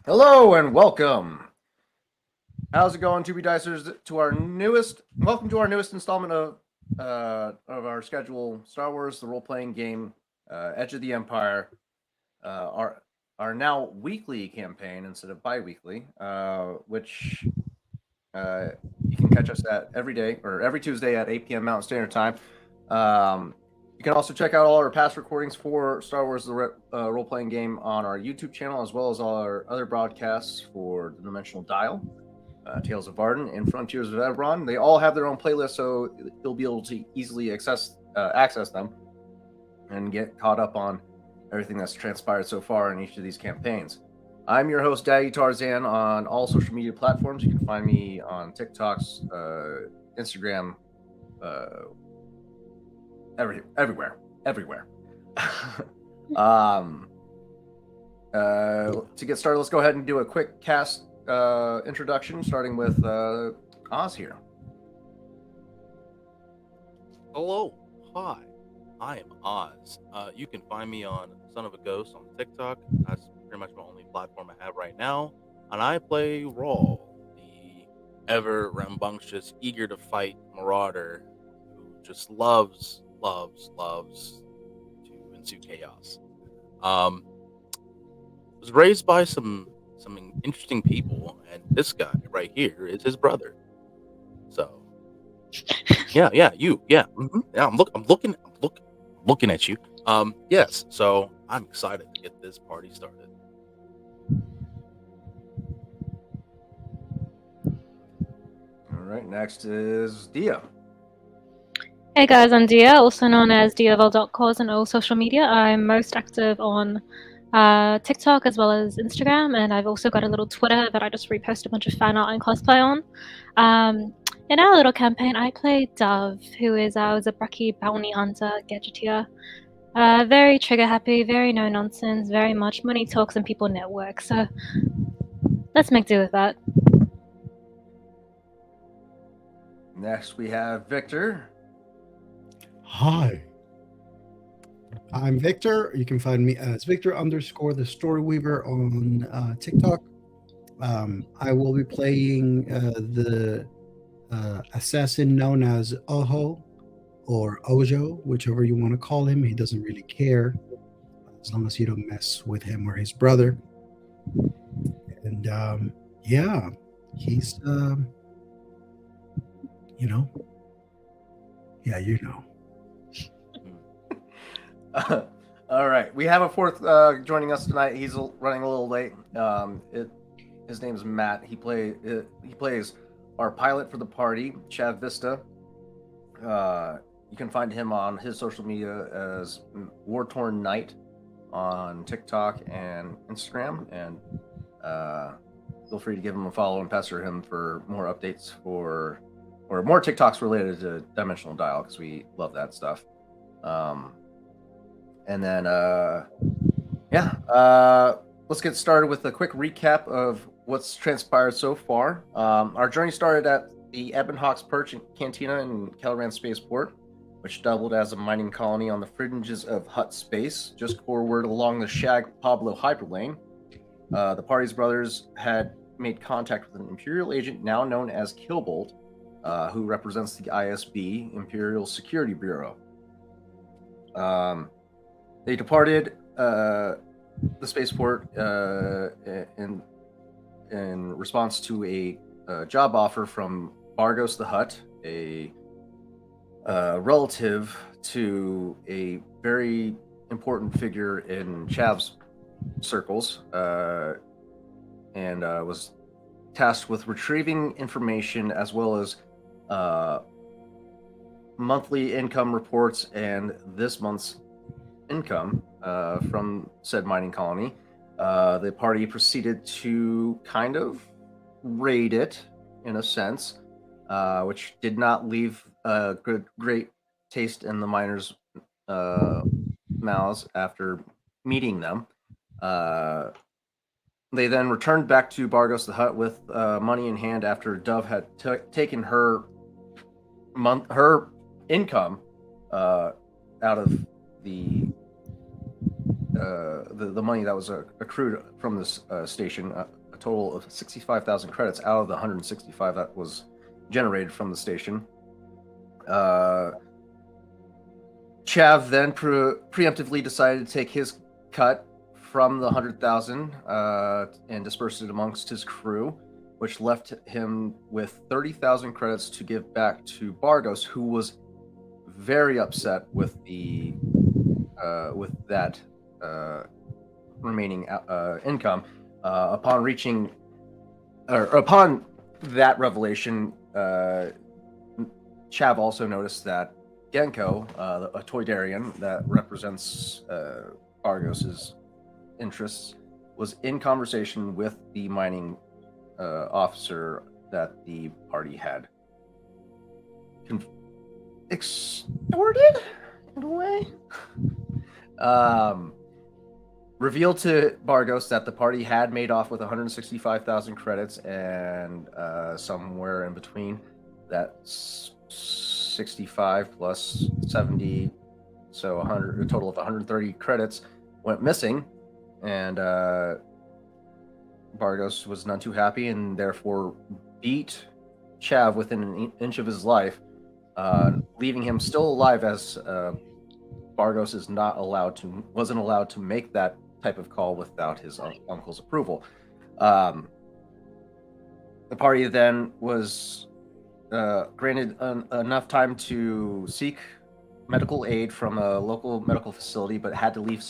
Hello and welcome. How's it going, 2B Dicers? Welcome to our newest installment of our schedule, Star Wars: The Role Playing Game, Edge of the Empire. Our now weekly campaign instead of bi-weekly, which you can catch us at every day or every Tuesday at 8 p.m. Mountain Standard Time. You can also check out all our past recordings for Star Wars: The Role Playing Game on our YouTube channel, as well as all our other broadcasts for the Dimensional Dial, Tales of Varden, and Frontiers of Eberron. They all have their own playlists, so you'll be able to easily access them and get caught up on everything that's transpired so far in each of these campaigns. I'm your host, Daddy Tarzan, on all social media platforms. You can find me on TikToks, Instagram, everywhere. To get started, let's go ahead and do a quick cast introduction, starting with Oz here. Hello, hi, I am Oz. You can find me on Son of a Ghost on TikTok. That's pretty much my only platform I have right now. And I play Rawl, the ever rambunctious, eager to fight marauder who just loves to ensue chaos. Was raised by some interesting people, and this guy right here is his brother. So yeah, I'm looking at you. Yes. So I'm excited to get this party started. All right, next is Dia. Hey guys, I'm Dia, also known as diavel.cause on all social media. I'm most active on TikTok as well as Instagram, and I've also got a little Twitter that I just repost a bunch of fan art and cosplay on. In our little campaign, I play Dove, who is our Zabraki bounty hunter gadgeteer. Very trigger happy, very no nonsense, very much money talks and people network. So let's make do with that. Next, we have Victor. Hi, I'm Victor. You can find me as Victor _ the Story Weaver on TikTok. I will be playing the assassin known as Oho or Ojo, whichever you want to call him. He doesn't really care as long as you don't mess with him or his brother. And yeah, he's, All right, we have a fourth joining us tonight. He's running a little late. His name's Matt. He plays our pilot for the party, Chav Vista. You can find him on his social media as War-Torn Knight on TikTok and Instagram, and feel free to give him a follow and pester him for more updates or more TikToks related to Dimensional Dial, because we love that stuff. And then, let's get started with a quick recap of what's transpired so far. Our journey started at the Ebonhawk's Perch Cantina in Kelran Spaceport, which doubled as a mining colony on the fringes of Hut Space, just forward along the Shag Pablo hyperlane. The party's brothers had made contact with an Imperial agent now known as Killbolt, who represents the ISB, Imperial Security Bureau. They departed the spaceport in response to a job offer from Bargos the Hutt, a relative to a very important figure in Chav's circles, and was tasked with retrieving information as well as monthly income reports and this month's income from said mining colony. The party proceeded to kind of raid it in a sense, which did not leave a great taste in the miners' mouths after meeting them. They then returned back to Bargos the Hutt with money in hand after Dove had taken her income out of the money that was accrued from this station total of 65,000 credits out of the 165 that was generated from the station. Chav then preemptively decided to take his cut from the 100,000 and disperse it amongst his crew, which left him with 30,000 credits to give back to Bargos, who was very upset with that remaining income. Upon that revelation, Chav also noticed that Genko, a Toydarian that represents Bargos's interests, was in conversation with the mining officer that the party had extorted in a way. Revealed to Bargos that the party had made off with 165,000 credits, and somewhere in between, that's 65 plus 70, so a total of 130 credits went missing, and Bargos was none too happy and therefore beat Chav within an inch of his life, leaving him still alive, as Bargos wasn't allowed to make that type of call without his uncle's approval. The party then was granted enough time to seek medical aid from a local medical facility, but had to leave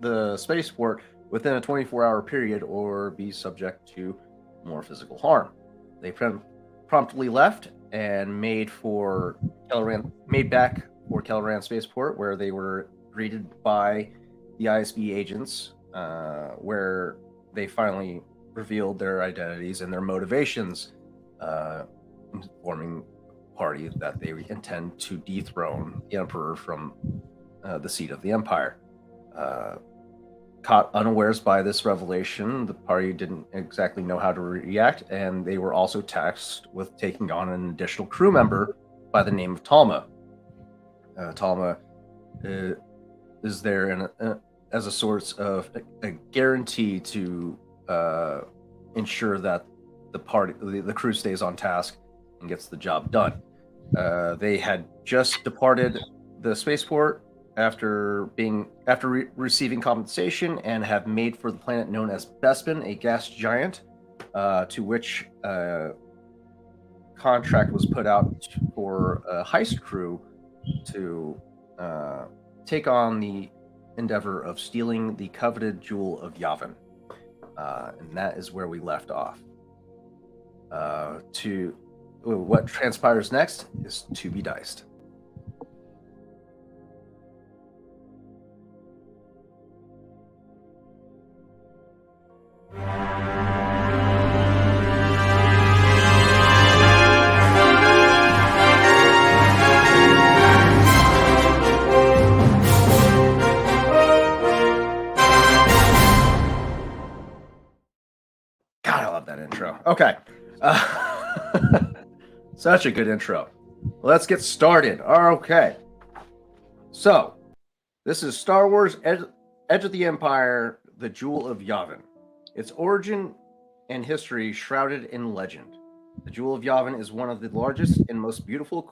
the spaceport within a 24-hour period or be subject to more physical harm. They promptly left and made back for Kelleran Spaceport, where they were greeted by the ISB agents, where they finally revealed their identities and their motivations, informing the party that they intend to dethrone the Emperor from the seat of the Empire. Caught unawares by this revelation, the party didn't exactly know how to react, and they were also tasked with taking on an additional crew member by the name of Talma. Talma is there as a source of a guarantee to ensure that the crew stays on task and gets the job done. They had just departed the spaceport after receiving compensation, and have made for the planet known as Bespin, a gas giant, to which contract was put out for a heist crew to take on the endeavor of stealing the coveted jewel of Yavin. And that is where we left off. What transpires next is to be diced. God, I love that intro. Okay. Such a good intro. Let's get started. Okay. So, this is Star Wars Edge of the Empire, The Jewel of Yavin. Its origin and history shrouded in legend. The Jewel of Yavin is one of the largest and most beautiful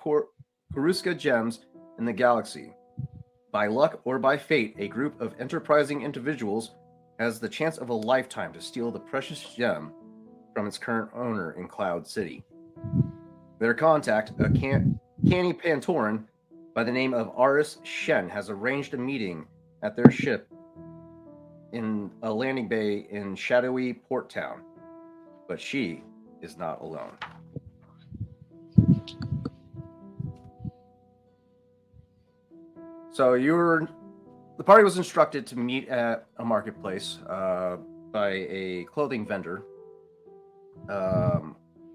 Kuruska gems in the galaxy. By luck or by fate, a group of enterprising individuals has the chance of a lifetime to steal the precious gem from its current owner in Cloud City. Their contact, a canny Pantoran by the name of Aris Shen, has arranged a meeting at their ship in a landing bay in shadowy Port Town. But she is not alone. So the party was instructed to meet at a marketplace by a clothing vendor.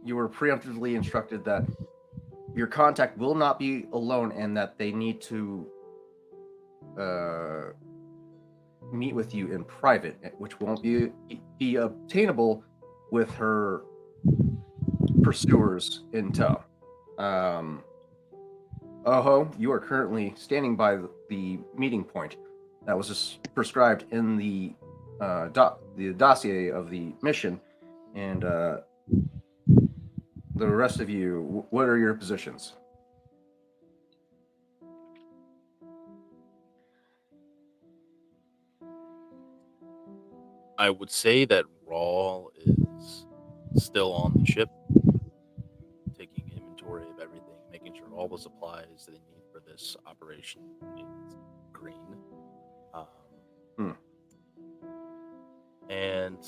You were preemptively instructed that your contact will not be alone, and that they need to meet with you in private, which won't be obtainable with her pursuers in tow. Oho, you are currently standing by the meeting point that was just prescribed in the dossier of the mission, And the rest of you, what are your positions? I would say that Rawl is still on the ship, taking inventory of everything, making sure all the supplies that they need for this operation is green. Hmm. And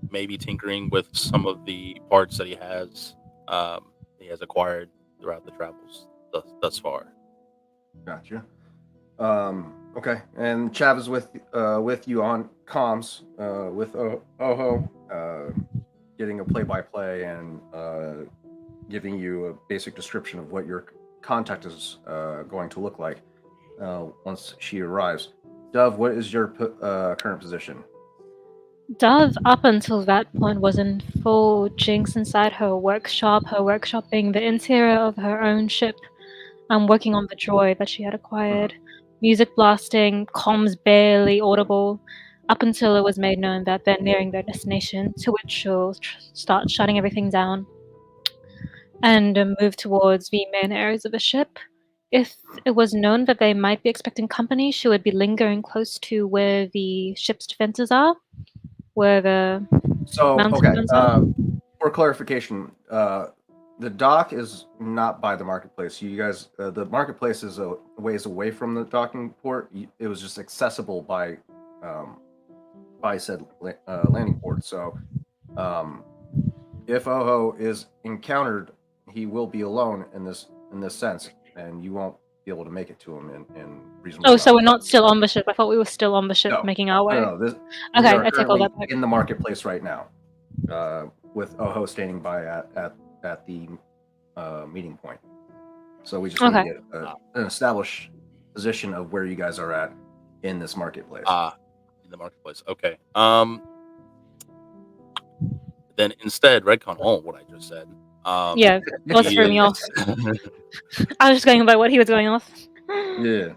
maybe tinkering with some of the parts that he has acquired throughout the travels thus far. Gotcha. Okay, and Chav is with you on comms with Oho, getting a play-by-play and giving you a basic description of what your contact is going to look like once she arrives. Dove, what is your current position? Dove, up until that point, was in full jinx inside her workshop being the interior of her own ship, and working on the droid that she had acquired. Music blasting, comms barely audible, up until it was made known that they're nearing their destination, to which she'll start shutting everything down and move towards the main areas of the ship. If it was known that they might be expecting company, she would be lingering close to where the ship's defenses are, where the So, mountain okay, guns are. for clarification, the dock is not by the marketplace. You guys, the marketplace is a ways away from the docking port. It was just accessible by said landing port. So, if Oho is encountered, he will be alone in this sense, and you won't be able to make it to him in reasonable. Oh, so we're amount. not still on the ship. I thought we were still on the ship No, making our way. no. We Okay, are I take all currently that back. in the marketplace right now, with Oho standing by at the meeting point. So we just need to Okay. get an established position of where you guys are at in this marketplace. In the marketplace. Okay. Then instead, Redcon all what I just said. Yeah, that he threw me off. I was just going by what he was going off. Yeah.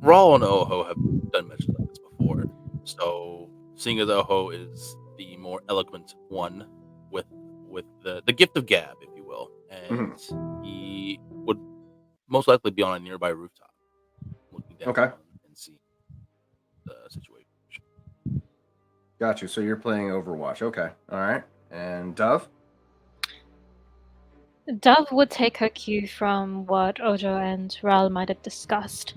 Raw and Oho have done missions like this before, so seeing as Oho is the more eloquent one with the gift of gab, if you will, and he would most likely be on a nearby rooftop, looking down Okay. and see the situation. Got you. So you're playing Overwatch. Okay. All right. And Dove? Dove would take her cue from what Ojo and Ral might have discussed.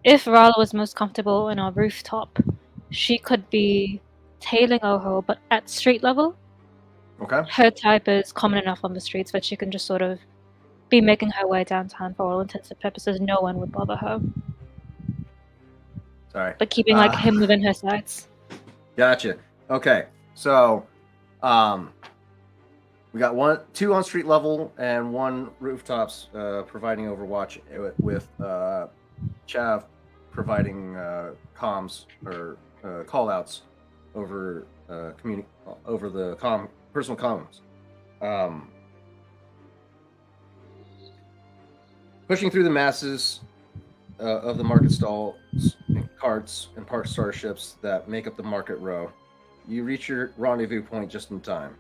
If Ral was most comfortable in our rooftop, she could be tailing Oho, but at street level. Okay. Her type is common enough on the streets that she can just sort of be making her way downtown for all intents and purposes. No one would bother her. Sorry. But keeping like him within her sights. Gotcha. Okay. So, we got two on street level and one rooftops providing Overwatch with Chav providing comms or call outs over over the personal comms. Pushing through the masses of the market stalls, and carts, and parked starships that make up the market row, you reach your rendezvous point just in time.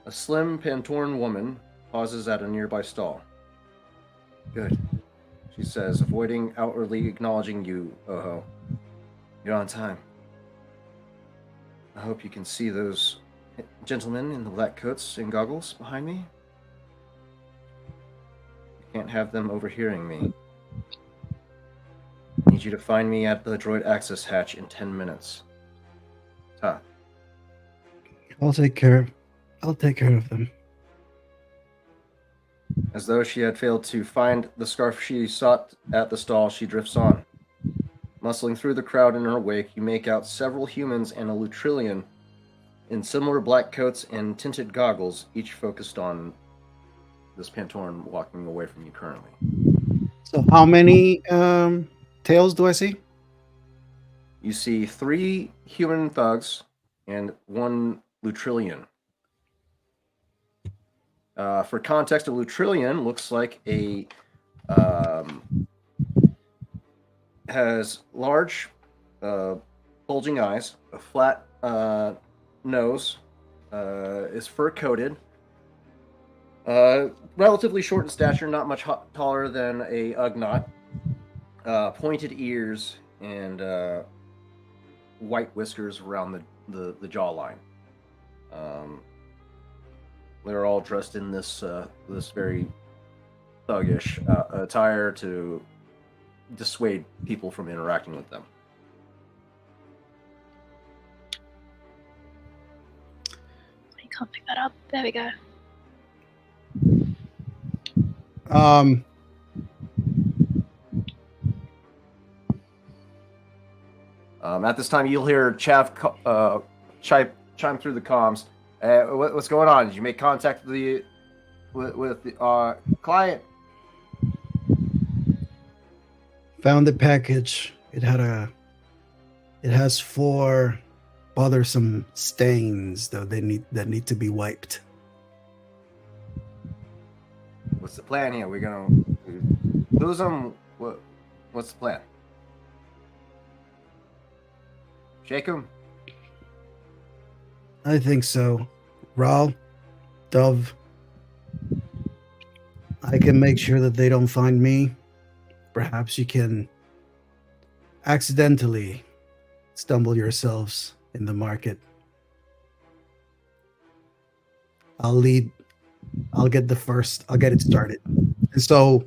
A slim Pantoran woman pauses at a nearby stall. Good, she says, avoiding outwardly acknowledging you, Oho. You're on time. I hope you can see those gentlemen in the black coats and goggles behind me. You can't have them overhearing me. I need you to find me at the droid access hatch in 10 minutes. Ta. I'll take care of them. As though she had failed to find the scarf she sought at the stall, she drifts on. Muscling through the crowd in her wake, you make out several humans and a Lutrillian in similar black coats and tinted goggles, each focused on this Pantoran walking away from you currently. So how many tails do I see? You see 3 human thugs and 1 Lutrillian. For context, a Lutrillian looks like has large bulging eyes, a flat nose, is fur coated, relatively short in stature, not much taller than a Ugnaught, pointed ears, and white whiskers around the jawline. They're all dressed in this this very thuggish attire to dissuade people from interacting with them. You can't pick that up. There we go. At this time, you'll hear Chav chime through the comms. What's going on? Did you make contact with the client? Found the package. It has 4 bothersome stains that need to be wiped. What's the plan here? We're gonna lose them. What's the plan? Shake him. I think so. Raul, Dove, I can make sure that they don't find me. Perhaps you can accidentally stumble yourselves in the market. I'll get it started. And so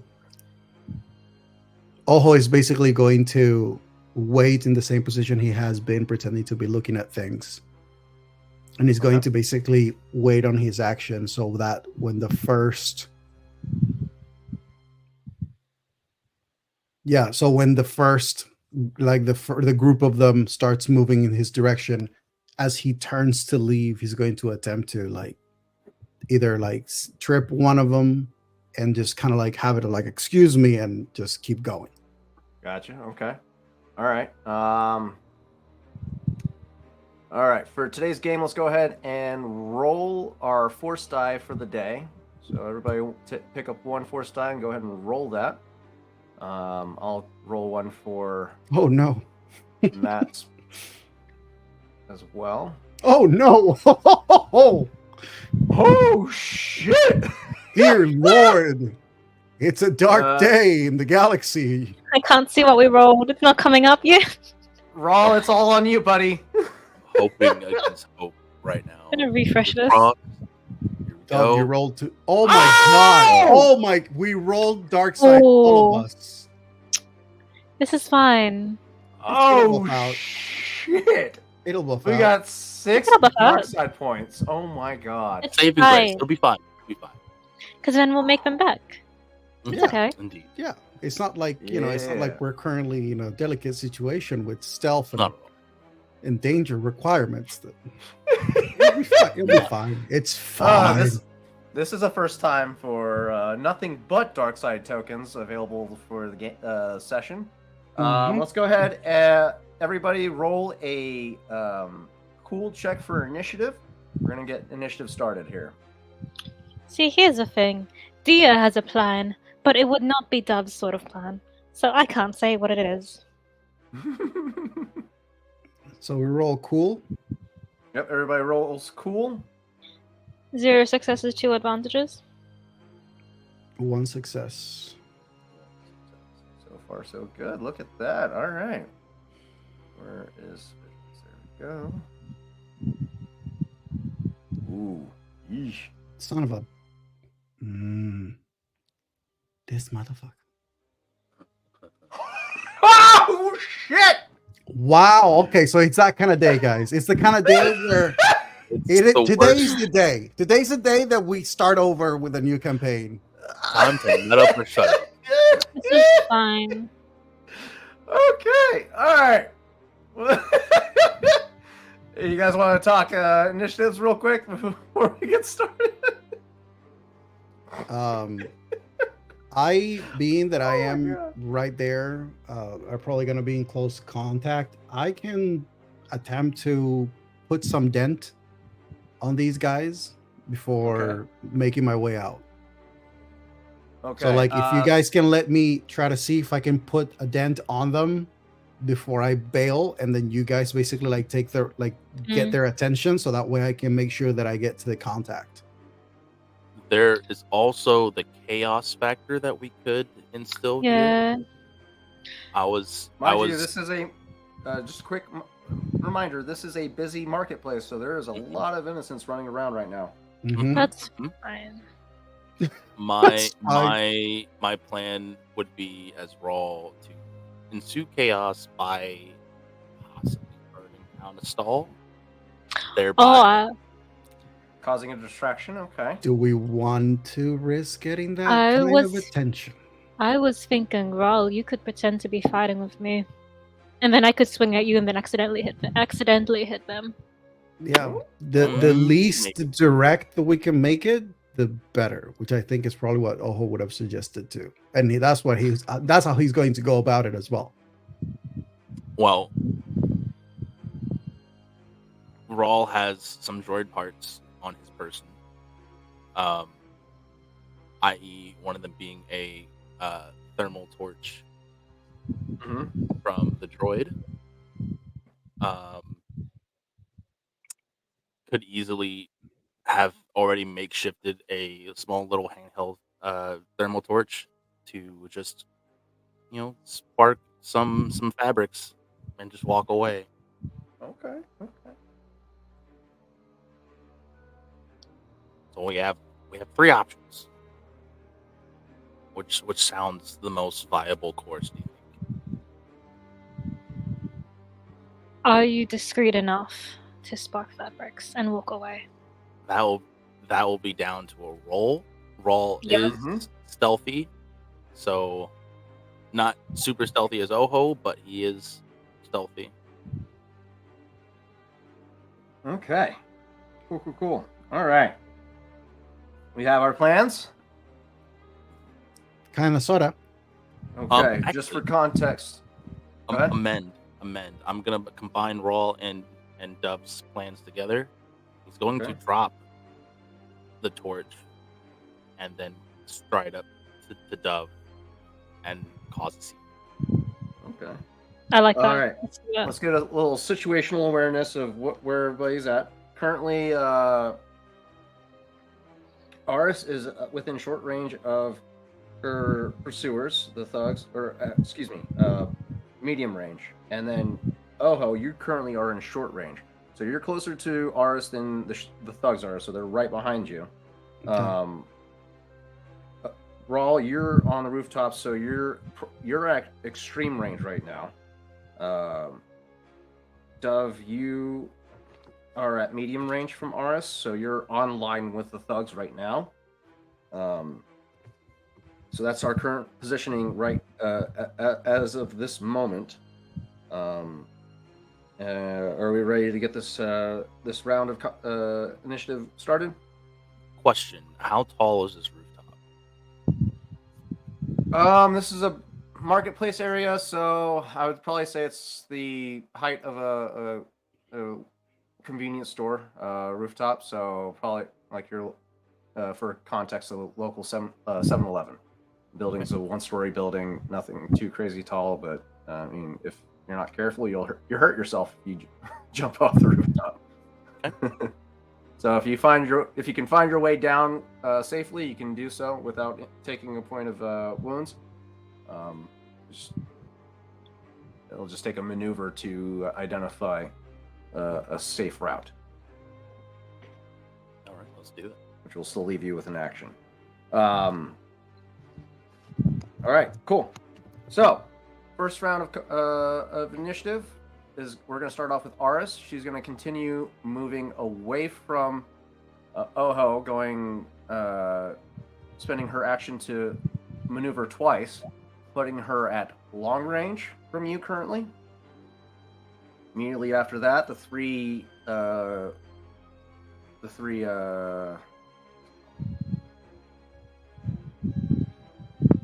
Oho is basically going to wait in the same position he has been, pretending to be looking at things. And he's going to basically wait on his action so that when the first the group of them starts moving in his direction, as he turns to leave, he's going to attempt to either trip one of them and just kind of have it excuse me, and just keep going. Gotcha. Okay. All right. All right. For today's game, let's go ahead and roll our force die for the day. So everybody pick up 1 force die and go ahead and roll that. I'll roll one for Oh no. Matt's as well. Oh no. Oh shit! Dear Lord. It's a dark day in the galaxy. I can't see what we rolled. It's not coming up yet. Raul, it's all on you, buddy. Hoping against hope right now. I'm gonna refresh this. Here we Dove, go. you rolled 2. Oh my god. Oh my, we rolled dark side, all of us. This is fine. Oh out. shit! It'll buff We out. got 6 It'll buff dark out. side points. Oh my god. It's Saving grace. fine. It'll be fine. It'll be fine. Because then we'll make them back. It's Yeah. okay. Indeed. Yeah, it's not like it's not like we're currently in a delicate situation with stealth and, Not at all. and danger requirements. It'll be fine. It'll be fine. It's fine. This is a first time for nothing but dark side tokens available for the game session. Mhm. Let's go ahead. Everybody roll a cool check for initiative. We're gonna get initiative started here. See, here's the thing. Dia has a plan, but it would not be Dove's sort of plan. So I can't say what it is. So we roll cool. Yep, everybody rolls cool. 0 successes, 2 advantages. 1 success. So far, so good. Look at that. All right. Where is there we go. Ooh. Yeesh. Son of a. This motherfucker. Oh shit! Wow. Okay, so it's that kind of day, guys. It's the kind of day where today's the day. Today's the day that we start over with a new campaign. Time to let up or shut up. This is fine. Okay. All right. You guys want to talk initiatives real quick before we get started? Being that I Oh my am God. right there, are probably going to be in close contact. I can attempt to put some dent on these guys before making my way out. Okay. So, if you guys can let me try to see if I can put a dent on them before I bail, and then you guys basically like take their get their attention, so that way I can make sure that I get to the contact. There is also the chaos factor that we could instill here. Yeah. Mind you, this is a just a quick reminder. This is a busy marketplace, so there is a lot of innocents running around right now. Mhm. That's fine. My plan would be as Raw to ensue chaos by possibly burning down a stall, thereby Causing a distraction. Okay. Do we want to risk getting that I kind of was- attention? I was thinking, Raul, you could pretend to be fighting with me, and then I could swing at you and then accidentally hit them. Yeah, the least maybe. direct that we can make it, the better. Which I think is probably what Oho would have suggested too, and that's what that's how he's going to go about it as well. Well, Rawl has some droid parts on his person, i.e., one of them being a thermal torch from the droid. Could easily have already makeshifted a small little handheld thermal torch to just, spark some fabrics and just walk away. Okay. So we have 3 options. Which sounds the most viable course, do you think? Are you discreet enough to spark fabrics and walk away? That will be down to a roll. Rawl Yeah. is stealthy, so not super stealthy as Oho, but he is stealthy. Okay. Cool. All right. We have our plans. Kind of, sorta. Okay. Just for context. Go ahead. Amend. I'm gonna combine Rawl and Dub's plans together. He's going to drop the torch and then stride up to Dub and cause a scene. Okay. I like that. All right. Let's get a little situational awareness of where everybody's at. Currently, Aris is within short range of her pursuers, the thugs, or medium range. And then, Oho, you currently are in short range. So you're closer to Aris than the thugs are, so they're right behind you. Okay. Rawl, you're on the rooftop, so you're at extreme range right now. Dove, you are at medium range from Aris, so you're on line with the thugs right now. So that's our current positioning right as of this moment. Are we ready to get this round of initiative started? Question: how tall is this rooftop? This is a marketplace area, so I would probably say it's the height of a convenience store rooftop. So probably like your for context, a local 7-Eleven. Building's a one-story building, nothing too crazy tall, but I mean, if you're not careful, you'll hurt yourself if you jump off the rooftop. So if you can find your way down safely, you can do so without taking a point of wounds. It'll just take a maneuver to identify a safe route. All right, let's do it. Which will still leave you with an action. All right, cool. So, first round of initiative is we're going to start off with Aris. She's going to continue moving away from Oho, spending her action to maneuver twice, putting her at long range from you currently. Immediately after that, the three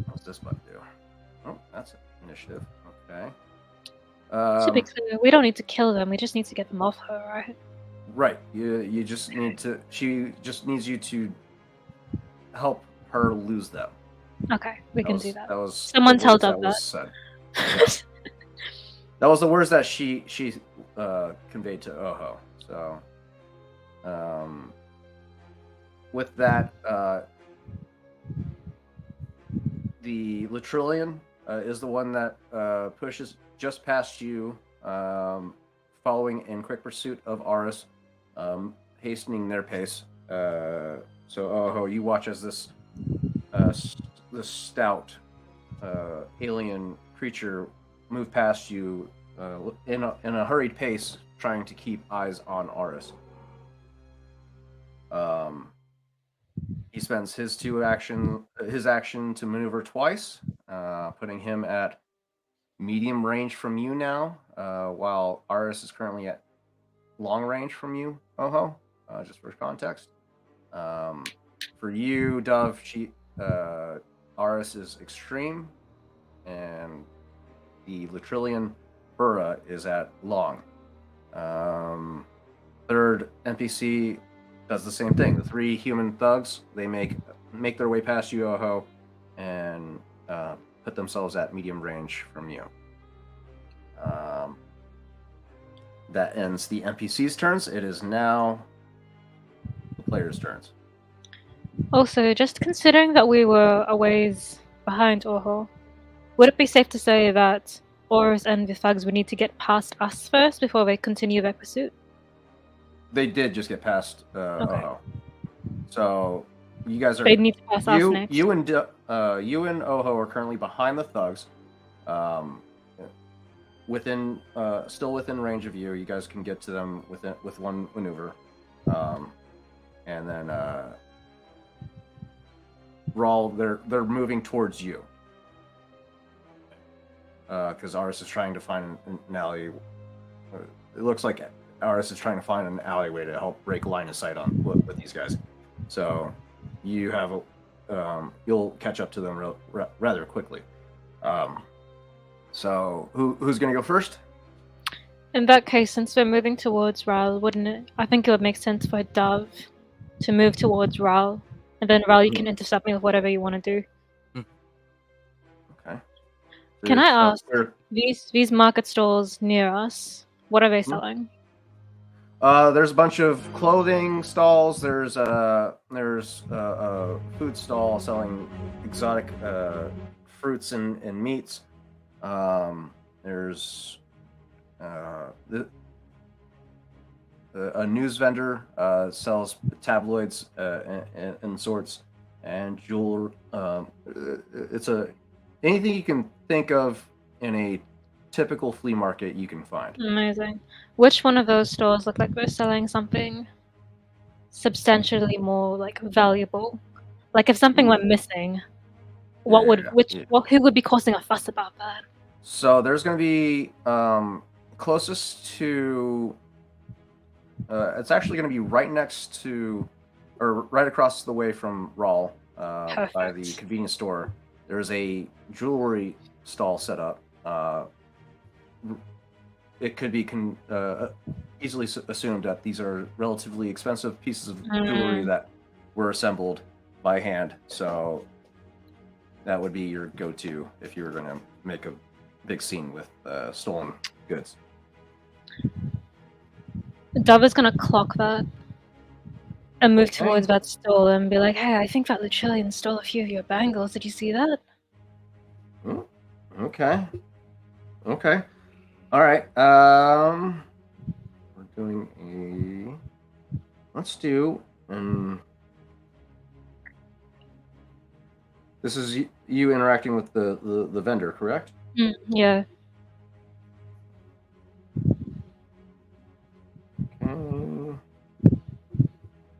what's this button do? Oh, that's initiative. Okay. To be clear, we don't need to kill them. We just need to get them off her, right? Right. You just need to. She just needs you to help her lose them. Okay, we can do that. That was Someone tell that Dub was said. That was the words that she conveyed to Oho. So, with that, the Latrillian is the one that pushes just past you, following in quick pursuit of Aris, hastening their pace. So, Oho, you watch as this stout alien creature move past you in a hurried pace, trying to keep eyes on Aris. He spends his action to maneuver twice, putting him at medium range from you now, while Aris is currently at long range from you, Oho, just for context. For you, Dove, Aris is extreme, and the Latrillian Burra is at long. Third NPC does the same thing. The three human thugs, they make their way past you, Oho, and put themselves at medium range from you. That ends the NPC's turns. It is now the players' turns. Also, just considering that we were a ways behind Oho, would it be safe to say that Oris and the thugs would need to get past us first before they continue their pursuit? They did just get past Okay. Oho. So you guys are They'd need to pass us next. you and Oho are currently behind the thugs, still within range of you. You guys can get to them with one maneuver, and then Rawl, they're moving towards you, because Aris is trying to find an alley. It looks like Aris is trying to find an alleyway to help break line of sight on with these guys. So you have you'll catch up to them rather quickly. So who's going to go first? In that case, since we're moving towards Ral, wouldn't it? I think it would make sense for Dove to move towards Ral, and then Ral, you can intercept me with whatever you want to do. Okay. Can I ask, these market stalls near us, what are they selling? There's a bunch of clothing stalls. There's a food stall selling exotic fruits and meats. There's a news vendor sells tabloids and sorts, and it's anything you can think of in a typical flea market you can find. Amazing. Which one of those stores look like they're selling something substantially more like valuable? Like if something went missing, who would be causing a fuss about that? So there's going to be closest to. It's actually going to be right next to, or right across the way from Rawl, by the convenience store. There's a jewelry stall set up. It could be easily assumed that these are relatively expensive pieces of jewelry that were assembled by hand. So that would be your go-to if you were going to make a big scene with stolen goods. Dove is gonna clock that and move towards that stall and be like, "Hey, I think that Latrillian stole a few of your bangles. Did you see that?" Okay. All right. We're doing let's do. This is you interacting with the vendor, correct? Yeah. Okay.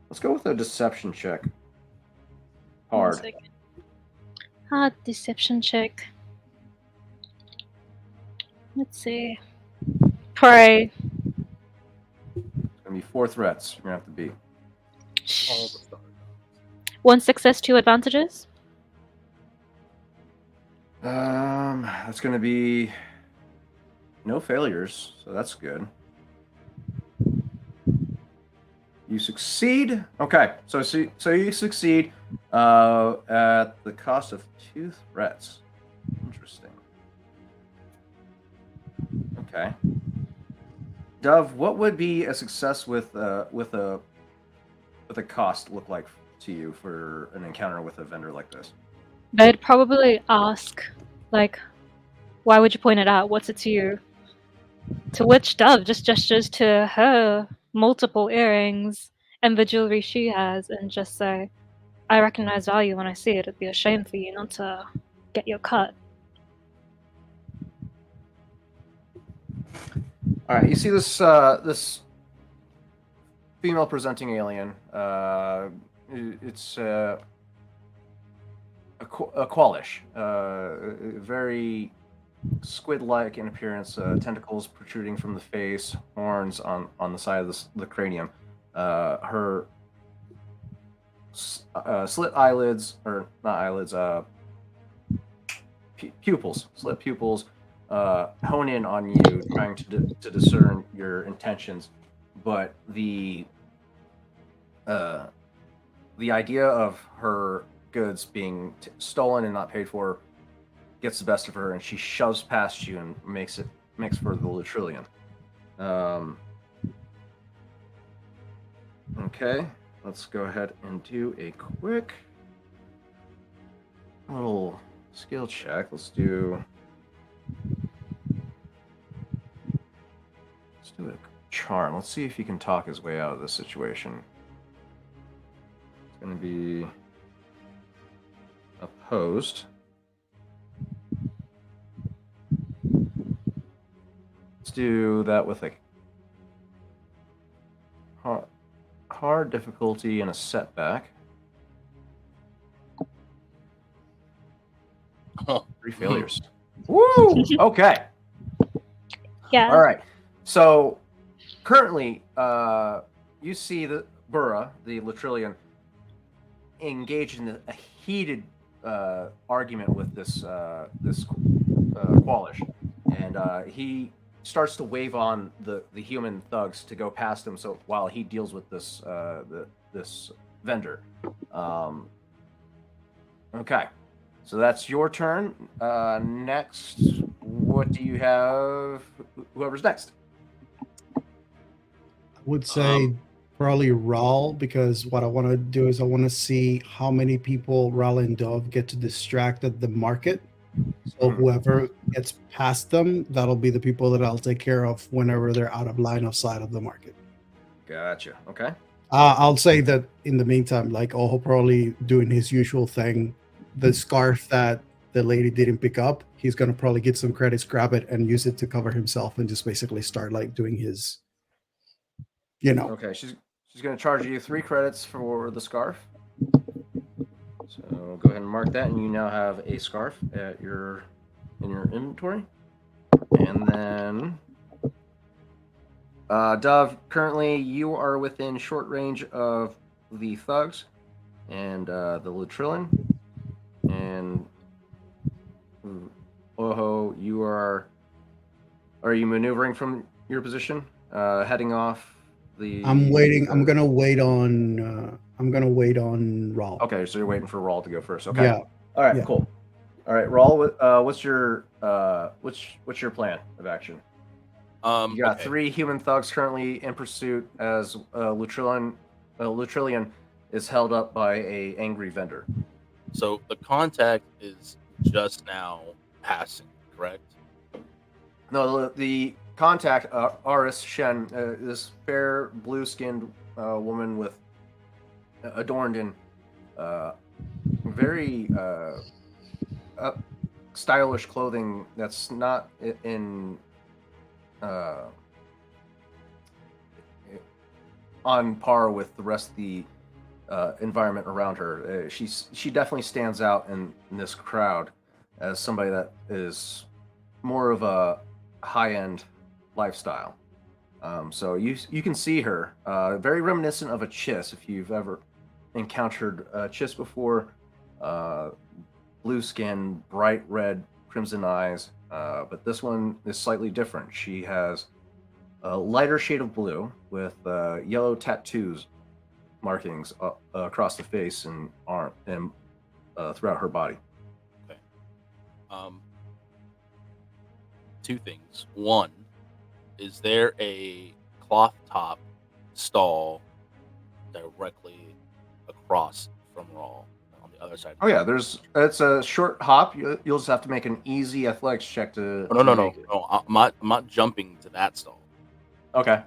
Let's go with a deception check. Hard. Hard deception check. Let's see. Pray. It's gonna be 4 threats. You're gonna have to beat. All the stars. 1 success, 2 advantages. That's gonna be no failures, so that's good. You succeed. Okay, so you succeed at the cost of 2 threats. Interesting. Okay. Dove, what would be a success with a cost look like to you for an encounter with a vendor like this? They'd probably ask, like, why would you point it out? What's it to you? To which Dove just gestures to her multiple earrings and the jewelry she has and just say, I recognize value when I see it. It'd be a shame for you not to get your cut. All right, you see this this female presenting alien. It's a Qualish, very squid-like in appearance, tentacles protruding from the face, horns on the side of the cranium. Her slit eyelids, or not eyelids, pupils, slit pupils, hone in on you, trying to discern your intentions. But the idea of her goods being stolen and not paid for gets the best of her, and she shoves past you and makes for the Latrillian. Okay, let's go ahead and do a quick little skill check. Let's do a charm. Let's see if he can talk his way out of this situation. It's going to be opposed. Let's do that with a hard difficulty and a setback. 3 failures. Woo! Okay. Yeah. All right. So currently, you see the Burra, the Latrillian, engaged in a heated argument with this Qualish, and he starts to wave on the human thugs to go past him. So while he deals with this this vendor, okay. So that's your turn. Next, what do you have? Whoever's next. I would say probably Raul, because what I want to do is I want to see how many people Raul and Dove get to distract at the market. So whoever gets past them, that'll be the people that I'll take care of whenever they're out of line of sight of the market. Gotcha. Okay. I'll say that in the meantime, like Oho probably doing his usual thing, the scarf that the lady didn't pick up, he's gonna probably get some credits, grab it, and use it to cover himself, and just basically start like doing his, Okay, she's gonna charge you 3 credits for the scarf. So go ahead and mark that, and you now have a scarf in your inventory. And then, Dove, currently you are within short range of the thugs and the Latrillian. And Oho, you are you maneuvering from your position, heading off the? I'm waiting. I'm gonna wait on. I'm gonna wait on Raul. Okay, so you're waiting for Raul to go first. Okay. Yeah. All right. Yeah. Cool. All right, Raul. What's your plan of action? You got 3 human thugs currently in pursuit as Latrillian is held up by a angry vendor. So the contact is just now passing, correct? No, the contact, Aris Shen, this fair blue-skinned woman with adorned in very stylish clothing that's not in on par with the rest of the environment around her. She definitely stands out in this crowd as somebody that is more of a high-end lifestyle. So you can see her, very reminiscent of a Chiss if you've ever encountered a Chiss before. Blue skin, bright red, crimson eyes, but this one is slightly different. She has a lighter shade of blue with yellow tattoos markings across the face and arm and throughout her body. Okay. 2 things. One, is there a cloth top stall directly across from Raw on the other side? Oh yeah, it's a short hop. You'll just have to make an easy athletics check to. Oh, no. make it. I'm not jumping to that stall. Okay.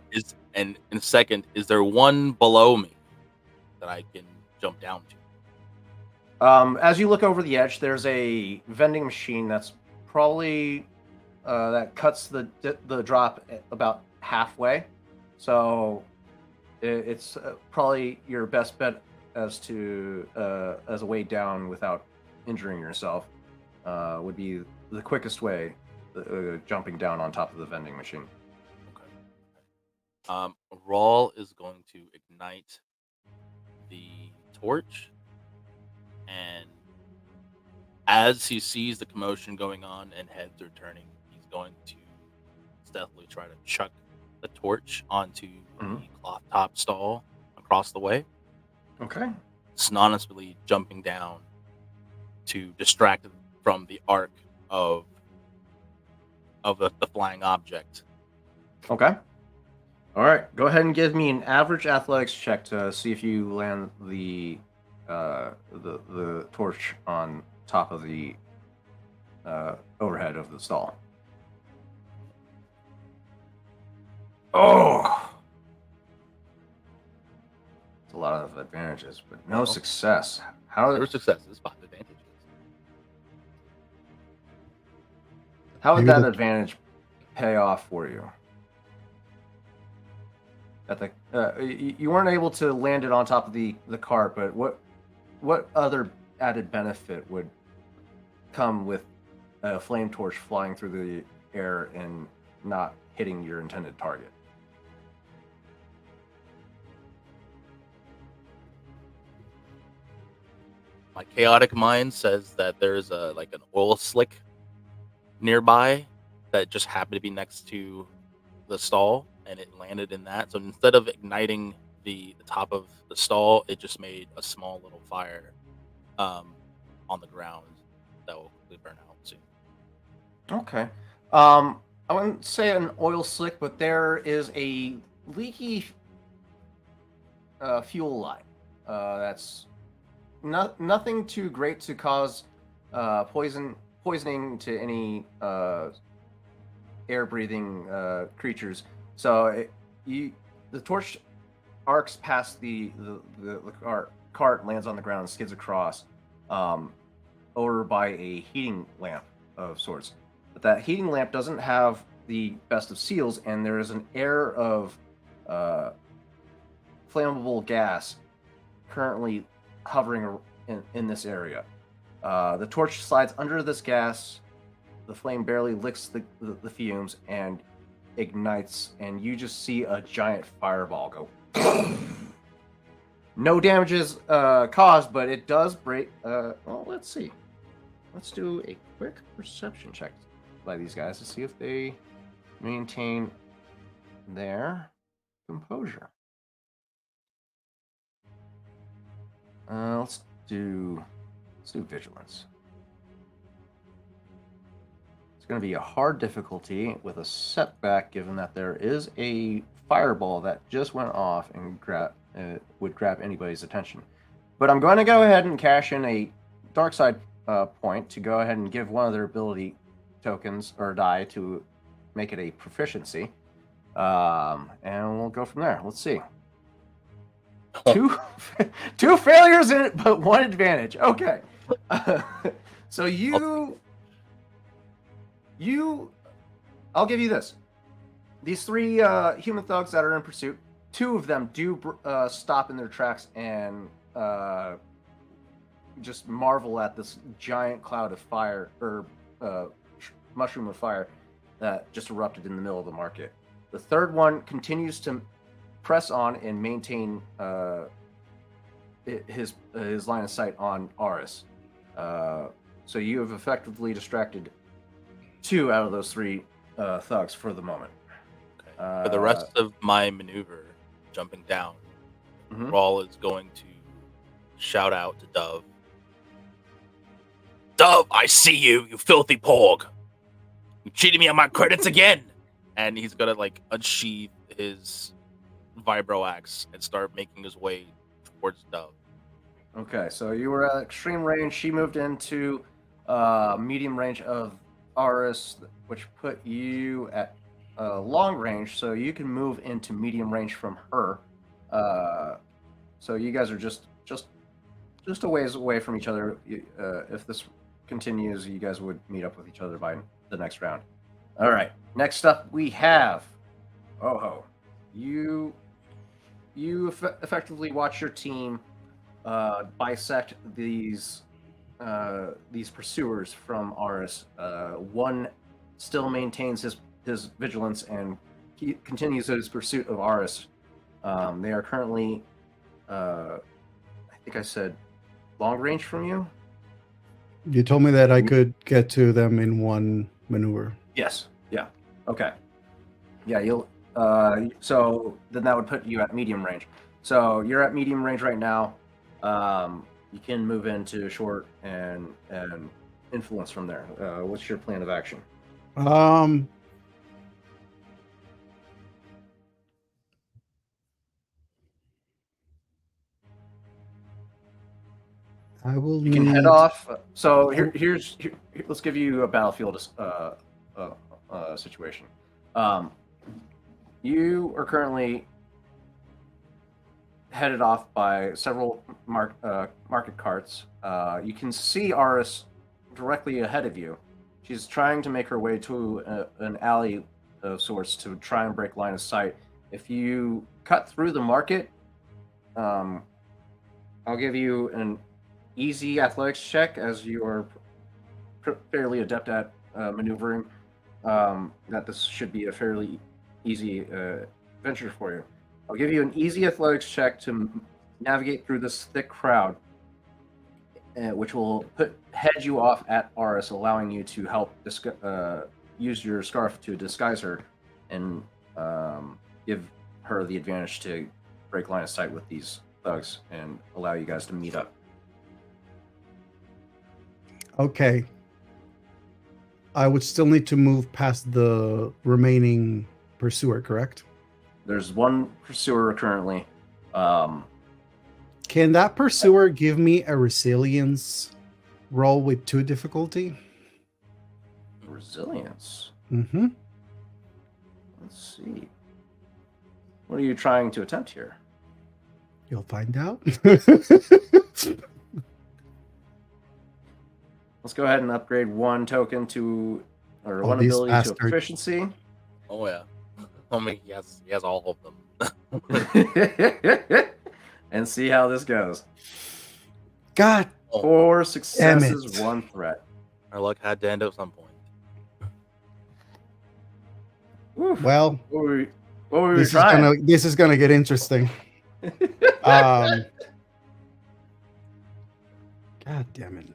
And second, is there one below me that I can jump down to? As you look over the edge, there's a vending machine that's probably that cuts the drop about halfway. So it's probably your best bet as to as a way down without injuring yourself would be the quickest way, jumping down on top of the vending machine. Okay. Rawl is going to ignite the torch, and as he sees the commotion going on and heads are turning, he's going to stealthily try to chuck the torch onto the cloth top stall across the way. Okay. Synonymously jumping down to distract him from the arc of the flying object. Okay. All right. Go ahead and give me an average athletics check to see if you land the torch on top of the overhead of the stall. Oh, it's a lot of advantages, but no success. How There were successes, 5 advantages. How would Maybe that the- advantage pay off for you? At the you weren't able to land it on top of the cart, but what other added benefit would come with a flame torch flying through the air and not hitting your intended target? My chaotic mind says that there's an oil slick nearby that just happened to be next to the stall, and it landed in that. So instead of igniting the top of the stall, it just made a small little fire on the ground that will quickly burn out soon. Okay. I wouldn't say an oil slick, but there is a leaky fuel line. That's nothing too great to cause poisoning to any air-breathing creatures. So the torch arcs past the cart, lands on the ground, skids across, over by a heating lamp of sorts. But that heating lamp doesn't have the best of seals, and there is an air of flammable gas currently hovering in this area. The torch slides under this gas. The flame barely licks the fumes and ignites, and you just see a giant fireball go. No damages caused, but it does break. Well, let's see. Let's do a quick perception check by these guys to see if they maintain their composure. Let's do vigilance. It's going to be a hard difficulty with a setback, given that there is a fireball that just went off and would grab anybody's attention. But I'm going to go ahead and cash in a dark side point to go ahead and give one of their ability tokens or die to make it a proficiency. And we'll go from there. Let's see. Two failures in it, but one advantage. Okay. So I'll give you this. These three human thugs that are in pursuit, 2 of them do stop in their tracks and just marvel at this giant cloud of fire, or mushroom of fire, that just erupted in the middle of the market. The third one continues to press on and maintain his line of sight on Aris. So you have effectively distracted 2 out of those 3 thugs for the moment. Okay. For the rest of my maneuver, jumping down, Rawl is going to shout out to Dove. Dove, I see you, you filthy porg. You cheated me on my credits again. and he's gonna like unsheath his vibro axe and start making his way towards Dove. Okay, so you were at extreme range. She moved into medium range of Aris, which put you at long range, so you can move into medium range from her. So you guys are just a ways away from each other. If this continues, you guys would meet up with each other by the next round. All right. Next up, we have Oho. You effectively watch your team bisect these pursuers from Aris. One still maintains his vigilance and he continues his pursuit of Aris. They are currently, I think I said, long range from you. You told me that I could get to them in one maneuver. Yes. Yeah. Okay. Yeah. You'll. So then that would put you at medium range. So you're at medium range right now. You can move into short and influence from there. What's your plan of action? I will. You can head off. So here's let's give you a battlefield situation. You are currently headed off by several market carts. You can see Aris directly ahead of you. She's trying to make her way to an alley of sorts to try and break line of sight. If you cut through the market, I'll give you an easy athletics check as you are fairly adept at maneuvering. That this should be a fairly easy venture for you. I'll give you an easy athletics check to navigate through this thick crowd, which will head you off at Aris, allowing you to help use your scarf to disguise her and give her the advantage to break line of sight with these thugs and allow you guys to meet up. Okay. I would still need to move past the remaining pursuer, correct? There's one pursuer currently. Can that pursuer give me a resilience roll with 2 difficulty? Resilience. Mm-hmm. Let's see. What are you trying to attempt here? You'll find out. Let's go ahead and upgrade one token to, or one these ability bastards. to proficiency. Oh yeah. I mean, he has all of them. And see how this goes. God. 4 successes, 1 threat. Our luck had to end at some point. Oof. Well, what were we trying? This is gonna get interesting. God damn it.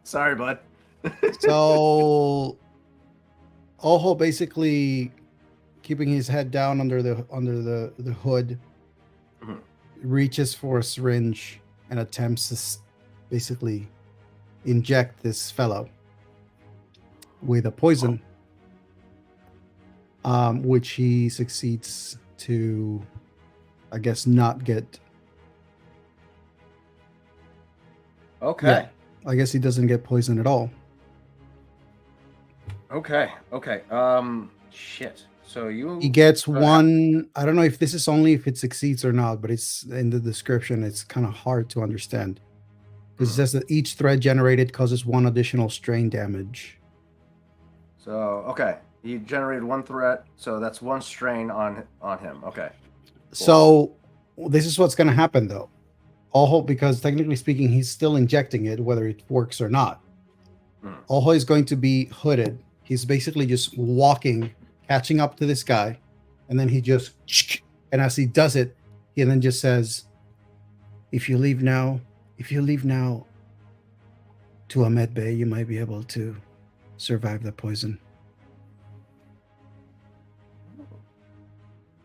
Sorry, bud. So Oho basically keeping his head down under the hood, Mhm. reaches for a syringe and attempts to basically inject this fellow with a poison, which he succeeds to, I guess, not get. Okay. Yeah, I guess he doesn't get poisoned at all. Okay. Shit. So He gets one. I don't know if this is only if it succeeds or not, but it's in the description. It's kind of hard to understand because it says that each thread generated causes 1 additional strain damage. So okay, he generated 1 threat, so that's 1 strain on him. Okay. Cool. So this is what's going to happen though. Oho, because technically speaking, he's still injecting it, whether it works or not. Oho is going to be hooded. He's basically just walking, catching up to this guy, and then he just, and as he does it, he then just says, if you leave now to a med bay, you might be able to survive the poison.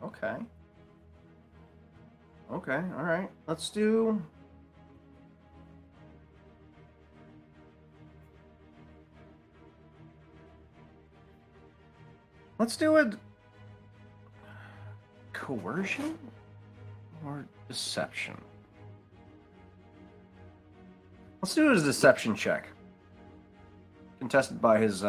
Okay. Okay, all right. Let's do... Let's do a coercion or deception. Let's do a deception check. Contested by his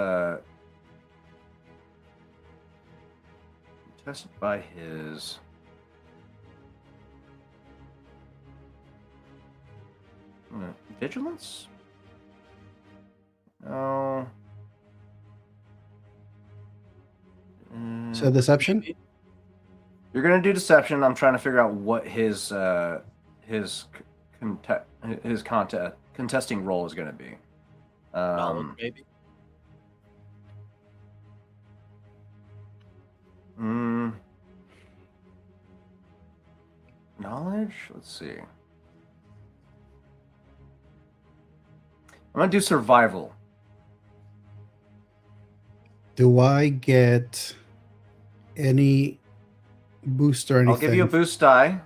vigilance? No. So deception. You're gonna do deception. I'm trying to figure out what his contesting role is gonna be. Knowledge, maybe. Knowledge. Let's see. I'm gonna do survival. Do I get any boost or anything? I'll give you a boost die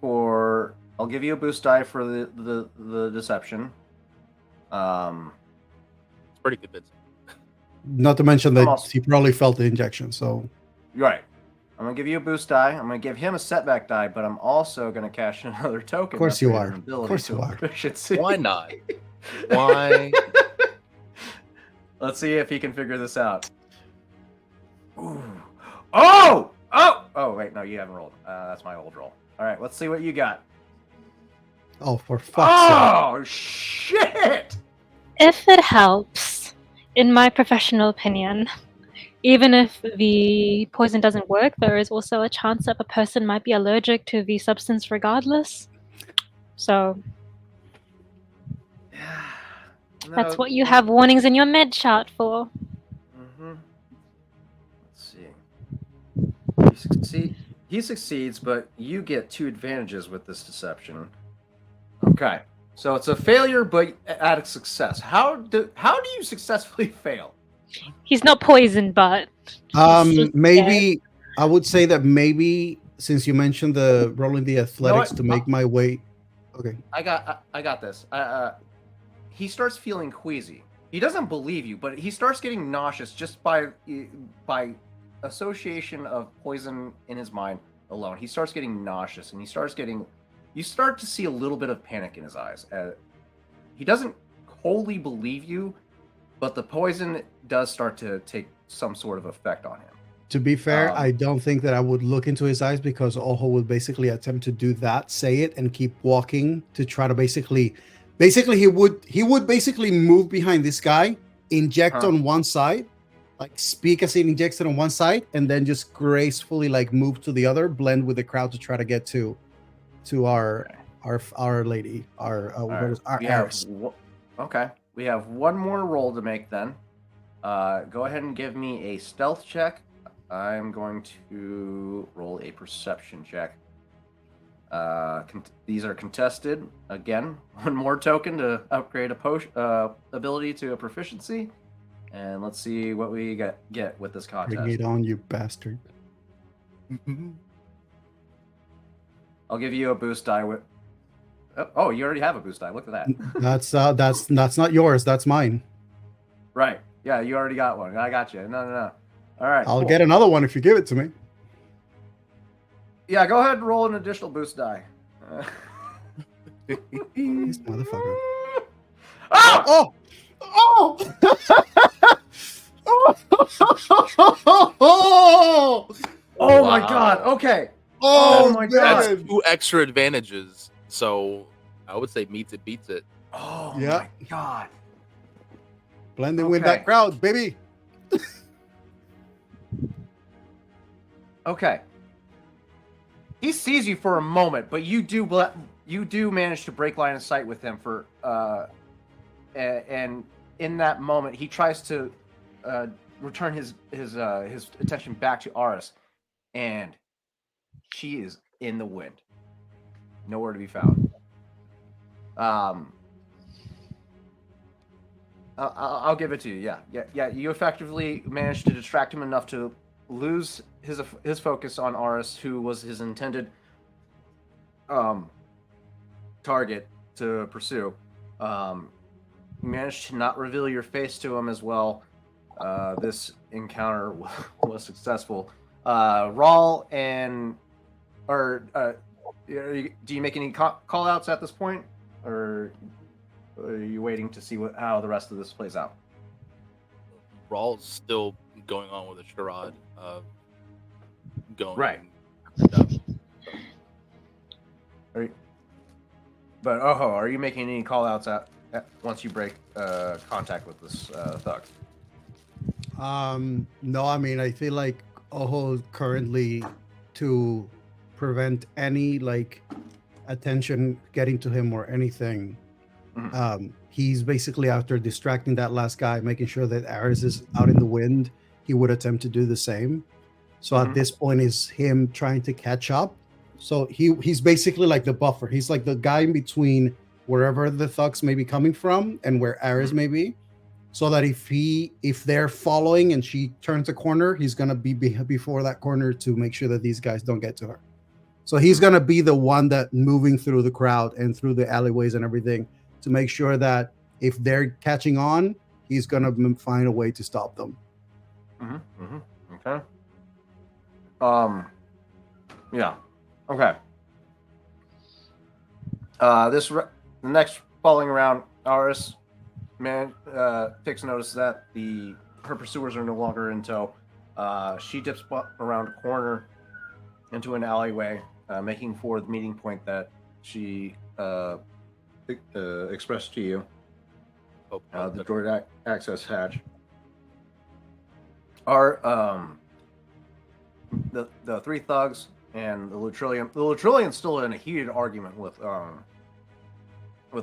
for. I'll give you a boost die for the deception. It's pretty convincing. Not to mention that also- he probably felt the injection. So You're right. I'm gonna give you a boost die. I'm gonna give him a setback die, but I'm also gonna cash in another token. Of course you upgrade are. an ability Of course to you a are. proficiency. Why not? Why? Let's see if he can figure this out. Ooh. Oh! Oh! Oh, wait, no, you haven't rolled. That's my old roll. All right, let's see what you got. oh, for fuck's sake! Oh, shit! If it helps, in my professional opinion, even if the poison doesn't work, there is also a chance that the person might be allergic to the substance regardless. So that's what you have warnings in your med chart for. Let's see. He succeeds, but you get 2 advantages with this deception. Okay, so it's a failure, but at a success. How do you successfully fail? He's not poisoned, but Maybe I would say that maybe since you mentioned the rolling the athletics what? to make my way. Okay. I got this. He starts feeling queasy. He doesn't believe you, but he starts getting nauseous just by association of poison in his mind alone. He starts getting nauseous, and you start to see a little bit of panic in his eyes. He doesn't wholly believe you, but the poison does start to take some sort of effect on him. To be fair, I don't think that I would look into his eyes because Oho would basically attempt to do that, say it, and keep walking to try to basically he would basically move behind this guy, inject on one side, like speak as he injects it on one side, and then just gracefully like move to the other, blend with the crowd to try to get to our lady, our heiress. Okay, we have one more roll to make then. Go ahead and give me a stealth check. I'm going to roll a perception check. These are contested. Again, one more token to upgrade a ability to a proficiency. And let's see what we get with this contest. Bring it on, you bastard. I'll give you a boost die with... Oh, you already have a boost die. Look at that. That's not yours. That's mine. Right. Yeah, you already got one. I got you. No. All right. I'll cool. get another one if you give it to me. Yeah, go ahead and roll an additional boost die. This motherfucker. Ah! Oh! Oh my Wow. god. Okay. Oh my That's God. 2 extra advantages. So I would say meets it beats it. Oh Yeah. my god. Blending with Okay. that crowd, baby. Okay. He sees you for a moment, but you do manage to break line of sight with him for and in that moment he tries to return his attention back to Aris, and she is in the wind, nowhere to be found. I'll give it to you. Yeah. You effectively managed to distract him enough to lose his focus on Aris, who was his intended target to pursue. You managed to not reveal your face to him as well, this encounter was successful. Rawl and do you make any call outs at this point, or are you waiting to see how the rest of this plays out? Rawl's still going on with a charade of going Right. after Dove. But are you making any call outs at once you break contact with this thug? No, I mean, I feel like Oho currently, to prevent any like attention getting to him or anything, he's basically after distracting that last guy, making sure that Ares is out in the wind. He would attempt to do the same. So at this point is him trying to catch up. So he's basically like the buffer. He's like the guy in between wherever the thugs may be coming from and where Ares may be. So that if they're following and she turns a corner, he's gonna be before that corner to make sure that these guys don't get to her. So he's gonna be the one that moving through the crowd and through the alleyways and everything to make sure that if they're catching on, he's gonna find a way to stop them. Okay. Yeah. Okay. The next following round, Aris takes notice that her pursuers are no longer in tow. She dips around a corner into an alleyway, making for the meeting point that she expressed to you. The door access hatch. The three thugs and the Lutrilian. The Lutrilian's still in a heated argument with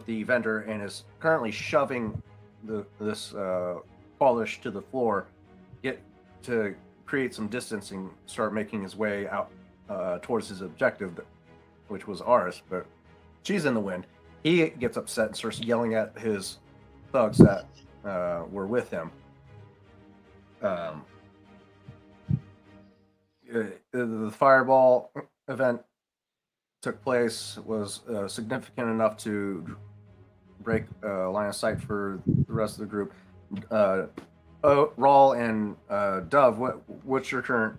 the vendor and is currently shoving this polish to the floor, to create some distance and start making his way out towards his objective, which was Aris. But she's in the wind. He gets upset and starts yelling at his thugs that were with him. The fireball event took place, was significant enough to break line of sight for the rest of the group. Rawl and Dove, what's your current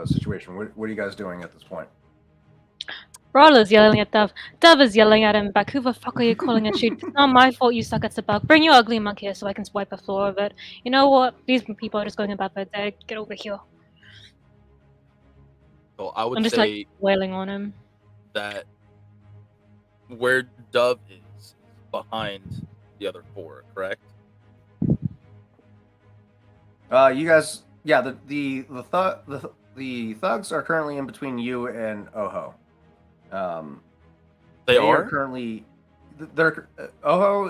situation? What are you guys doing at this point? Rawl is yelling at Dove. Dove is yelling at him back. Who the fuck are you calling a shoot? It's not my fault you suck at the bug. Bring your ugly mug here so I can swipe the floor of it. You know what? These people are just going about their day. Get over here. So I would I'm just say like wailing on him. that where Dove is behind the other four, correct? You guys, yeah, the thugs are currently in between you and Oho. They are currently. Oho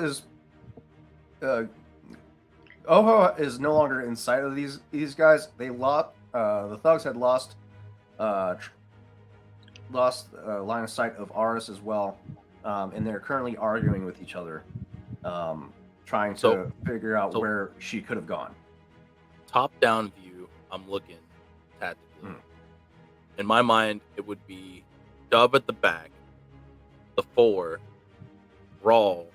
is no longer in sight of these guys. They lost. The thugs had lost line of sight of Aris as well, and they're currently arguing with each other, trying to figure out where she could have gone. Top-down view, I'm looking tactically. In my mind, it would be Dove at the back, the four, Rawl,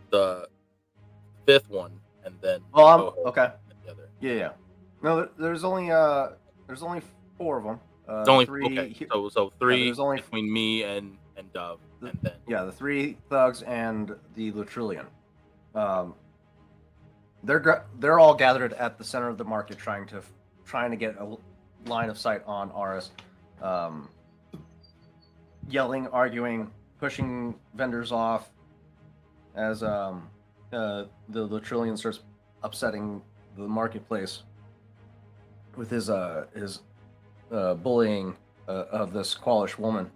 the fifth one, and then okay. The other. Yeah. No, there's only four of them. There's only three. Okay. So three there's only between me and Dove, and then the three thugs and the Lutrilian. They're all gathered at the center of the market, trying to get a line of sight on Aris, yelling, arguing, pushing vendors off, as the Lutrilian starts upsetting the marketplace with his bullying of this Qualish woman.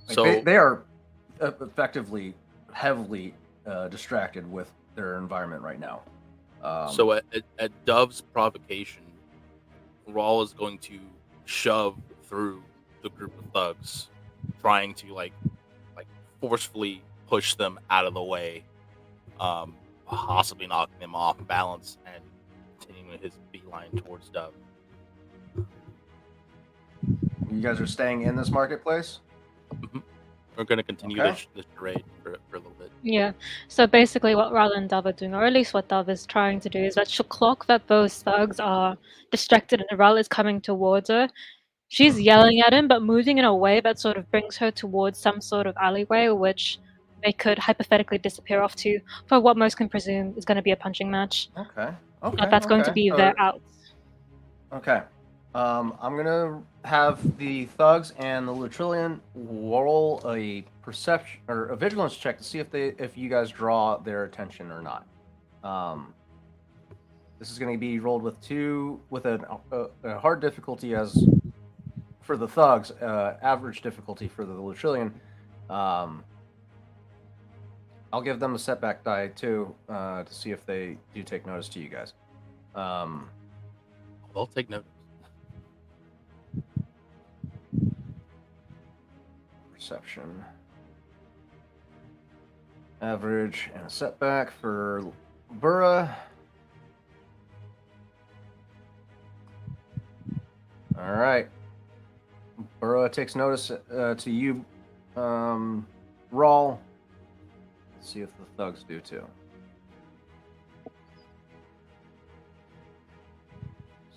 They are effectively heavily distracted with their environment right now. So at Dove's provocation, Rawl is going to shove through the group of thugs, trying to like forcefully push them out of the way, possibly knocking them off balance and continuing his beeline towards Dove. You guys are staying in this marketplace? We're going to continue this charade for a little bit. Yeah. So basically, what Rala and Dove are doing, or at least what Dove is trying to do, is that she'll clock that those thugs are distracted and Rala is coming towards her. She's yelling at him, but moving in a way that sort of brings her towards some sort of alleyway, which they could hypothetically disappear off to for what most can presume is going to be a punching match. Okay. But Okay. that's going to Okay. be So, their outs. okay. I'm gonna have the thugs and the Lutrilian roll a perception or a vigilance check to see if you guys draw their attention or not. This is going to be rolled with a hard difficulty as for the thugs, average difficulty for the Lutrilian. I'll give them a setback die too to see if they do take notice to you guys. I'll take notice. Perception. Average and a setback for Burra. All right. Burra takes notice to you, Rawl. Let's see if the thugs do too. This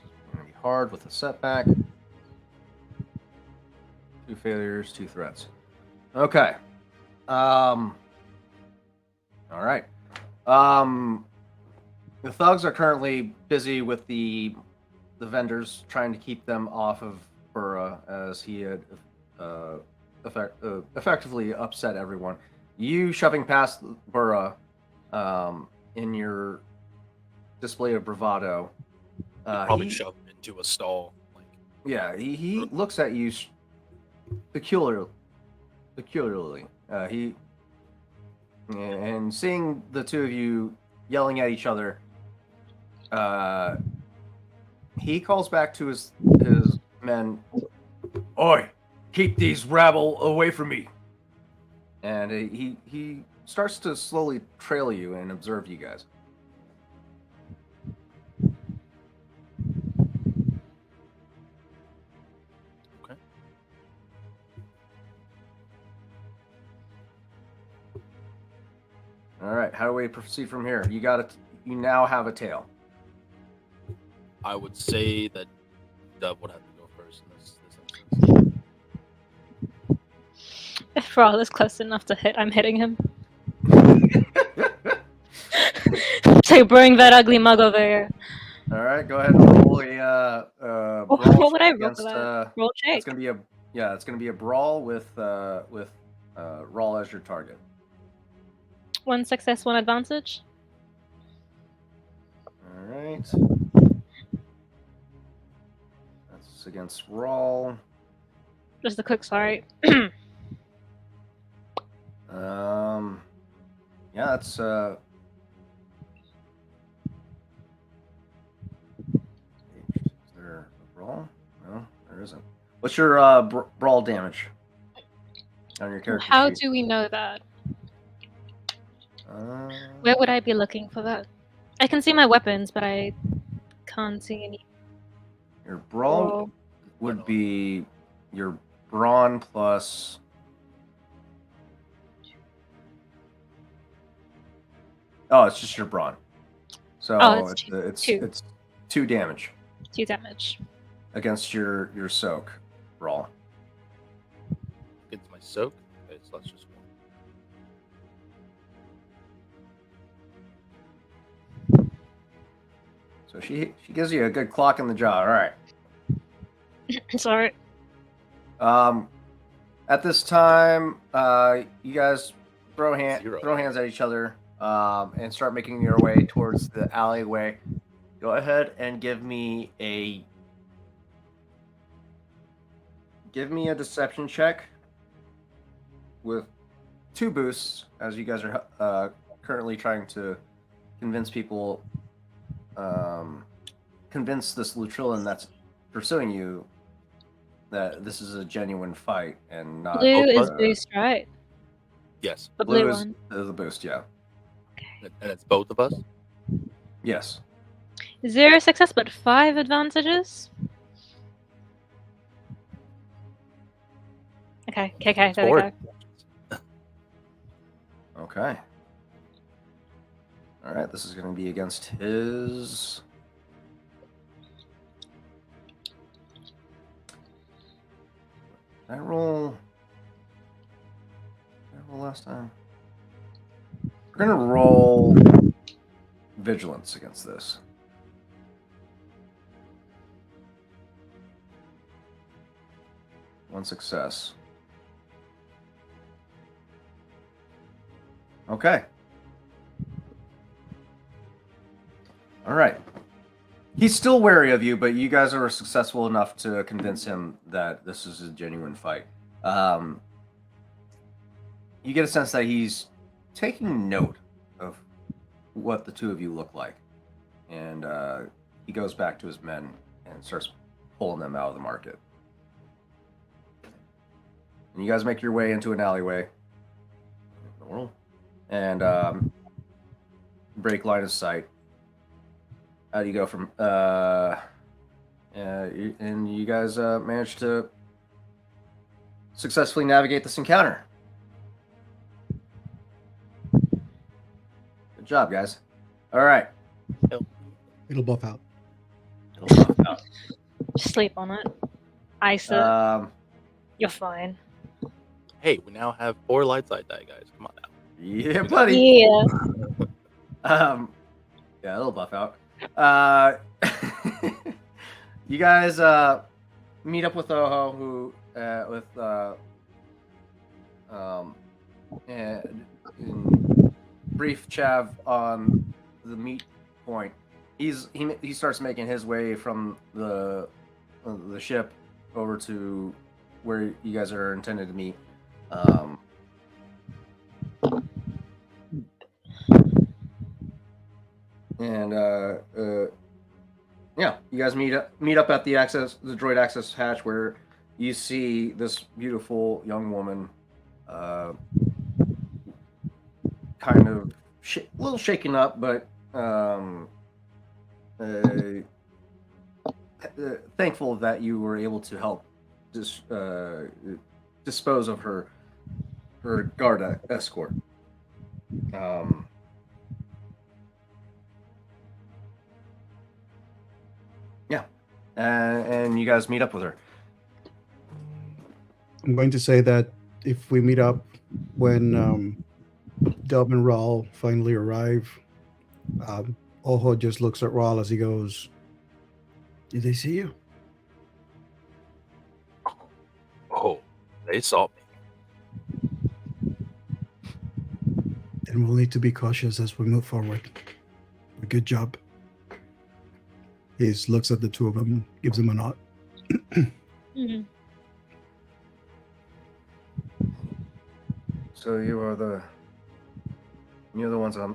is going to be hard with a setback. 2 failures, 2 threats. Okay. All right. The thugs are currently busy with the vendors, trying to keep them off of Burra as he had effectively upset everyone. You shoving past Burra in your display of bravado. Probably shoved into a stall. Like, yeah, he looks at you peculiarly. And seeing the two of you yelling at each other, he calls back to his men. Oi, keep these rabble away from me. And he starts to slowly trail you and observe you guys. okay. All right, how do we proceed from here? You now have a tail. I would say that Dove would have to go first in this instance. If Rala is close enough to hit, I'm hitting him. So bring that ugly mug over here. All right, go ahead and roll a brawl What would I roll against. for that? Roll check. It's gonna be a brawl with Rawl as your target. 1 success, 1 advantage. All right. That's against Rawl. Just a quick sorry. Yeah, that's Is there a brawl? No, there isn't. What's your brawl damage on your character How sheet? do we know that? Where would I be looking for that? I can see my weapons, but I can't see any. Your brawl would be your brawn plus. Oh, it's just your brawn. So it's 2 damage 2 damage. against your soak brawl. Against my soak. Okay, so that's just 1. So she gives you a good clock in the jaw. All right. Sorry. At this time, you guys throw Zero. hands at each other and start making your way towards the alleyway. Go ahead and give me a deception check with 2 boosts, as you guys are currently trying to convince people, convince this Lutrillin that's pursuing you that this is a genuine fight and not. Blue both is of us? boost, right? Yes. The blue is one. the boost, yeah. And it's both of us? Yes. 0 success, but 5 advantages. Okay, there we Forward. go. Okay. All right, this is going to be against his. Did I roll? Did I roll last time? We're going to roll vigilance against this. One success. Okay. All right. He's still wary of you, but you guys are successful enough to convince him that this is a genuine fight. You get a sense that he's taking note of what the two of you look like. And he goes back to his men and starts pulling them out of the market. And you guys make your way into an alleyway. And break line of sight. How do you go from and you guys managed to successfully navigate this encounter. Good job, guys. All right. It'll buff out. It'll buff out. Sleep on it. Ice it. You're fine. Hey, we now have 4 light side die, guys. Come on now. Yeah, buddy. Yeah. Yeah, it'll buff out. You guys meet up with Oho, who and brief chav on the meet point. He starts making his way from the ship over to where you guys are intended to meet. Yeah, you guys meet up at the droid access hatch, where you see this beautiful young woman, kind of a little shaken up, but thankful that you were able to help dispose of her guard escort. Yeah, and you guys meet up with her. I'm going to say that if we meet up when Dub and Raul finally arrive, Oho just looks at Raul as he goes, "Did they see you?" Oh, they saw me. And we'll need to be cautious as we move forward. Good job. He looks at the two of them, gives them a nod. Mm-hmm. So you're the ones that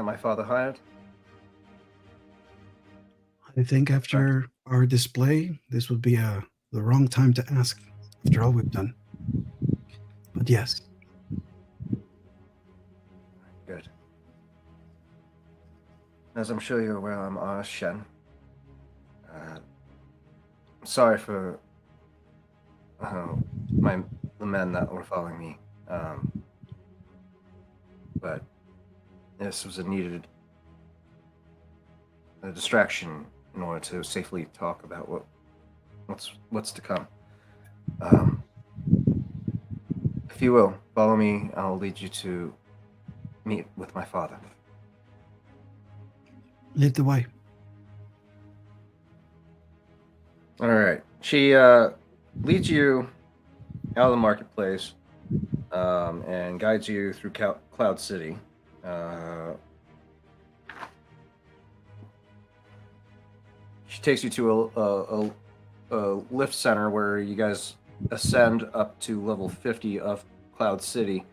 my father hired? I think after our display, this would be the wrong time to ask after all we've done. But yes. Good. As I'm sure you're aware, I'm Shen. Sorry for the men that were following me. But this was a needed distraction in order to safely talk about what's to come. If you will, follow me. I'll lead you to meet with my father. Lead the way. All right. She leads you out of the marketplace and guides you through Cloud City. She takes you to a lift center where you guys ascend up to level 50 of Cloud City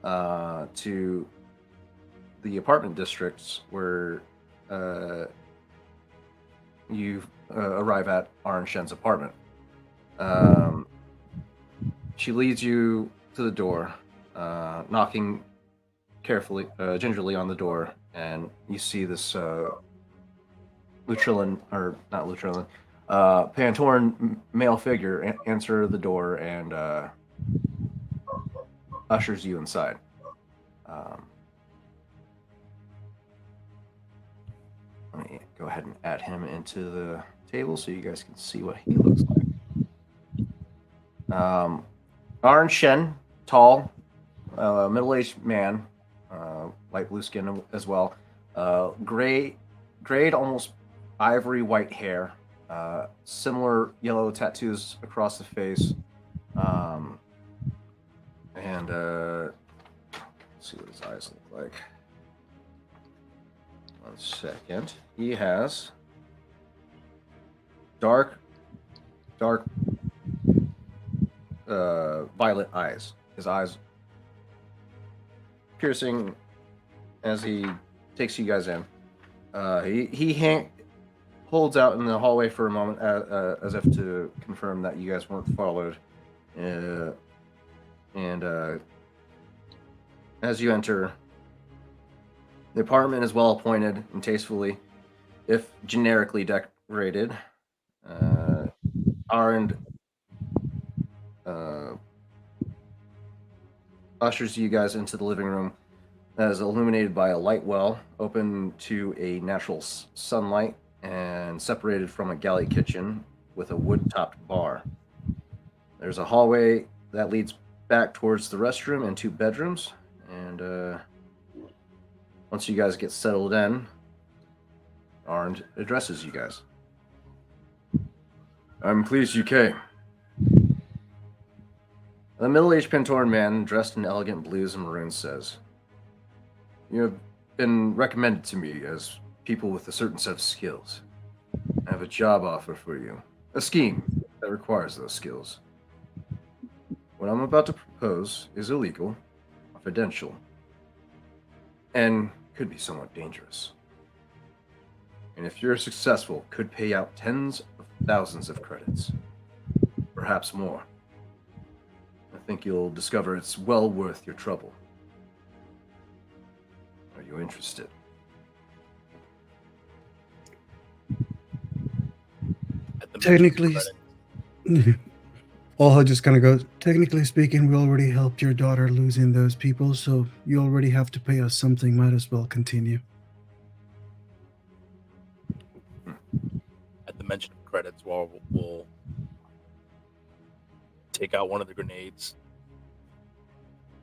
to the apartment districts where you arrive at Arn Shen's apartment. She leads you to the door, knocking carefully, gingerly on the door, and you see this Pantoran male figure answer the door and ushers you inside. ahead and add him into the table so you guys can see what he looks like. Arn Shen, tall, middle-aged man, light blue skin as well. Grayed, almost ivory white hair. Similar yellow tattoos across the face. And let's see what his eyes look like. 1 second. He has dark violet eyes. His eyes piercing as he takes you guys in. He holds out in the hallway for a moment as if to confirm that you guys weren't followed. And as you enter, the apartment is well appointed and tastefully, if generically decorated. Arnd ushers you guys into the living room that is illuminated by a light well, open to a natural sunlight, and separated from a galley kitchen with a wood-topped bar. There's a hallway that leads back towards the restroom and 2 bedrooms. And once you guys get settled in, Arnd addresses you guys. I'm pleased you came. The middle-aged Pentoran man, dressed in elegant blues and maroons, says, "You have been recommended to me as people with a certain set of skills. I have a job offer for you, a scheme that requires those skills. What I'm about to propose is illegal, confidential, and could be somewhat dangerous. And if you're successful, could pay out tens of thousands of credits, perhaps more. I think you'll discover it's well worth your trouble. Are you interested?" At the Technically, credit, Olha just kind of goes, technically speaking, we already helped your daughter losing those people, so you already have to pay us something. Might as well continue. at the mention of credits, we'll take out one of the grenades,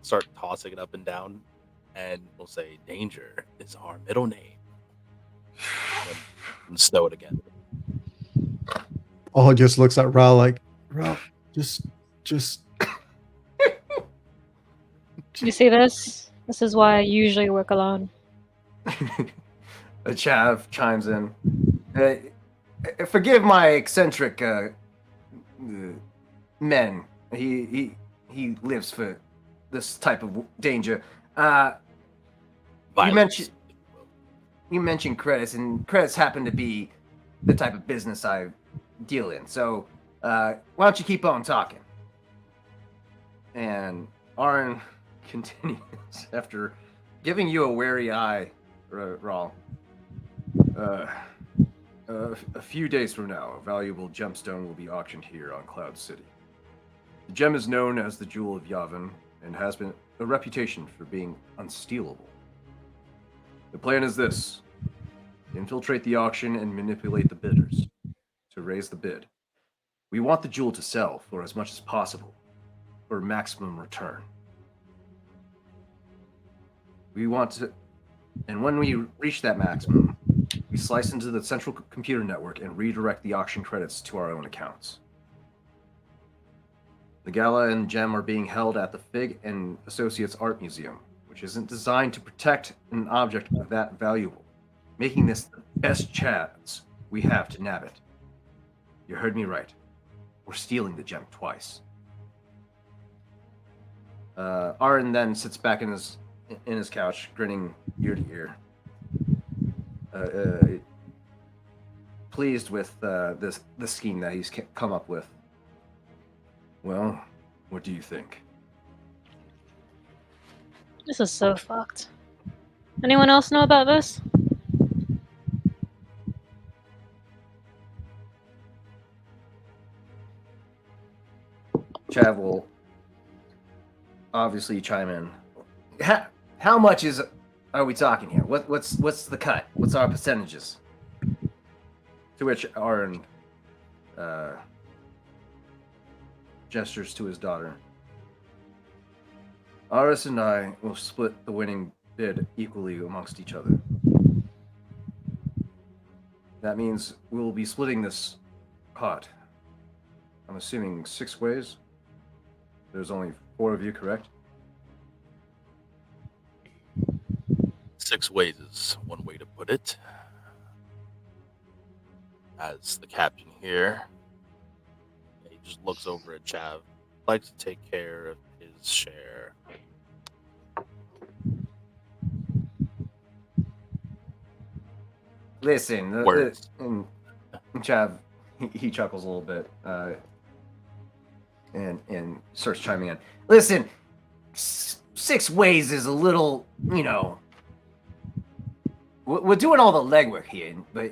start tossing it up and down, and we'll say, "Danger is our middle name," and stow it again. Olha just looks at Ral like, Ral, just. You see this? This is why I usually work alone. A chav chimes in. Forgive my eccentric men. He lives for this type of danger. Violence. You mentioned credits, and credits happen to be the type of business I deal in. So why don't you keep on talking? And Arn continues after giving you a wary eye, Rawl. A few days from now, a valuable gemstone will be auctioned here on Cloud City. The gem is known as the Jewel of Yavin and has been a reputation for being unstealable. The plan is this: infiltrate the auction and manipulate the bidders to raise the bid. We want the jewel to sell for as much as possible, for maximum return. And when we reach that maximum, we slice into the central computer network and redirect the auction credits to our own accounts. The gala and gem are being held at the Fig and Associates Art Museum, which isn't designed to protect an object that valuable, making this the best chance we have to nab it. You heard me right. We're stealing the gem twice. Arn then sits back in his couch, grinning ear to ear. Pleased with the scheme that he's come up with. Well, what do you think? This is so fucked. Anyone else know about this? Chav will obviously chime in. How much are we talking here? What's the cut? What's our percentages? To which Aaron gestures to his daughter. Aris and I will split the winning bid equally amongst each other. That means we will be splitting this pot. I'm assuming 6 ways. There's only 4 of you, correct? 6 ways is one way to put it. As the captain here, he just looks over at Chav, likes to take care of his share. Listen, Words. and Chav, he chuckles a little bit and starts chiming in. Listen, 6 ways is a little, we're doing all the legwork here, but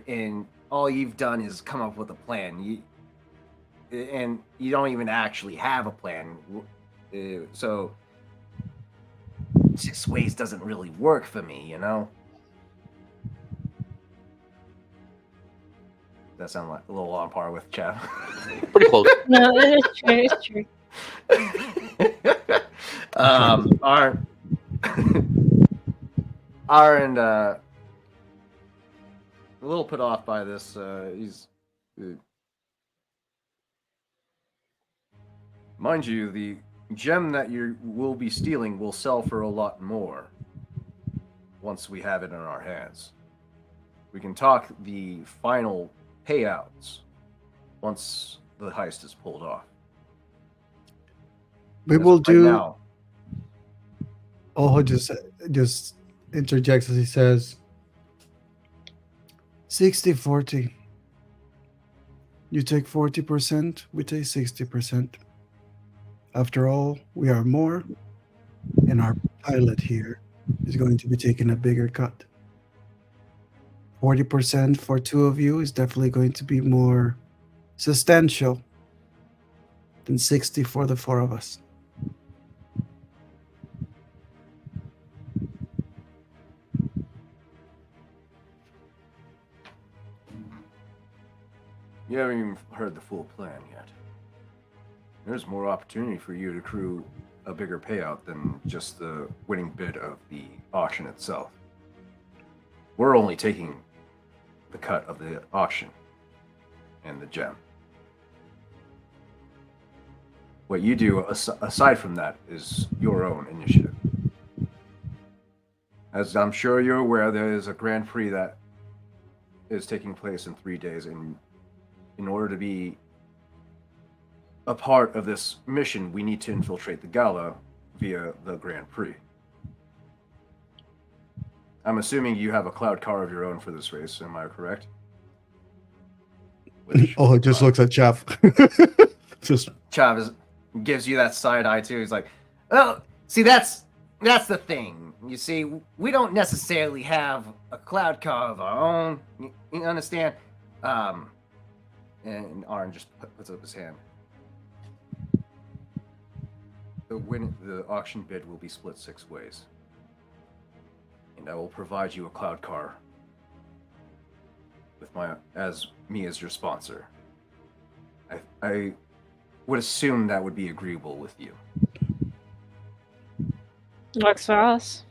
all you've done is come up with a plan. And you don't even actually have a plan. So 6 ways doesn't really work for me, That sound like a little on par with Chav. Pretty close. No, it's true. It's true. Aaron, a little put off by this. He's, mind you, the gem that you will be stealing will sell for a lot more once we have it in our hands. We can talk the final payouts once the heist is pulled off. We As will of right do. now. Oho just interjects as he says, 60-40. You take 40%, we take 60%. After all, we are more, and our pilot here is going to be taking a bigger cut. 40% for 2 of you is definitely going to be more substantial than 60 for the 4 of us. You haven't even heard the full plan yet. There's more opportunity for you to accrue a bigger payout than just the winning bid of the auction itself. We're only taking the cut of the auction and the gem. What you do aside from that is your own initiative. As I'm sure you're aware, there is a Grand Prix that is taking place in 3 days, and in order to be a part of this mission, we need to infiltrate the gala via the Grand Prix. I'm assuming you have a cloud car of your own for this race, am I correct? Oh, just looks at Chav. Just Chavez gives you that side eye too. He's like, "Well, see, that's the thing. You see, we don't necessarily have a cloud car of our own. You understand?" And Arn just puts up his hand. The auction bid will be split 6 ways, and I will provide you a cloud car with as your sponsor. I would assume that would be agreeable with you. Works for us.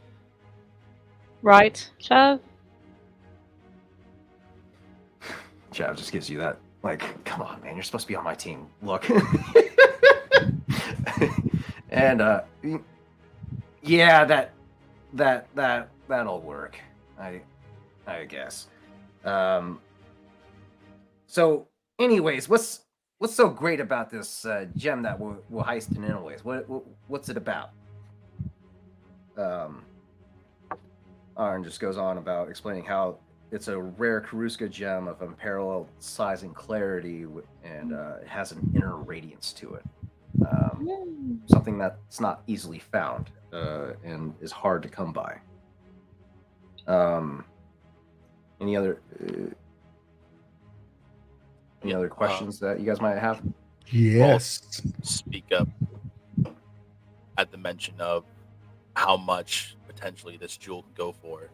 Right, Chav? Chav just gives you that, like, come on, man, you're supposed to be on my team. Look. And yeah, that'll work. I guess. So, anyways, what's so great about this gem that we're heisting anyways? What's it about? Arn just goes on about explaining how it's a rare Karuska gem of unparalleled size and clarity, and it has an inner radiance to it. Something that's not easily found and is hard to come by. Any other questions that you guys might have? yes. Speak up at the mention of how much potentially this jewel can go for.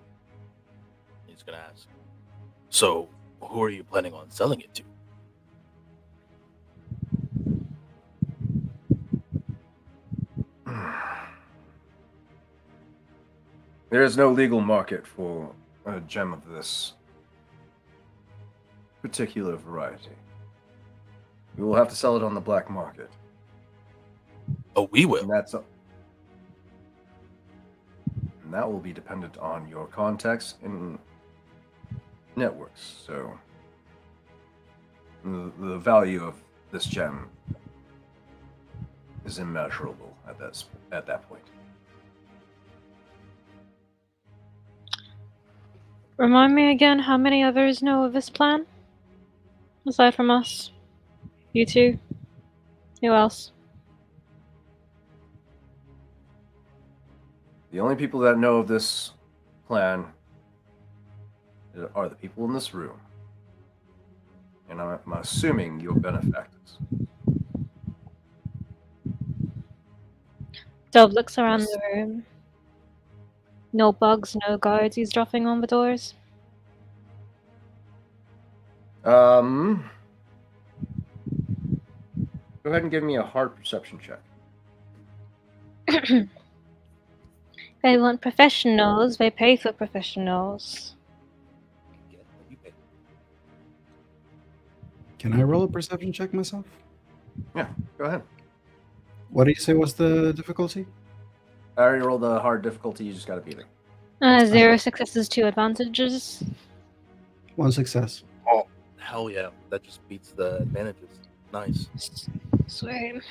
He's gonna ask, so Who are you planning on selling it to? There is no legal market for a gem of this particular variety. We will have to sell it on the black market. Oh, we will. And that will be dependent on your contacts and networks. So the value of this gem is immeasurable at that point. Remind me again how many others know of this plan? Aside from us? You two? Who else? The only people that know of this plan are the people in this room. And I'm assuming your benefactors. Dove looks around Yes. the room. No bugs, no guards he's dropping on the doors. Go ahead and give me a hard perception check. They want professionals, they pay for professionals. Can I roll a perception check myself? Yeah, go ahead. What do you say was the difficulty? I already rolled the hard difficulty, you just gotta beat it. 0 successes, 2 advantages. 1 success. Oh, hell yeah. That just beats the advantages. Nice. Sweet.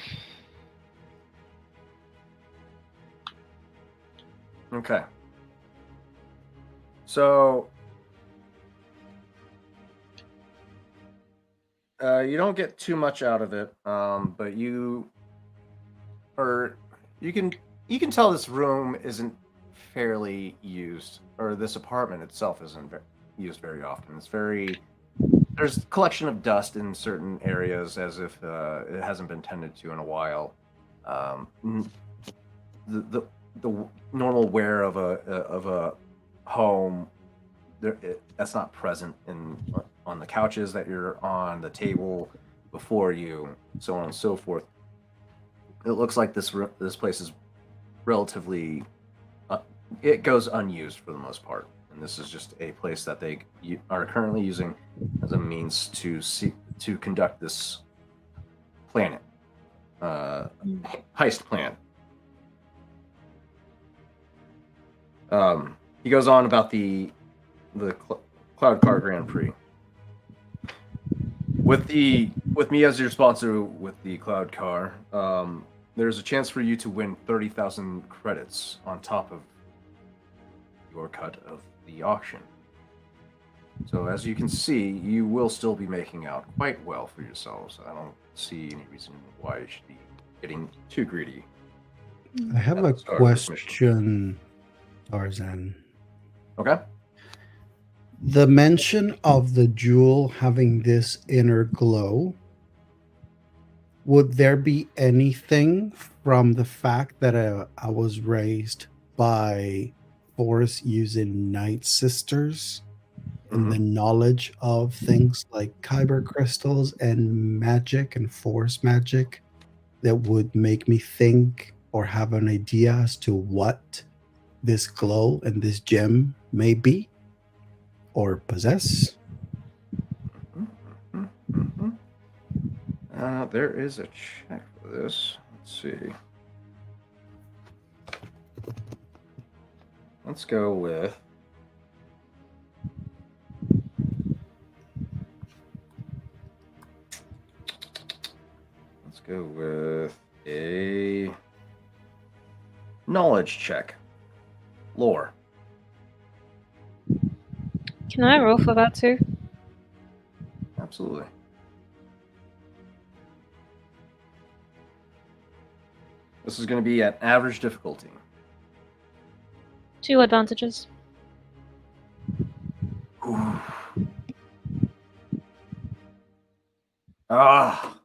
Okay. So you don't get too much out of it, but you can tell this room isn't fairly used, or this apartment itself isn't used very often. There's a collection of dust in certain areas, as if it hasn't been tended to in a while. The normal wear of a home, that's not present on the couches that you're on, the table before you, so on and so forth. It looks like this place is relatively it goes unused for the most part, and this is just a place that they are currently using as a means to conduct this planet heist plan. He goes on about the Cloud Car Grand Prix. With me as your sponsor with the Cloud Car, there's a chance for you to win 30,000 credits on top of your cut of the auction. So as you can see, you will still be making out quite well for yourselves. I don't see any reason why you should be getting too greedy. I have a question, Tarzan. Okay. The mention of the jewel having this inner glow, would there be anything from the fact that I was raised by Force using Night Sisters and the knowledge of things like kyber crystals and magic and force magic that would make me think or have an idea as to what this glow and this gem may be or possess? There is a check for this. Let's see. Let's go with a knowledge check. Lore. Can I roll for that too? Absolutely. This is going to be at average difficulty. 2 advantages. Ooh. Ah.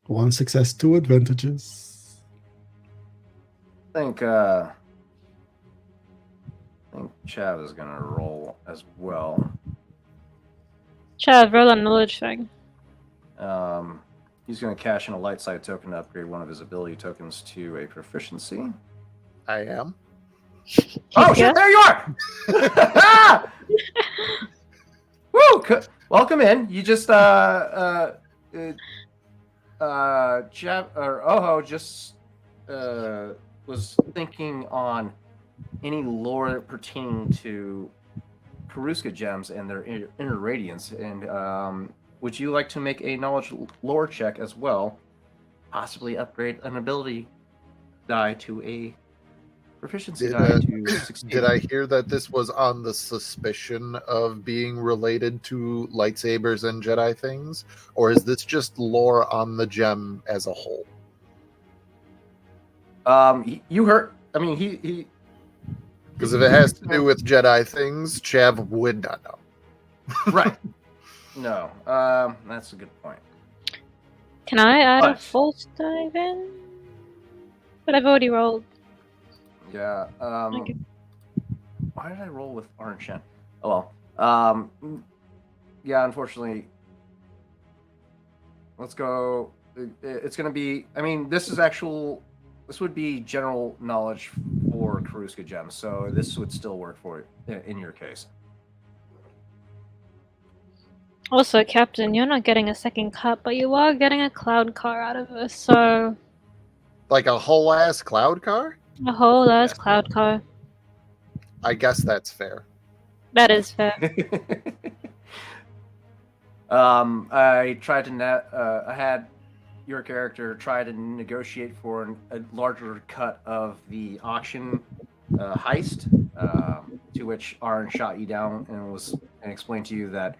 1 success, 2 advantages. I think Chav is going to roll as well. Chav, roll a knowledge thing. He's going to cash in a light side token to upgrade one of his ability tokens to a proficiency. I am. Oh Yeah. shit! There you are. Woo! Welcome in. You just Jab or Oho just was thinking on any lore pertaining to Karuska gems and their inner radiance, and would you like to make a knowledge lore check as well? Possibly upgrade an ability die to a proficiency die to succeed. Did I hear that this was on the suspicion of being related to lightsabers and Jedi things? Or is this just lore on the gem as a whole? You heard. I mean, he. Because if it has to do with Jedi things, Chav would not know. Right. No. That's a good point. Can I add a But- false dive in? But I've already rolled. Yeah. Okay. Why did I roll with Orange Shen? Oh well. Yeah. Unfortunately, let's go. It's going to be. I mean, this is actual. This would be general knowledge for Karuska gems, so this would still work for it in your case. Also, Captain, you're not getting a second cut, but you are getting a cloud car out of this, so Like a whole ass cloud car? a whole ass Yes. cloud car. I guess that's fair. That is fair. I tried to I had your character try to negotiate for a larger cut of the auction heist, to which Arn shot you down and explained to you that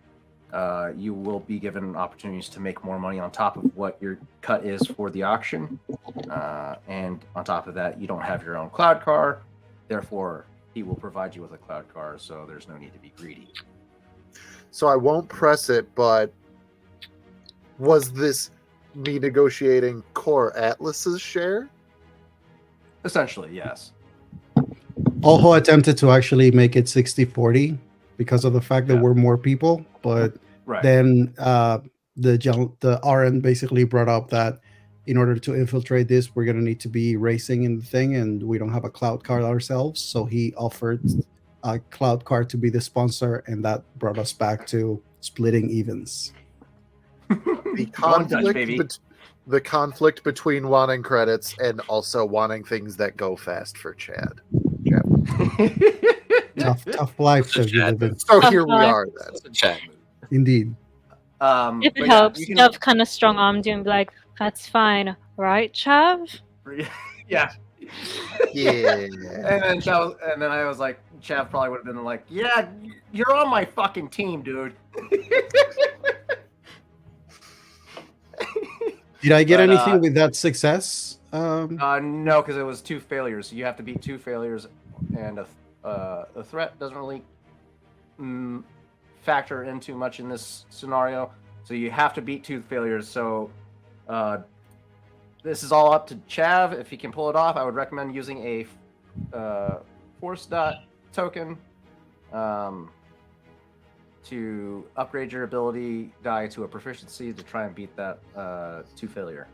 you will be given opportunities to make more money on top of what your cut is for the auction, and on top of that, you don't have your own cloud car, therefore he will provide you with a cloud car, so there's no need to be greedy. So I won't press it, but was this me negotiating Core Atlas's share? Essentially, yes. Oho attempted to actually make it 60-40 because of the fact that Yeah. we're more people, but Right. then the RN basically brought up that in order to infiltrate this, we're going to need to be racing in the thing, and we don't have a cloud card ourselves. So he offered a cloud card to be the sponsor, and that brought us back to splitting evens. The Go on, Dutch, conflict, baby. the conflict between wanting credits and also wanting things that go fast for Chad. Tough life that you live in. So here we Tough are then. That's a chat move. Indeed. If but it yeah, helps, you can- Dove kind of strong armed you and be like, that's fine, right, Chav? yeah. Yeah. And then I was like, Chav probably would have been like, yeah, you're on my fucking team, dude. Did I get But, anything with that success? No, because it was 2 failures. You have to beat 2 failures, and a threat doesn't really factor in too much in this scenario. So you have to beat 2 failures. So this is all up to Chav. If he can pull it off, I would recommend using a force dot token to upgrade your ability die to a proficiency to try and beat that 2 failure.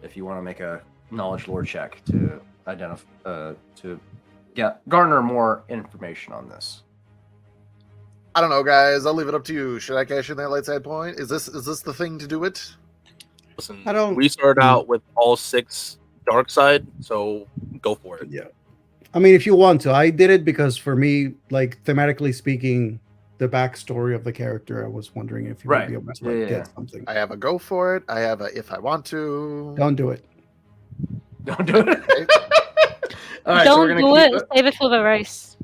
If you want to make a knowledge lore check to identify to garner more information on this. I don't know, guys. I'll leave it up to you. Should I cash in that light side point? Is this the thing to do it? Listen, I don't- we started out with all 6 dark side, so go for it. Yeah. I mean, if you want to, I did it because for me, like thematically speaking, the backstory of the character, I was wondering if you Right. would be able to like, Yeah. get something. I have a go for it. I have a if I want to. Don't do it. Don't do it. All right, so Don't we're gonna do keep it, save it for the race.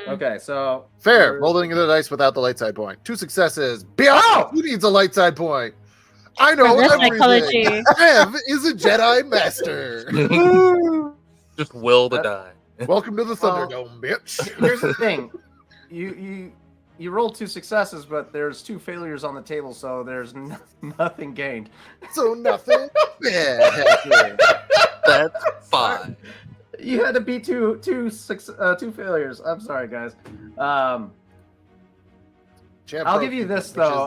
Okay, so Fair. we're- Rolling the dice without the light side point. 2 successes. Beyond. Oh! Who needs a light side point? I know Reverse everything. psychology. Trev is a Jedi master. Just will to That- die. Welcome to the Well, Thunderdome, bitch. here's the thing. You rolled 2 successes, but there's 2 failures on the table, so there's nothing gained. So nothing. Yeah. That's fine. You had to beat two failures. I'm sorry, guys. Jeff I'll broke give you people, this which though.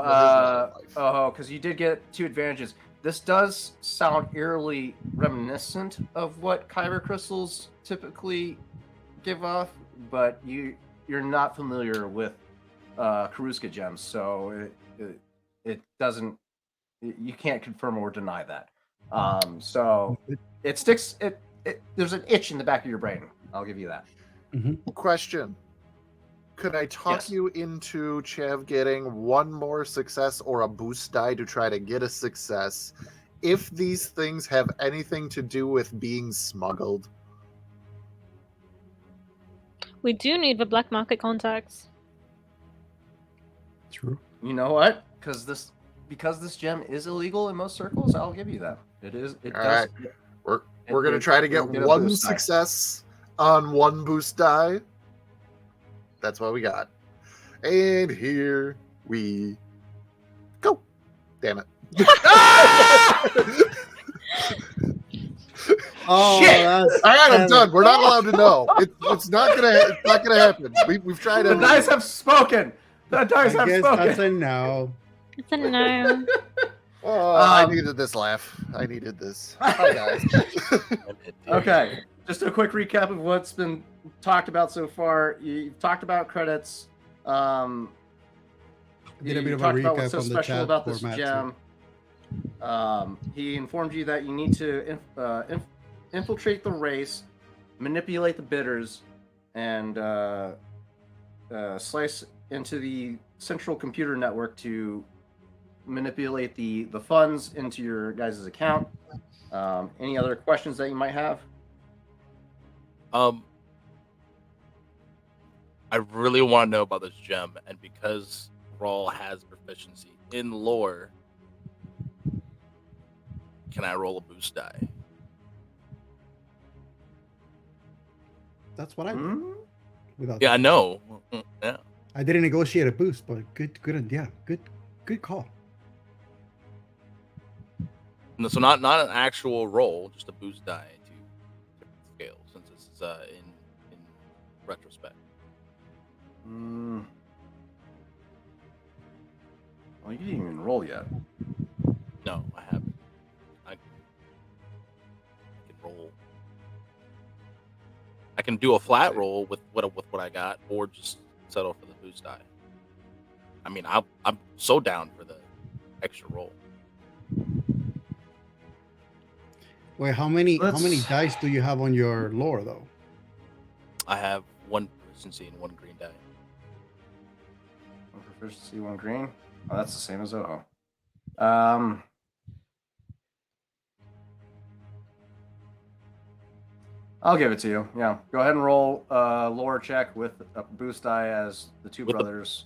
is the life. Because you did get 2 advantages. This does sound eerily reminiscent of what kyber crystals typically give off, but you're not familiar with Karuska gems, so it doesn't. You can't confirm or deny that. So it sticks. There's an itch in the back of your brain. I'll give you that. Question. Could I talk Yes. you into Chev getting one more success or a boost die to try to get a success if these things have anything to do with being smuggled? We do need the black market contacts. True. You know what? Because this gem is illegal in most circles, I'll give you that. It is. It All does. right. We're gonna try to get you'll a one boost die. success on one boost die. That's what we got. And here we go. Damn it. Oh, Shit! that's All right, I'm Kevin. done. We're not allowed to know. It's not gonna happen. We've tried The everything. dice have spoken. The dice I have guess spoken. that's a no. It's a no. Oh, I Um, needed this laugh. I needed this. Hi guys. Okay, just a quick recap of what's been talked about so far. You've talked about credits. Did a bit you of a talked about recap what's so on the special chat about this format, gem. He informed you that you need to infiltrate the race, manipulate the bidders, and slice into the central computer network to manipulate the funds into your guys' account. Any other questions that you might have? I really want to know about this gem, and because Rawl has proficiency in lore, can I roll a boost die? That's what I would. Hmm? Without Yeah, I know. Yeah. I didn't negotiate a boost, but good, yeah, good call. No, so not an actual roll, just a boost die to scale, since this is in retrospect. Well, you didn't even roll yet. No, I haven't. I can roll. I can do a flat roll with what I got, or just settle for the boost die. I mean, I'm so down for the extra roll. Wait, how many Let's- dice do you have on your lore though? I have one proficiency and one green die. One proficiency, one green. Oh, that's the same as Oho. I'll give it to you. Yeah, go ahead and roll lore check with a boost die, as the two With the- brothers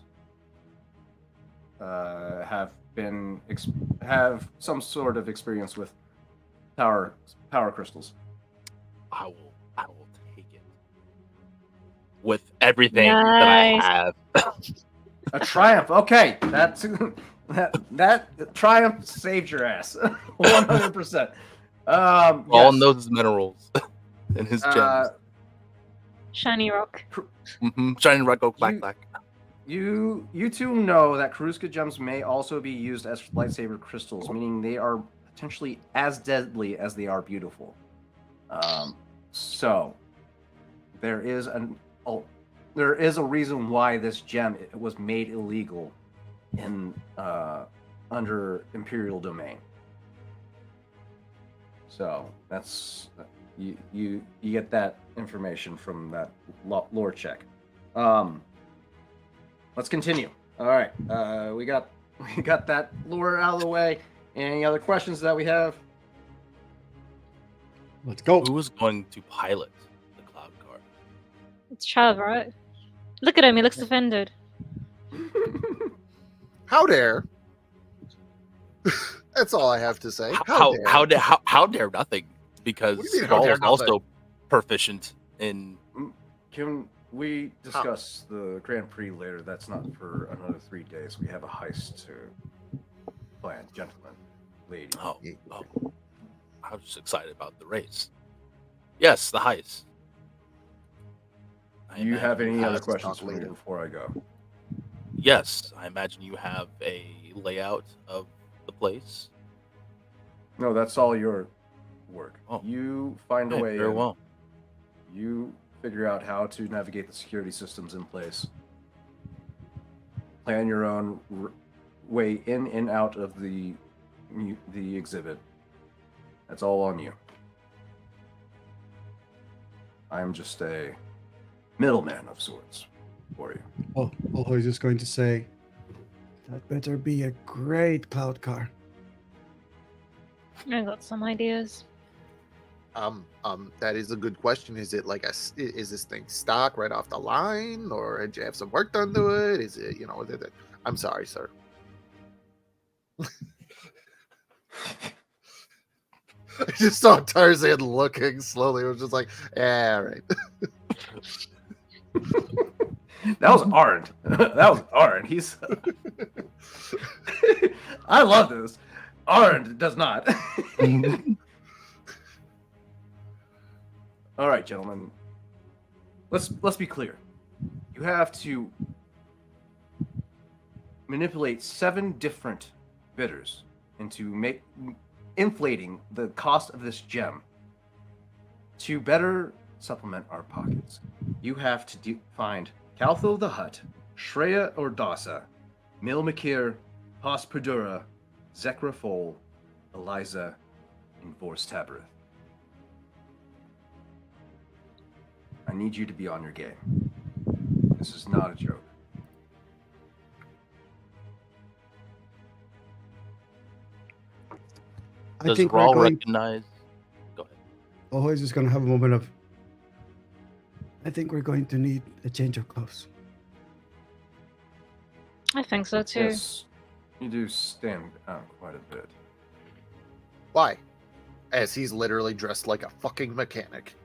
have some sort of experience with power crystals. I will take it with everything that I Nice. have. A triumph. Okay, that's that triumph saved your ass. 100%. All Yes. those minerals in his gems. Shiny rock. Shining red oak you- black. You two know that Karuska gems may also be used as lightsaber crystals, meaning they are potentially as deadly as they are beautiful. So there is a reason why this gem was made illegal in under Imperial domain. So that's you get that information from that lore check. Let's continue. All right, we got that lore out of the way. Any other questions that we have? Let's go. Who is going to pilot the cloud car? It's Chav, right? Look at him. He looks offended. How dare? That's all I have to say. How dare nothing? Because What do you mean, how Rawl dare is nothing? also proficient in. Can we discuss the Grand Prix later? That's not for another 3 days. We have a heist to plan, gentlemen, ladies. Oh, I was just excited about the race. Yes, the heist. Do you have any other Heist questions talk for me later. before I go? yes, I imagine you have a layout of the place. No, that's all your work. Oh, You find a okay, way very in. well. You figure out how to navigate the security systems in place. Plan your own way in and out of the exhibit. That's all on you. I'm just a middleman of sorts for you. Oh, I was just going to say, that better be a great cloud car. I got some ideas. That is a good question. Is it like is this thing stock right off the line, or did you have some work done to it? Is it, I'm sorry, sir. I just saw Tarzan looking slowly. It was just like, yeah, right. That was Arndt. That was Arndt. He's. I love this. Arndt does not. All right, gentlemen. Let's be clear. You have to manipulate 7 different bidders into inflating the cost of this gem to better supplement our pockets. You have to find Caltho the Hutt, Shreya Ordasa, Mil Makir, Pas Perdura, Zekra Fol, Eliza, and Vors Tabarith. I need you to be on your game. This is not a joke. I Does think Rawl we're going. recognize? Go ahead. Oh, he's just going to have a moment of. I think we're going to need a change of clothes. I think so too. Yes, you do stand out quite a bit. Why? As he's literally dressed like a fucking mechanic.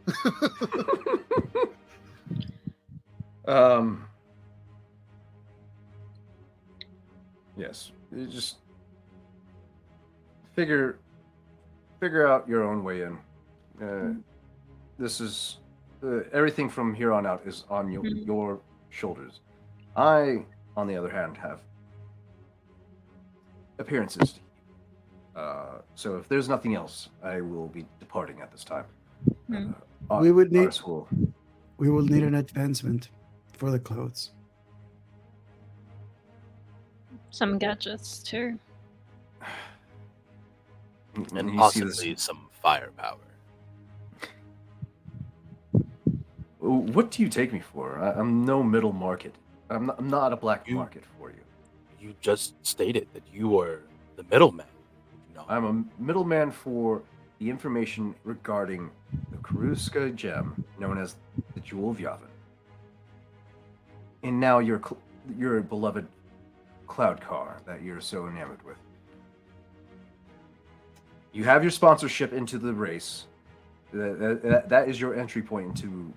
Yes, you just figure out your own way in. This is everything from here on out is on your shoulders. I, on the other hand, have appearances to keep. So if there's nothing else, I will be departing at this time. We would need- Ours will- We will need an advancement for the clothes. Some gadgets too. And you see this- possibly some firepower. What do you take me for? I'm no middle market. I'm not a black market for you. You just stated that you were the middleman. No. I'm a middleman for the information regarding the Karuska gem, known as the Jewel of Yavin. And now your beloved cloud car that you're so enamored with. You have your sponsorship into the race. That is your entry point into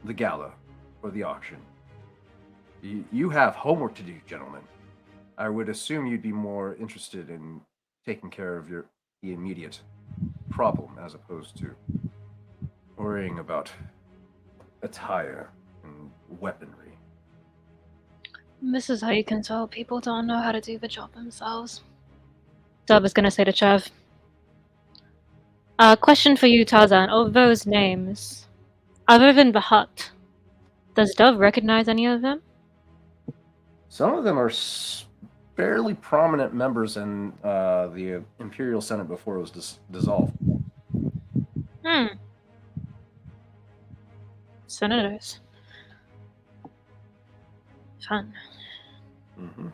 the gala or the auction. You have homework to do, gentlemen. I would assume you'd be more interested in taking care of the immediate problem as opposed to worrying about attire and weaponry. This is how you can tell people don't know how to do the job themselves. Dub is going to say to Chav. Question for you, Tarzan. Of those names, other than the Hut, does Dove recognize any of them? Some of them are fairly prominent members in the Imperial Senate before it was dissolved. Senators. Fun. Mm-hmm.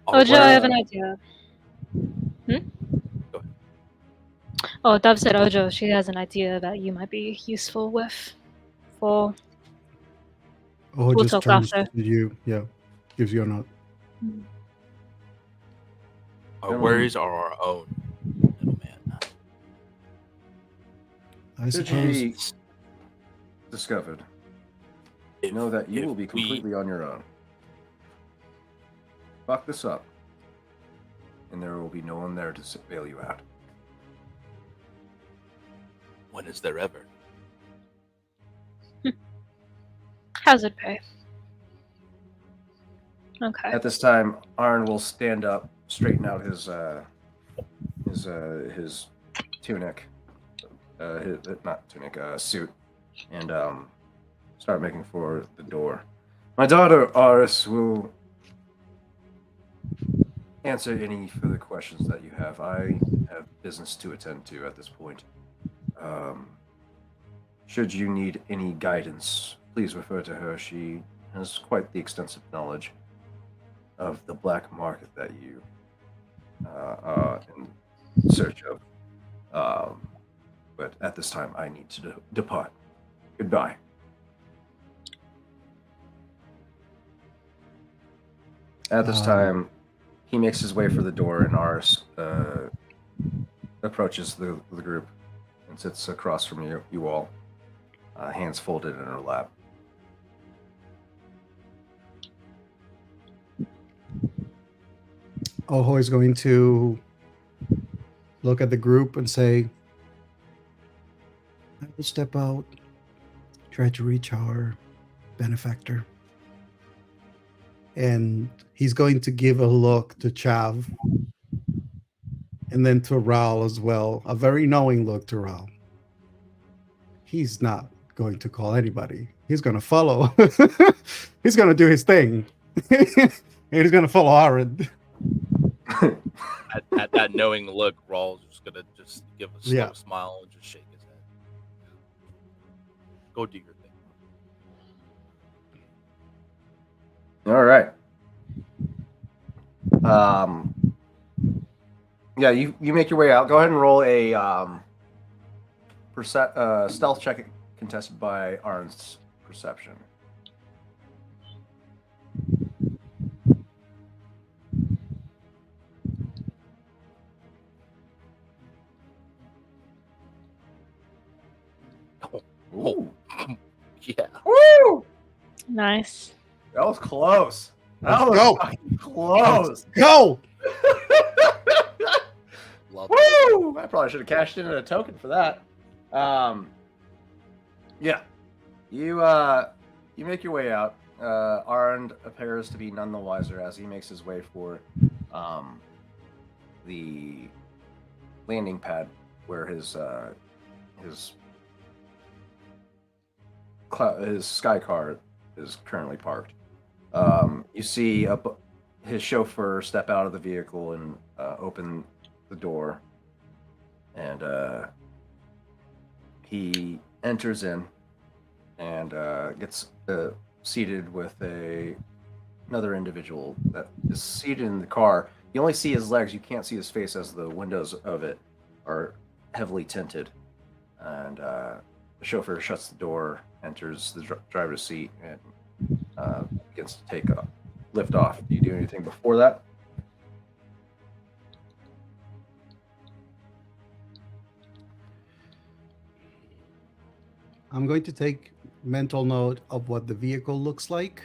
Oh, Joe, I have Aware- an idea. Go ahead. Oh, Dove said Ojo, she has an idea that you might be useful with for... Oh, We'll just talk turns after. to you. Yeah, gives you a nod. Our worries are our own, middleman. I Should suppose. you be discovered, know that you will be completely on your own. Fuck this up, and there will be no one there to bail you out. When is there ever? How's it pay? Okay. At this time, Arn will stand up, straighten out his tunic, not tunic, suit, and start making for the door. My daughter Aris will answer any further questions that you have. I have business to attend to at this point. Should you need any guidance, please refer to her. She has quite the extensive knowledge of the black market that you are in search of. But at this time, I need to depart. Goodbye. At this time, he makes his way for the door, and Ars approaches the group and sits across from you all, hands folded in her lap. Oho is going to look at the group and say, I will step out, try to reach our benefactor. And he's going to give a look to Chav and then to Raul as well. A very knowing look to Raul. He's not going to call anybody. He's going to follow. He's going to do his thing. And he's going to follow Aaron. At that knowing look, Rawls just gonna just give a slow smile and just shake his head. Go do your thing. All right. Yeah, you make your way out. Go ahead and roll a stealth check contested by Arn's perception. Oh, yeah. Woo! Nice. That was close. That Let's was go. fucking close. Go! Love it. Woo! I probably should have cashed in a token for that. Yeah. You make your way out. Arnd appears to be none the wiser as he makes his way for the landing pad where his sky car is currently parked. You see his chauffeur step out of the vehicle and open the door, and he enters in and gets seated with another individual that is seated in the car. You only see his legs. You can't see his face as the windows of it are heavily tinted. And the chauffeur shuts the door, enters the driver's seat, and begins to take a lift off. Do you do anything before that? I'm going to take mental note of what the vehicle looks like.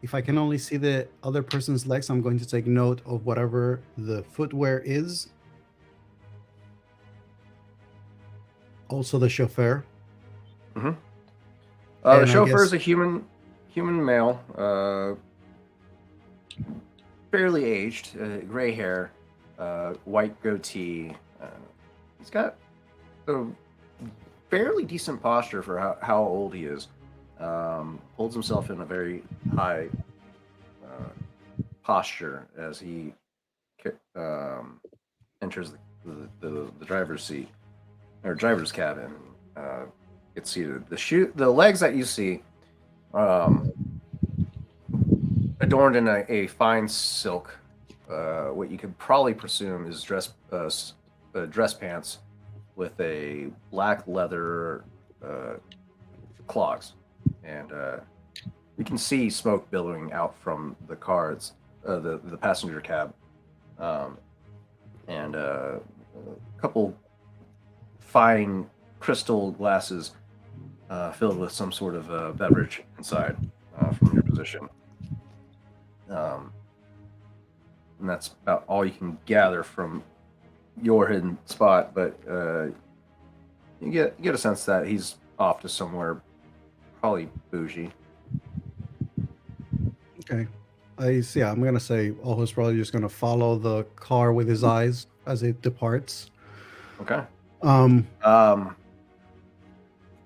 If I can only see the other person's legs, I'm going to take note of whatever the footwear is. Also the chauffeur. Mm-hmm. The And I chauffeur is guess- a human male, fairly aged, gray hair, white goatee. He's got a fairly decent posture for how old he is. Holds himself in a very high posture as he enters the driver's seat or driver's cabin. Gets seated. The legs that you see, adorned in a fine silk, what you could probably presume is dress pants with a black leather clogs, and you can see smoke billowing out from the cars, the passenger cab, and a couple fine crystal glasses filled with some sort of beverage inside from your position. And that's about all you can gather from your hidden spot, but you get a sense that he's off to somewhere probably bougie. Okay. I'm gonna say Oho's probably just gonna follow the car with his eyes as it departs. Okay. Um,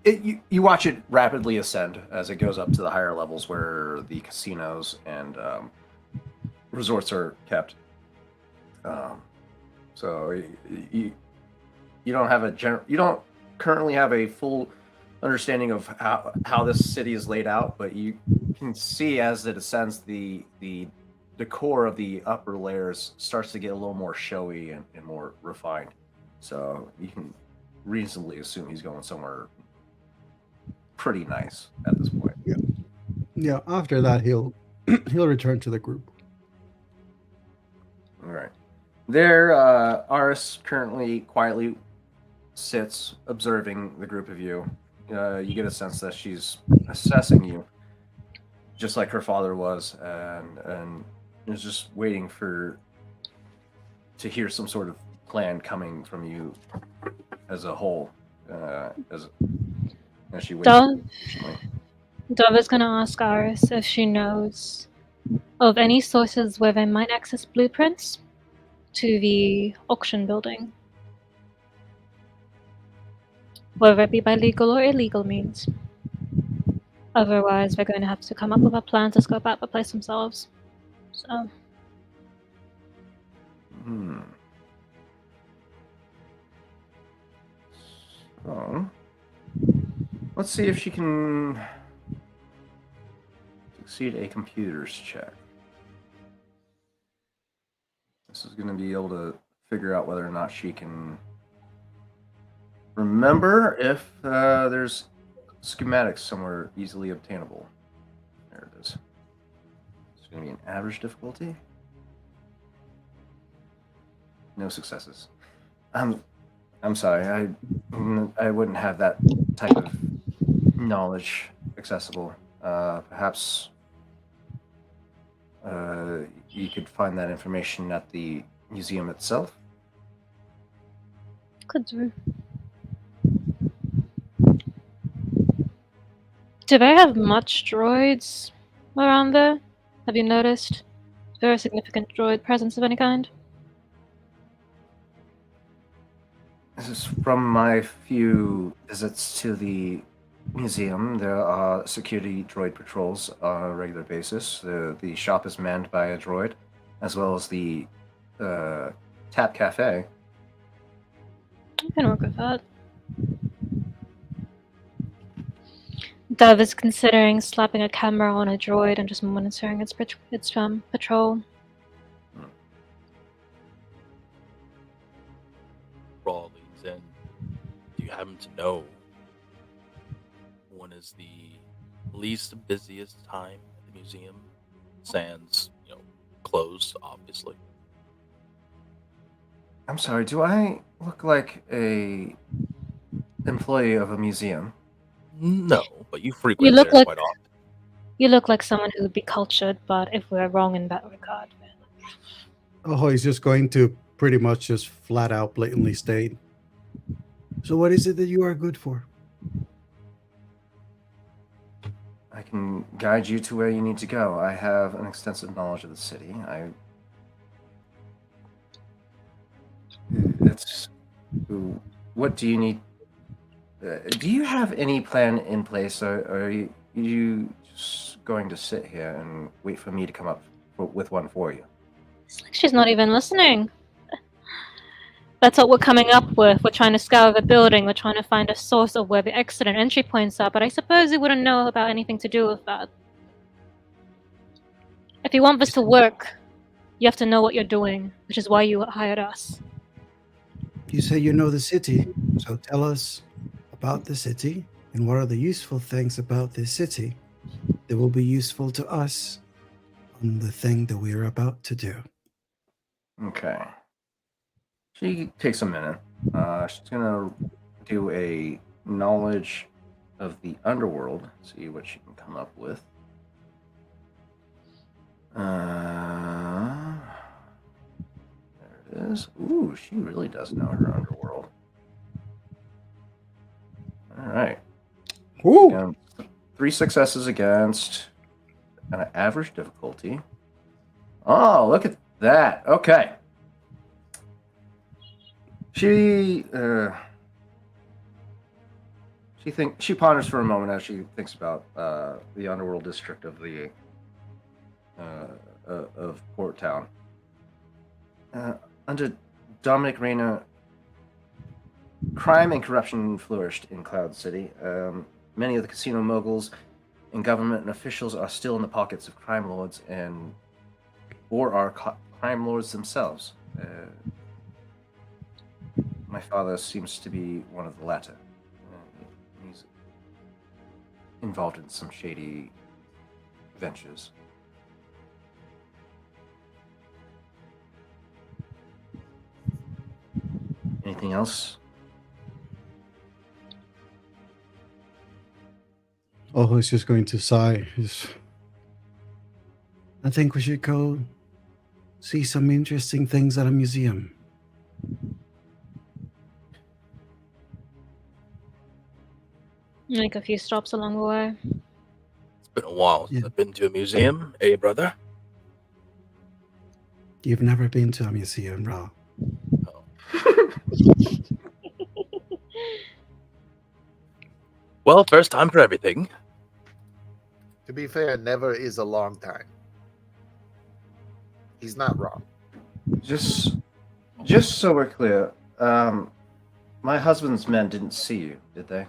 You watch it rapidly ascend as it goes up to the higher levels where the casinos and resorts are kept. So you don't have you don't currently have a full understanding of how this city is laid out, but you can see as it ascends, the decor of the upper layers starts to get a little more showy and more refined. So you can reasonably assume he's going somewhere pretty nice at this point. yeah. After that, he'll he'll return to the group. All right. There, Aris currently quietly sits observing the group of you. You get a sense that she's assessing you, just like her father was, and is just waiting to hear some sort of plan coming from you as a whole. As she waits Dove, patiently. Dove is going to ask Iris if she knows of any sources where they might access blueprints to the auction building, whether it be by legal or illegal means. Otherwise, they're going to have to come up with a plan to scope out the place themselves. So, So, let's see if she can succeed a computer's check. This is going to be able to figure out whether or not she can remember if there's schematics somewhere easily obtainable. There it is. It's going to be an average difficulty. No successes. I'm sorry. I wouldn't have that type of knowledge accessible. Perhaps you could find that information at the museum itself. could do. Do they have much droids around there? Have you noticed? Is there a significant droid presence of any kind? This is from my few visits to the museum. There are security droid patrols on a regular basis. The shop is manned by a droid, as well as the Tap Cafe. I can work with that. Dove is considering slapping a camera on a droid and just monitoring its patrol. Raw leans in. Do you happen to know when is the least busiest time at the museum? Sans, closed, obviously. I'm sorry, do I look like a employee of a museum? No, but you frequent look there like- quite often. You look like someone who would be cultured, but if we're wrong in that regard, then Oh, he's just going to pretty much just flat out blatantly state. So, what is it that you are good for? I can guide you to where you need to go. I have an extensive knowledge of the city. What do you need? Do you have any plan in place, or are you just going to sit here and wait for me to come up with one for you? it's like she's not even listening. That's what we're coming up with. We're trying to scour the building. We're trying to find a source of where the exit and entry points are, but I suppose you wouldn't know about anything to do with that. If you want this to work, you have to know what you're doing, which is why you hired us. You say you know the city, so tell us about the city and what are the useful things about this city that will be useful to us on the thing that we are about to do. Okay. She takes a minute. She's gonna do a knowledge of the underworld. See what she can come up with. There it is. Ooh, she really does know her underworld. All right. Ooh. And 3 successes against an average difficulty. Oh, look at that. Okay. She she ponders for a moment as she thinks about the underworld district of the of Port Town. Under Dominic Reyna, crime and corruption flourished in Cloud City. Many of the casino moguls and government officials are still in the pockets of crime lords or are crime lords themselves. My father seems to be one of the latter. He's involved in some shady ventures. Anything else? Oh, he's just going to sigh. I think we should go see some interesting things at a museum. Make a few stops along the way. It's been a while since Yeah. I've been to a museum, eh, brother? You've never been to a museum, Ra. Well, first time for everything. To be fair, never is a long time. He's not wrong. Just so we're clear, my husband's men didn't see you, did they?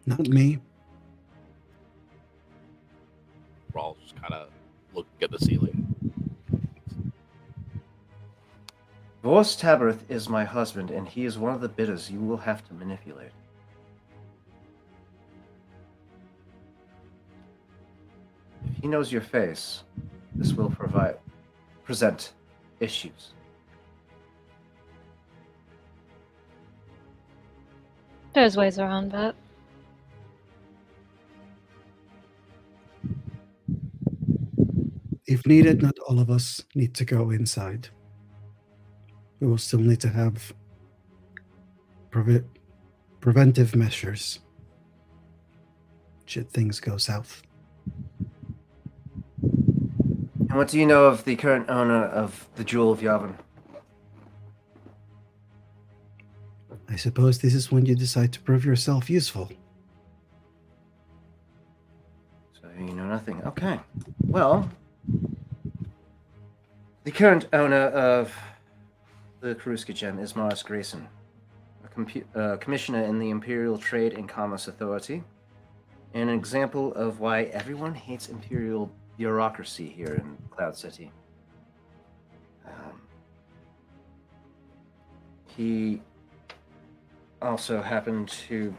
Not me. Rawls just kind of looking at the ceiling. Vos Taberth is my husband, and he is one of the bidders you will have to manipulate. If he knows your face, this will present issues. There's ways around that. If needed, not all of us need to go inside. We will still need to have preventive measures should things go south. And what do you know of the current owner of the Jewel of Yavin? I suppose this is when you decide to prove yourself useful. So you know nothing. Okay. Well, the current owner of the Karuska gem is Mars Grayson, a commissioner in the Imperial Trade and Commerce Authority, and an example of why everyone hates Imperial bureaucracy here in Cloud City. He also happened to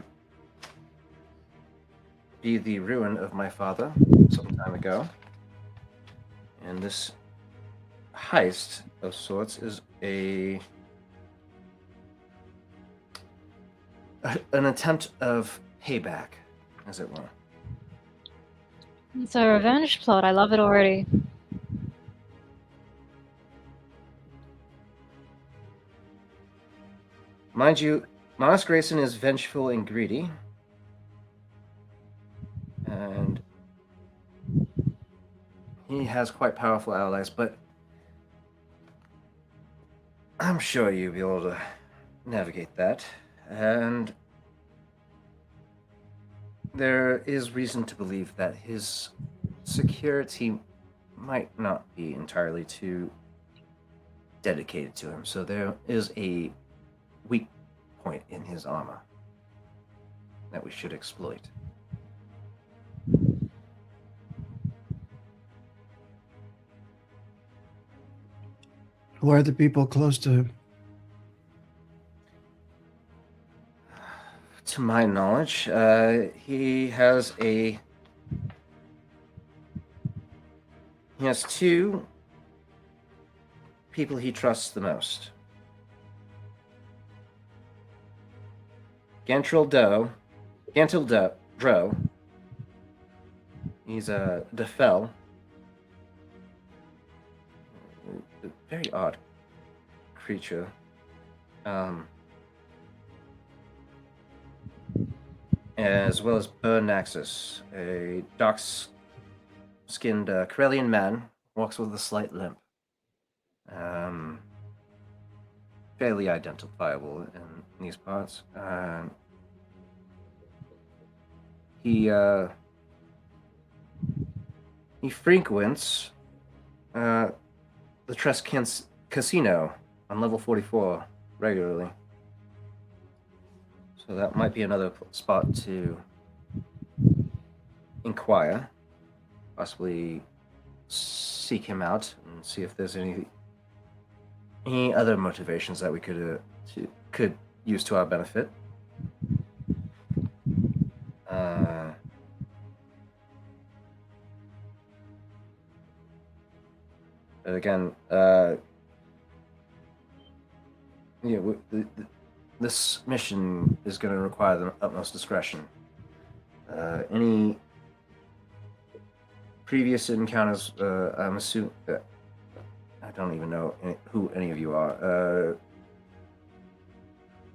be the ruin of my father some time ago, and this heist of sorts is an attempt of payback, as it were. It's a revenge plot. I love it already. Mind you, Miles Grayson is vengeful and greedy, and he has quite powerful allies, but I'm sure you'll be able to navigate that. And there is reason to believe that his security might not be entirely too dedicated to him. So there is a weak point in his armor that we should exploit. Who are the people close to him? To my knowledge, he has two people he trusts the most. Gantril Dro. He's a Defel. A very odd creature. As well as Burnaxis, a skinned Corellian man walks with a slight limp. Fairly identifiable in these parts. He frequents the Tres Casino on level 44 regularly. So that might be another spot to inquire, possibly seek him out and see if there's any other motivations that we could use to our benefit. But again, this mission is going to require the utmost discretion. Any previous encounters, I'm assuming, I don't even know who any of you are.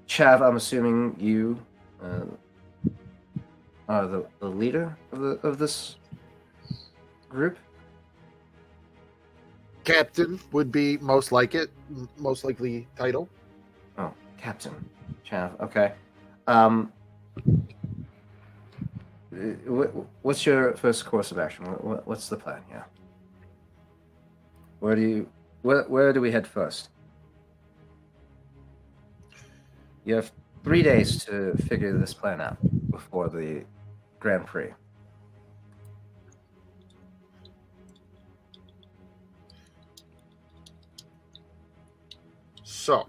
Chav, I'm assuming you are the leader of this group. Captain would be most likely title. Oh, Captain Chav. Okay. What's your first course of action? What's the plan here? Where do we head first? You have 3 days to figure this plan out before the Grand Prix. So,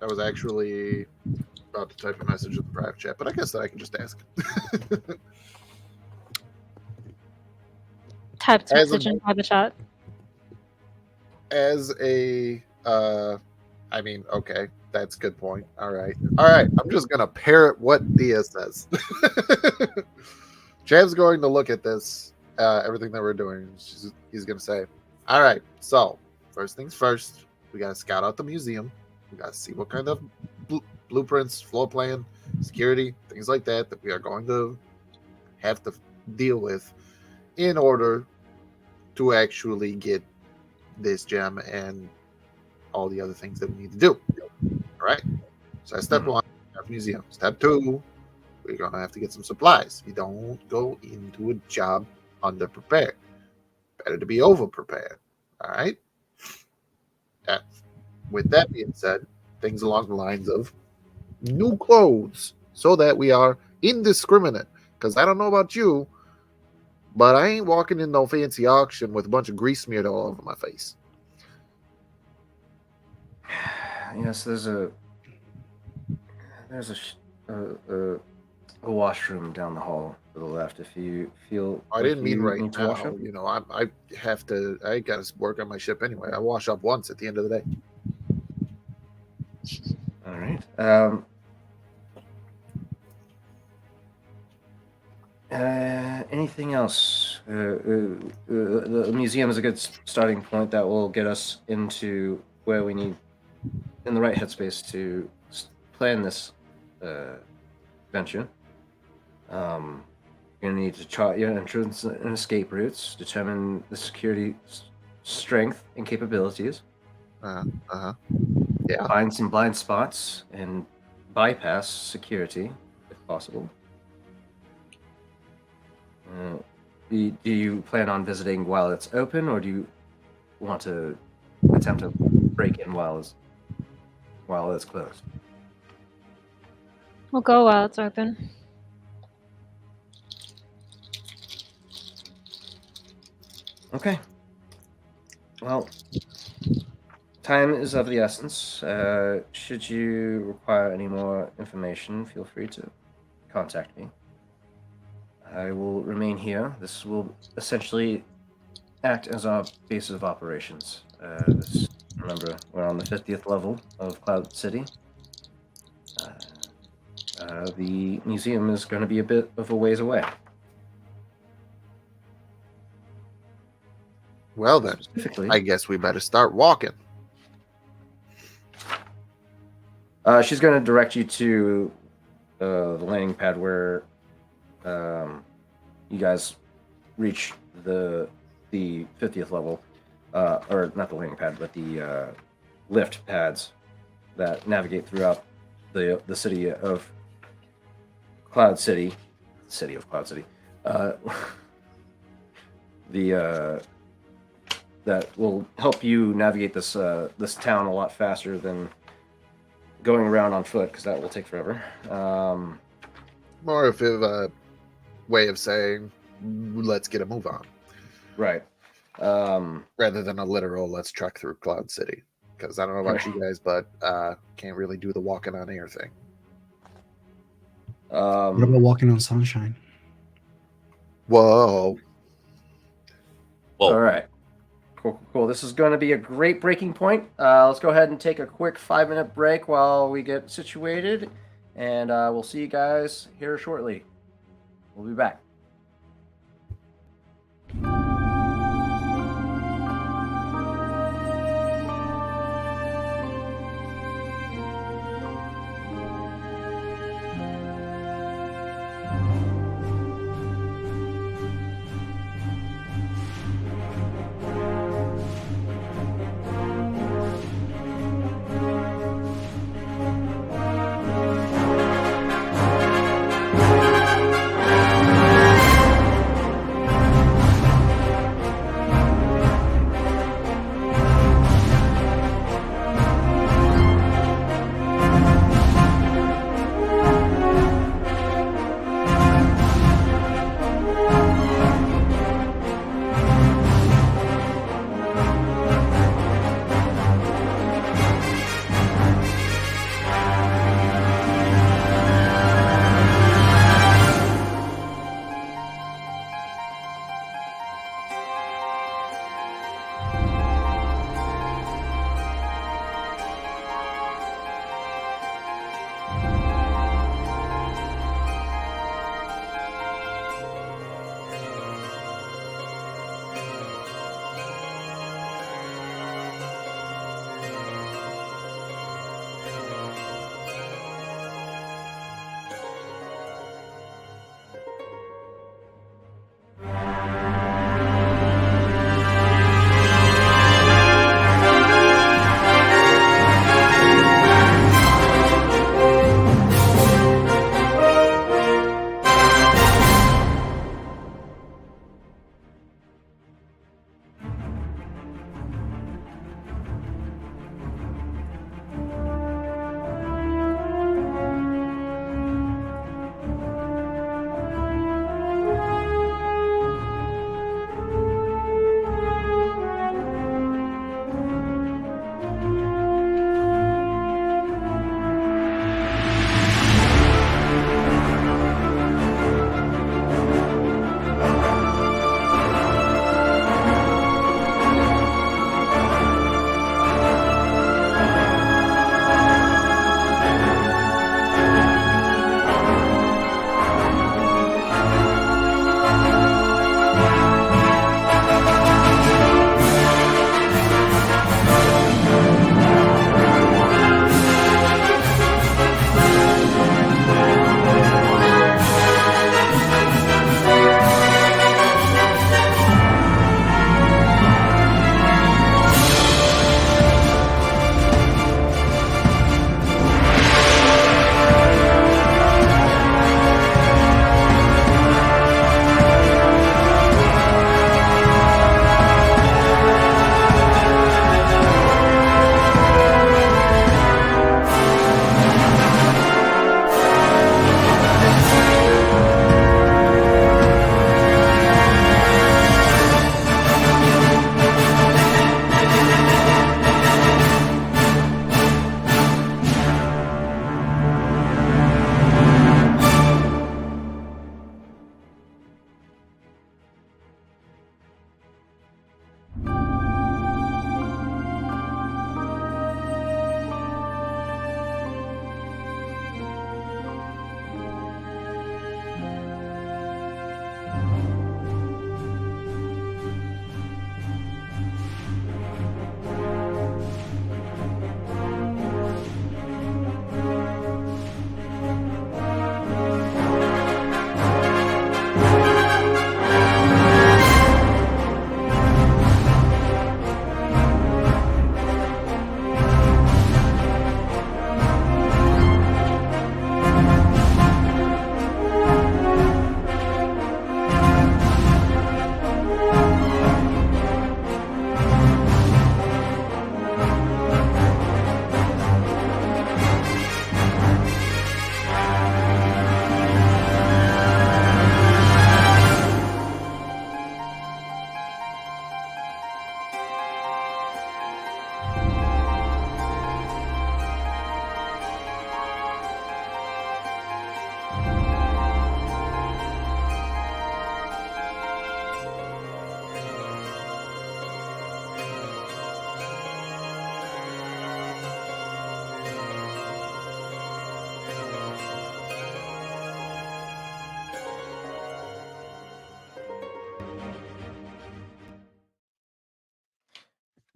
I was actually about to type a message in the private chat, but I guess that I can just ask. Typed As message a- in private chat. As a, I mean, okay, that's a good point. All right. I'm just gonna parrot what Dia says. Chav's going to look at this, everything that we're doing. He's gonna say, "All right, so first things first, we gotta scout out the museum. We gotta see what kind of blueprints, floor plan, security, things like that we are going to have to deal with in order to actually get this gem and all the other things that we need to do. All right. So that's step one, have museum. Step two, we're gonna have to get some supplies. You don't go into a job underprepared. Better to be over prepared. All right. With that being said, things along the lines of new clothes so that we are indiscriminate. Because I don't know about you, but I ain't walking in no fancy auction with a bunch of grease smeared all over my face. Yes, there's a washroom down the hall to the left. If you feel I like didn't mean you right need to wash now. up. You know, I got to work on my ship anyway. I wash up once at the end of the day. All right. Anything else? The museum is a good starting point that will get us into where we need, in the right headspace to plan this venture. You're gonna need to chart your entrance and escape routes, determine the security strength and capabilities, Yeah. find some blind spots, and bypass security if possible. Do you plan on visiting while it's open, or do you want to attempt to break in while it's closed? We'll go while it's open. Okay. Well, time is of the essence. Should you require any more information, feel free to contact me. I will remain here. This will essentially act as our base of operations. Remember, we're on the 50th level of Cloud City. The museum is going to be a bit of a ways away. Well then, Specifically, I guess we better start walking. she's going to direct you to the landing pad where you guys reach the the 50th level, or not the landing pad, but the lift pads that navigate throughout the city of Cloud City, city of Cloud City. That will help you navigate this this town a lot faster than going around on foot, because that will take forever. More of a way of saying, let's get a move on, Right. rather than a literal let's trek through Cloud City. Because I don't know about you guys, but can't really do the walking on air thing. What about walking on sunshine? Whoa. Whoa. All right. Cool. This is going to be a great breaking point. Let's go ahead and take a quick 5-minute break while we get situated, and we'll see you guys here shortly. We'll be back.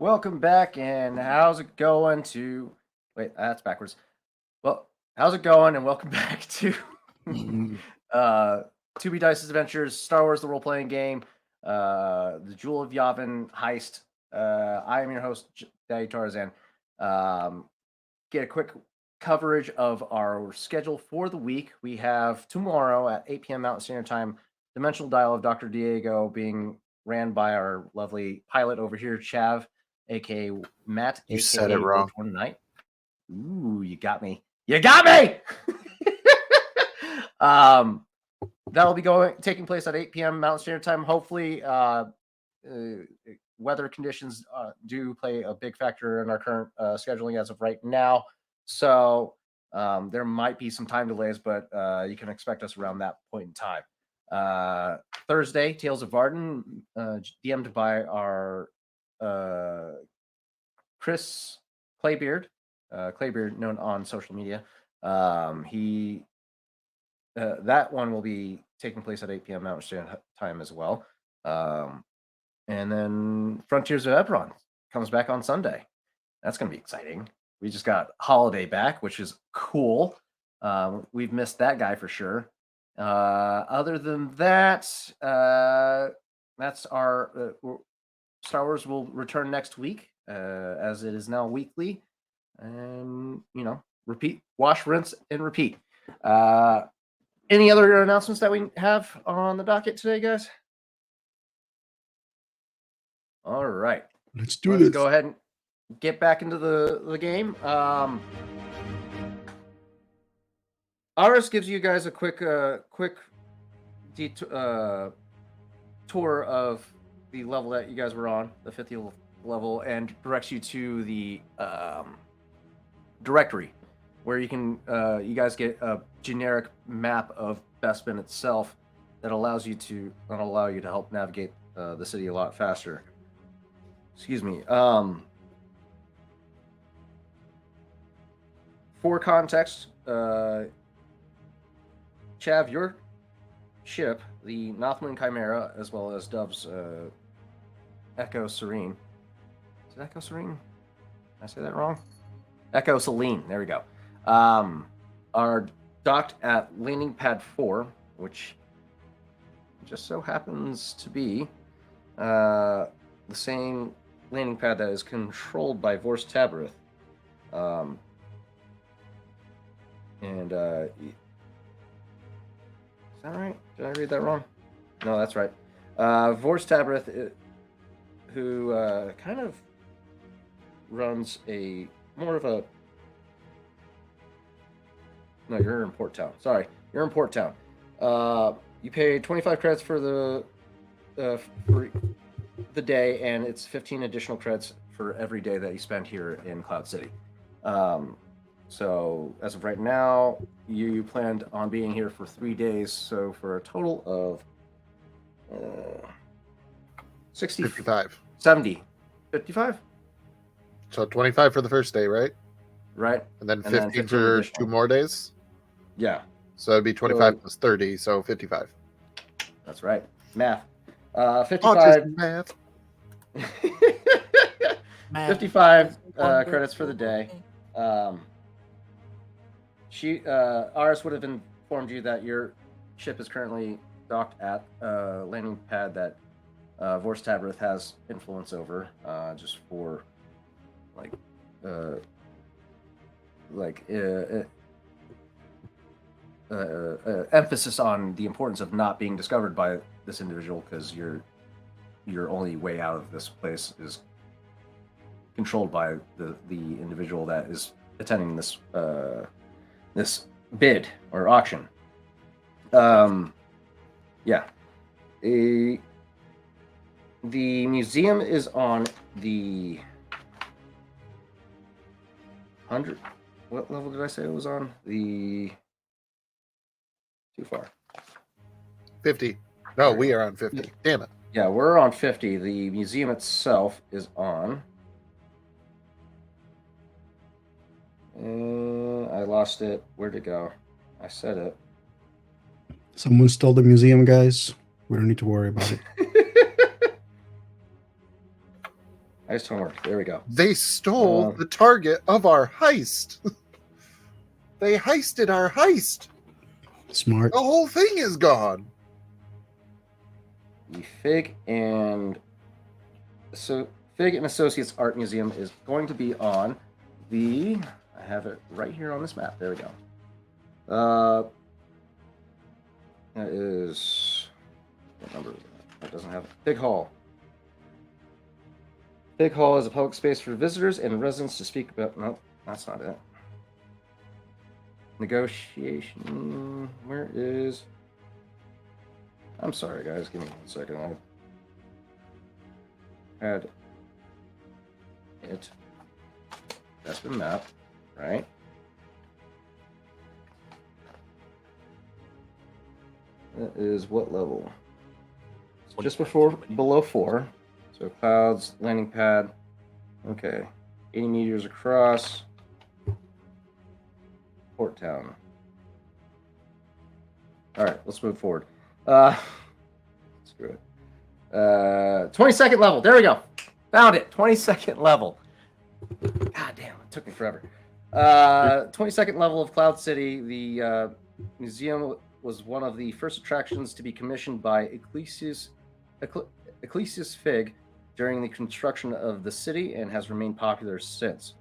welcome back, and how's it going to... Wait, that's backwards. Well, how's it going, and welcome back to 2B Dice's Adventures, Star Wars the Role-Playing Game, the Jewel of Yavin heist. I am your host, Daddy Tarzan. Get a quick coverage of our schedule for the week. We have tomorrow at 8 p.m. Mountain Standard Time, Dimensional Dial of Dr. Diego being ran by our lovely pilot over here, Chav, aka Matt. You aka said it wrong. Night. Ooh, you got me. You got me. That'll be taking place at 8 p.m. Mountain Standard Time. Hopefully, weather conditions do play a big factor in our current scheduling as of right now. So there might be some time delays, but you can expect us around that point in time. Thursday, Tales of Varden, DM'd by our Chris Claybeard, known on social media. That one will be taking place at 8 p.m. Mountain Standard Time as well. And then Frontiers of Eberron comes back on Sunday. That's going to be exciting. We just got Holiday back, which is cool. We've missed that guy for sure. Other than that, that's our Star Wars will return next week, as it is now weekly. And, repeat, wash, rinse, and repeat. Any other announcements that we have on the docket today, guys? All right. Let's do Let's this. go ahead and get back into the game. Aris gives you guys a quick tour of the level that you guys were on, the 50th level, and directs you to the directory, where you can you guys get a generic map of Bespin itself that allows you to help navigate the city a lot faster. Excuse me. For context, Chav, your ship, the Nothman Chimera, as well as Dove's Echo Serene. Is it Echo Serene? Did I say that wrong? Echo Celine. There we go. Are docked at landing pad 4, which just so happens to be the same landing pad that is controlled by Vorst Tabarith. Is that right? Did I read that wrong? No, that's right. Vorst Tabarith, who kind of runs more of a... No, you're in Port Town. Sorry, you're in Port Town. You pay 25 credits for the day, and it's 15 additional credits for every day that you spend here in Cloud City. So as of right now, you planned on being here for 3 days, so for a total of 55. 70. 55? So 25 for the first day, right? Right. And then 15 15 for additional. 2 more days? Yeah. So it'd be 25 plus 30, so 55. That's right. Math. 55. Autism math. 55 credits for the day. Aris would have informed you that your ship is currently docked at a landing pad that Vorst Tabarith has influence over, just for emphasis on the importance of not being discovered by this individual, because your only way out of this place is controlled by the individual that is attending this this bid or auction. Yeah. The museum is on the 100. What level did I say it was on? Too far. 50. No, we are on 50. Damn it. Yeah, we're on 50. The museum itself is on... I lost it. Where'd it go? I said it. Someone stole the museum, guys. We don't need to worry about it. Nice homework. There we go. They stole the target of our heist. They heisted our heist. Smart. The whole thing is gone. The Fig and Associates Art Museum is going to be on the. I have it right here on this map. There we go. That is what number is that? That doesn't have it. Fig Hall. Fig Hall is a public space for visitors and residents to speak about. Nope, that's not it. Negotiation. Where is? I'm sorry, guys. Give me 1 second. I had it. That's the map, right? That is what level? It's just below 4. So clouds, landing pad. Okay. 80 meters across. Port town. All right, let's move forward. Screw it. 22nd level. There we go. Found it. 22nd level. God damn, it took me forever. 22nd level of Cloud City. The museum was one of the first attractions to be commissioned by Ecclesius Fig during the construction of the city and has remained popular since.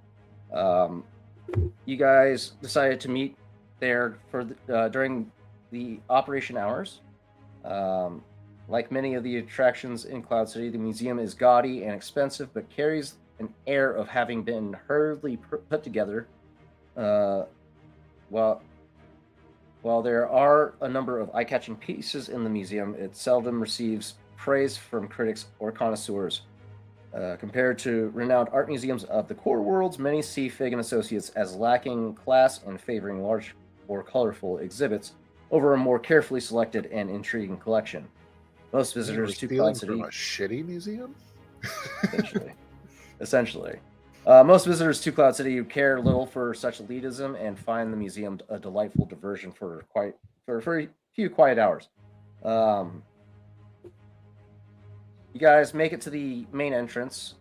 You guys decided to meet there for during the operation hours. Like many of the attractions in Cloud City, the museum is gaudy and expensive, but carries an air of having been hurriedly put together. While there are a number of eye-catching pieces in the museum, it seldom receives praise from critics or connoisseurs. Compared to renowned art museums of the core worlds, many see Fig and Associates as lacking class and favoring large or colorful exhibits over a more carefully selected and intriguing collection. Most visitors to Cloud City from a shitty museum. Essentially. Most visitors to Cloud City care little for such elitism and find the museum a delightful diversion for a few quiet hours. You guys make it to the main entrance.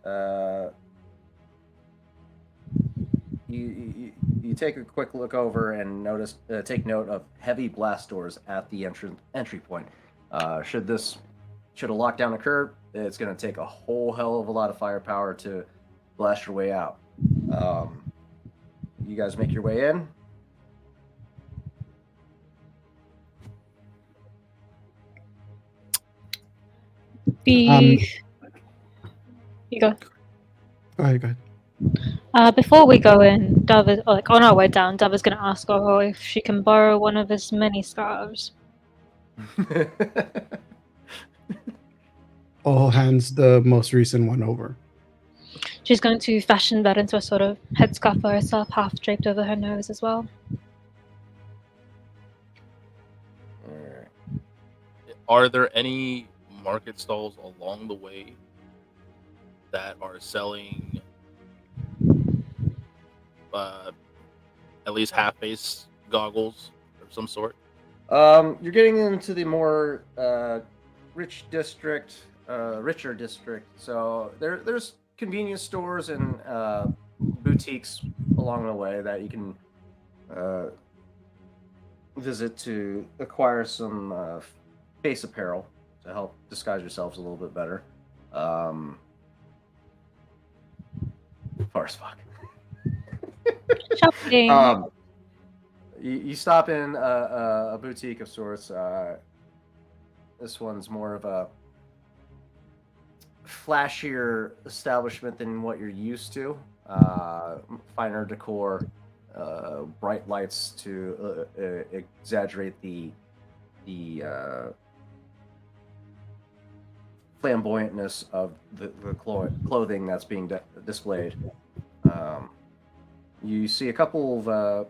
You take a quick look over and take note of heavy blast doors at the entry point. Should a lockdown occur, it's going to take a whole hell of a lot of firepower to blast your way out. You guys make your way in. You go. Go ahead. Before we go in, Dove is, like on our way down, Dove is going to ask Oro if she can borrow one of his many scarves. All hands the most recent one over. She's going to fashion that into a sort of headscarf for herself, half draped over her nose as well. Are there any market stalls along the way that are selling at least half-face goggles of some sort? You're getting into the more richer district. So there's convenience stores and boutiques along the way that you can visit to acquire some face apparel to help disguise yourselves a little bit better. Far as fuck. Shopping. You stop in a boutique of sorts. This one's more of a flashier establishment than what you're used to. Finer decor, bright lights to exaggerate the flamboyantness of the clothing that's being displayed. You see a couple of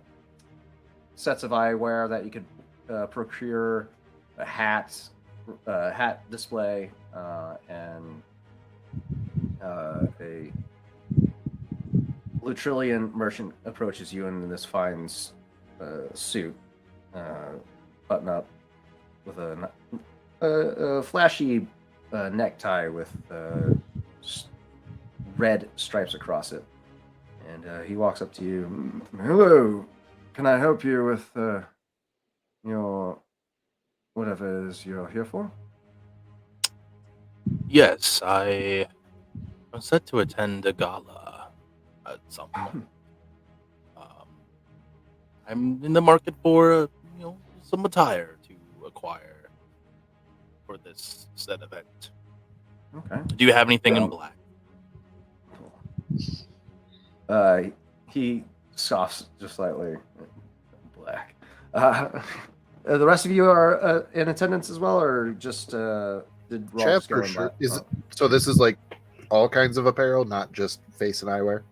sets of eyewear that you could procure, a hat display, and a Lutrilian merchant approaches you in this fine suit, button up with a flashy necktie with red stripes across it. And he walks up to you. Hello, can I help you with your whatever it is you're here for? Yes, I was set to attend a gala at some point. I'm in the market for some attire to acquire for this said event. Okay. Do you have anything in Well- black? He scoffs just slightly. Black. The rest of you are in attendance as well, or just did Raw Chav just go for in sure. black? Is Oh. it, so this is like all kinds of apparel, not just face and eyewear.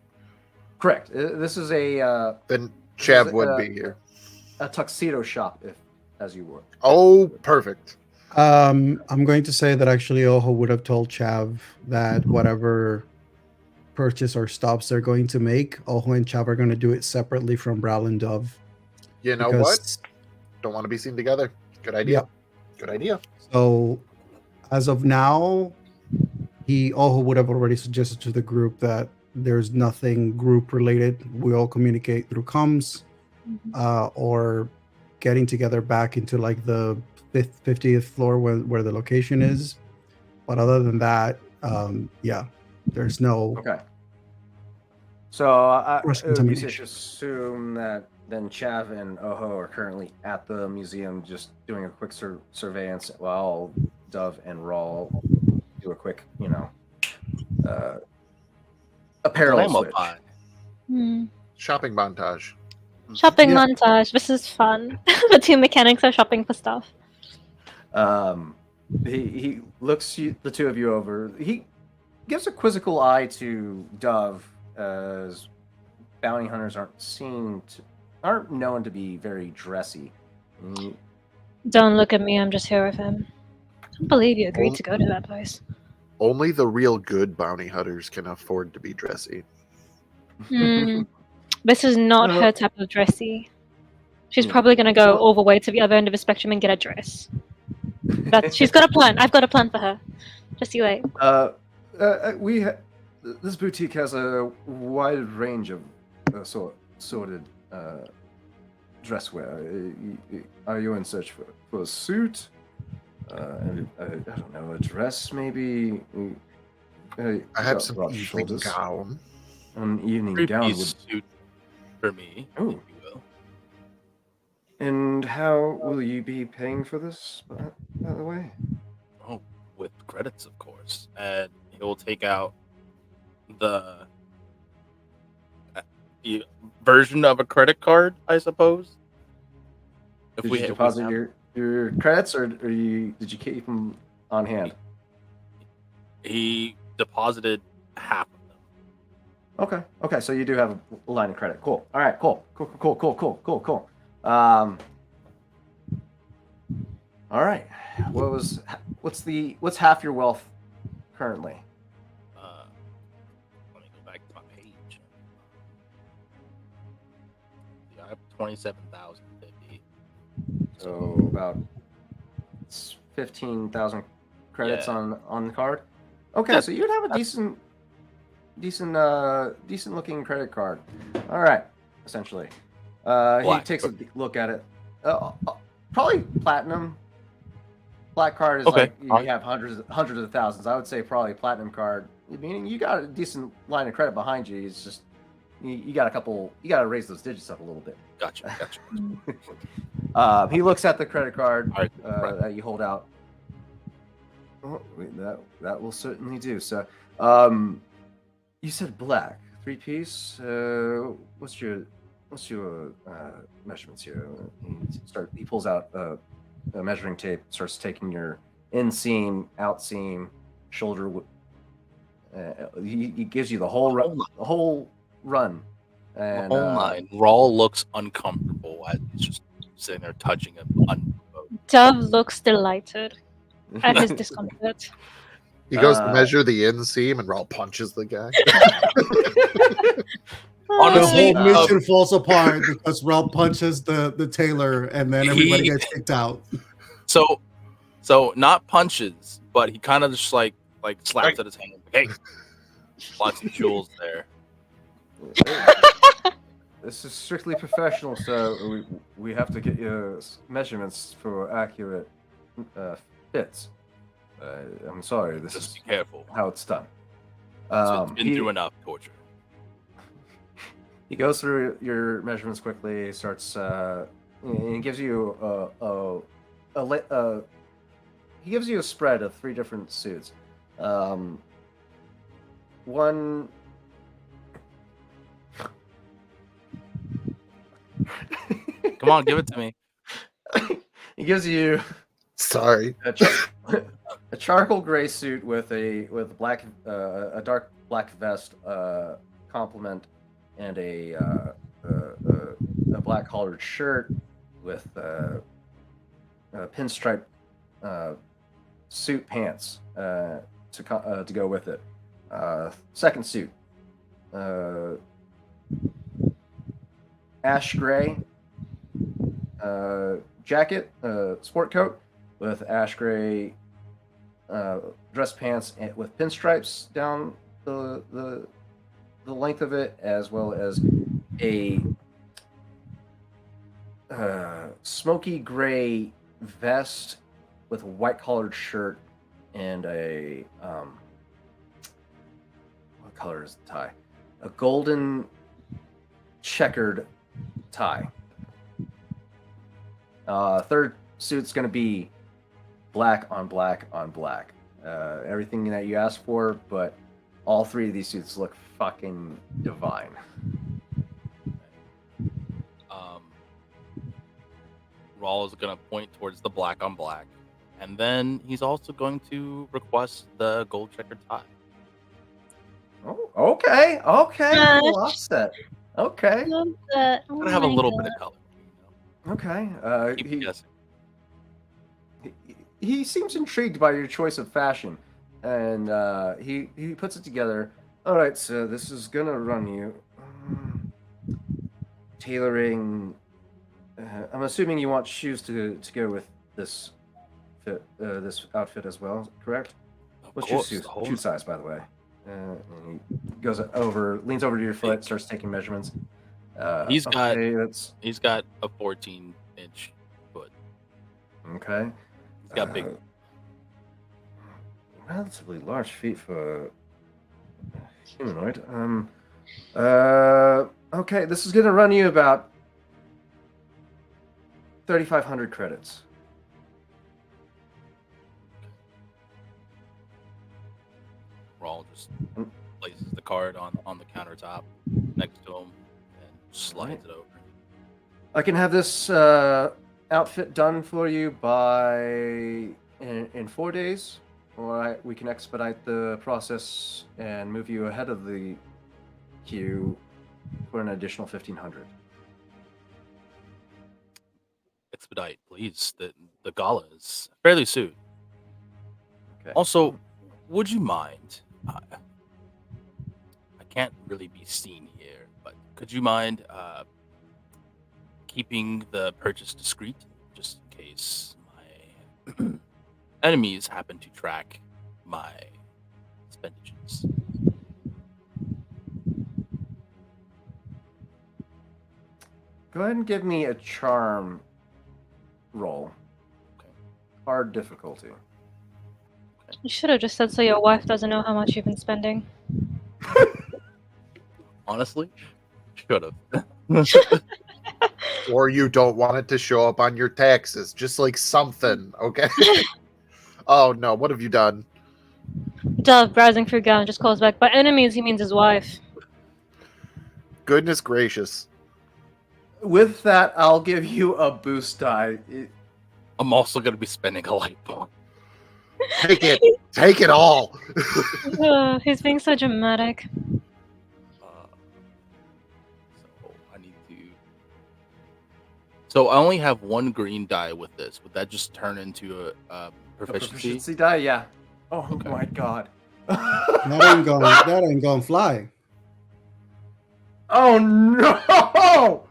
Correct. This is a Then This Chav is, would be here. tuxedo shop, if as you were. Oh, perfect. I'm going to say that actually Oho would have told Chav that whatever purchase or stops they're going to make, Oho and Chav are going to do it separately from Browl and Dove. You know what? Don't want to be seen together. Good idea. Good idea. So, as of now, Oho would have already suggested to the group that there's nothing group related. We all communicate through comms, or getting together back into like the 50th floor where the location is. But other than that, there's no. Okay. So it would be safe Cross-contamination. to assume that then Chav and Oho are currently at the museum just doing a quick surveillance while Dove and Raw do a quick, apparel Dynamo switch. pie. Shopping montage. Shopping Yeah. montage. This is fun. The two mechanics are shopping for stuff. He looks the two of you over. He gives a quizzical eye to Dove, as bounty hunters aren't known to be very dressy. And Don't look at me. I'm just here with him. I can't believe you agreed Well- to go to that place. Only the real good bounty hunters can afford to be dressy. This is not No. her type of dressy. She's Hmm. probably gonna go So- all the way to the other end of the spectrum and get a dress. She's got a plan. I've got a plan for her. Just you wait. This boutique has a wide range of sorted dresswear. Are you in search for a suit? And I don't know, a dress maybe. I have some broad evening shoulders. gown. An evening gown Three-piece would. suit for me, Ooh. if you will. And how will you be paying for this? By the way. Oh, with credits, of course. And he'll take out the version of a credit card, I suppose. If Did we you if we deposit have- your credits, or did you keep them on hand? he deposited half of them. Okay. So you do have a line of credit. Cool. All right. Cool. All right. What's half your wealth currently? Let me go back to my page. Yeah, I have 27,050. So about 15,000 credits Yeah. on the card. Okay, Yeah, so you'd have a decent looking credit card. All right, essentially. He Black. takes a look at it. Probably platinum. Black card is Okay, like you alright. have hundreds of thousands. I would say probably platinum card, meaning you got a decent line of credit behind you. It's just you got a couple. You got to raise those digits up a little bit. Gotcha. He looks at the credit card Alright, right. that you hold out. Oh, wait, that will certainly do. So, you said black 3-piece. What's your measurements here? He pulls out a measuring tape, starts taking your inseam, outseam, shoulder. He gives you the whole run. And, Oh my! Rawl looks uncomfortable as he's just sitting there touching him. Dove looks delighted at his discomfort. He goes to Uh, measure the inseam and Raul punches the guy. The Honestly, whole mission falls apart because Ralph punches the tailor, and then everybody He- gets kicked out. So not punches, but he kind of just like slaps at his hand. Hey, Lots of jewels there. This is strictly professional, so we have to get your measurements for accurate fits. I'm sorry, this Just is be careful. how it's done. It's been through enough torture. He goes through your measurements quickly. Starts and he gives you he gives you a spread of 3 different suits. One. Come on, give it to me. He gives you Sorry. a charcoal gray suit with black a dark black vest complement and a black collared shirt with pinstripe suit pants to go with it. Second suit, ash gray jacket, sport coat with ash gray dress pants and with pinstripes down the length of it, as well as a smoky gray vest with a white collared shirt and a what color is the tie? A golden checkered tie. Third suit's going to be black on black on black. Everything that you asked for, but all 3 of these suits look fucking divine. Rawl is going to point towards the black on black, and then he's also going to request the gold checkered tie. Oh, okay. Gosh. Cool offset. Okay. Love that. Oh Gotta have a my little God. bit of color. Okay. Keep guessing. He seems intrigued by your choice of fashion, and he puts it together. All right, so this is gonna run you tailoring. I'm assuming you want shoes to go with this fit, this outfit as well, correct? Of What's course, your the whole- shoe size, by the way? And he leans over to your foot, starts taking measurements. He's got- that's He's got a 14-inch foot. okay. He's got big. Relatively large feet for a humanoid. Okay, this is gonna run you about 3,500 credits. Rawl just places the card on the countertop next to him and slides it over. I can have this outfit done for you in 4 days, or we can expedite the process and move you ahead of the queue for an additional 1,500. Expedite, please. The gala is fairly soon. Okay. Also, would you mind? I can't really be seen here, but could you mind keeping the purchase discreet, just in case my enemies happen to track my expenditures? Go ahead and give me a charm roll. Okay. Hard difficulty. You should have just said so your wife doesn't know how much you've been spending. Honestly, should have. Or you don't want it to show up on your taxes, just like something, okay? Oh no, what have you done? Dove, browsing through Gown, just calls back. By enemies, he means his wife. Goodness gracious. With that, I'll give you a boost die. I'm also going to be spending a light bomb. Take it. Take it all. He's being so dramatic. So I need to. So I only have 1 green die with this. Would that just turn into a proficiency? Proficiency die, yeah. Oh Okay. my god. That ain't gonna fly. Oh no!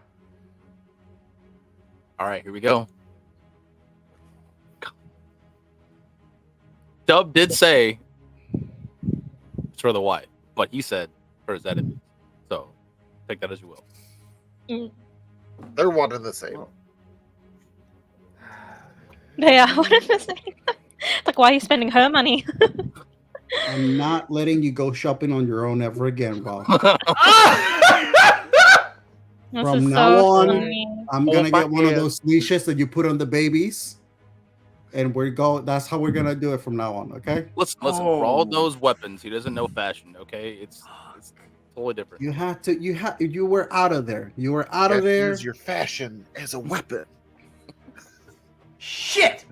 All right, here we go. Dub did say it's for the wife. but he said for his enemies. So take that as you will. They're one and the same. Well, They are. What am I saying? Like, why are you spending her money? I'm not letting you go shopping on your own ever again, Rob. This From is now so on, funny. I'm Oh gonna my get one of God. those leashes that you put on the babies, and that's how we're gonna do it from now on. Okay? Listen. Oh. Raw knows weapons. He doesn't know fashion. Okay, it's totally different. You were out of there. You were out You of have to there. use your fashion as a weapon. Shit!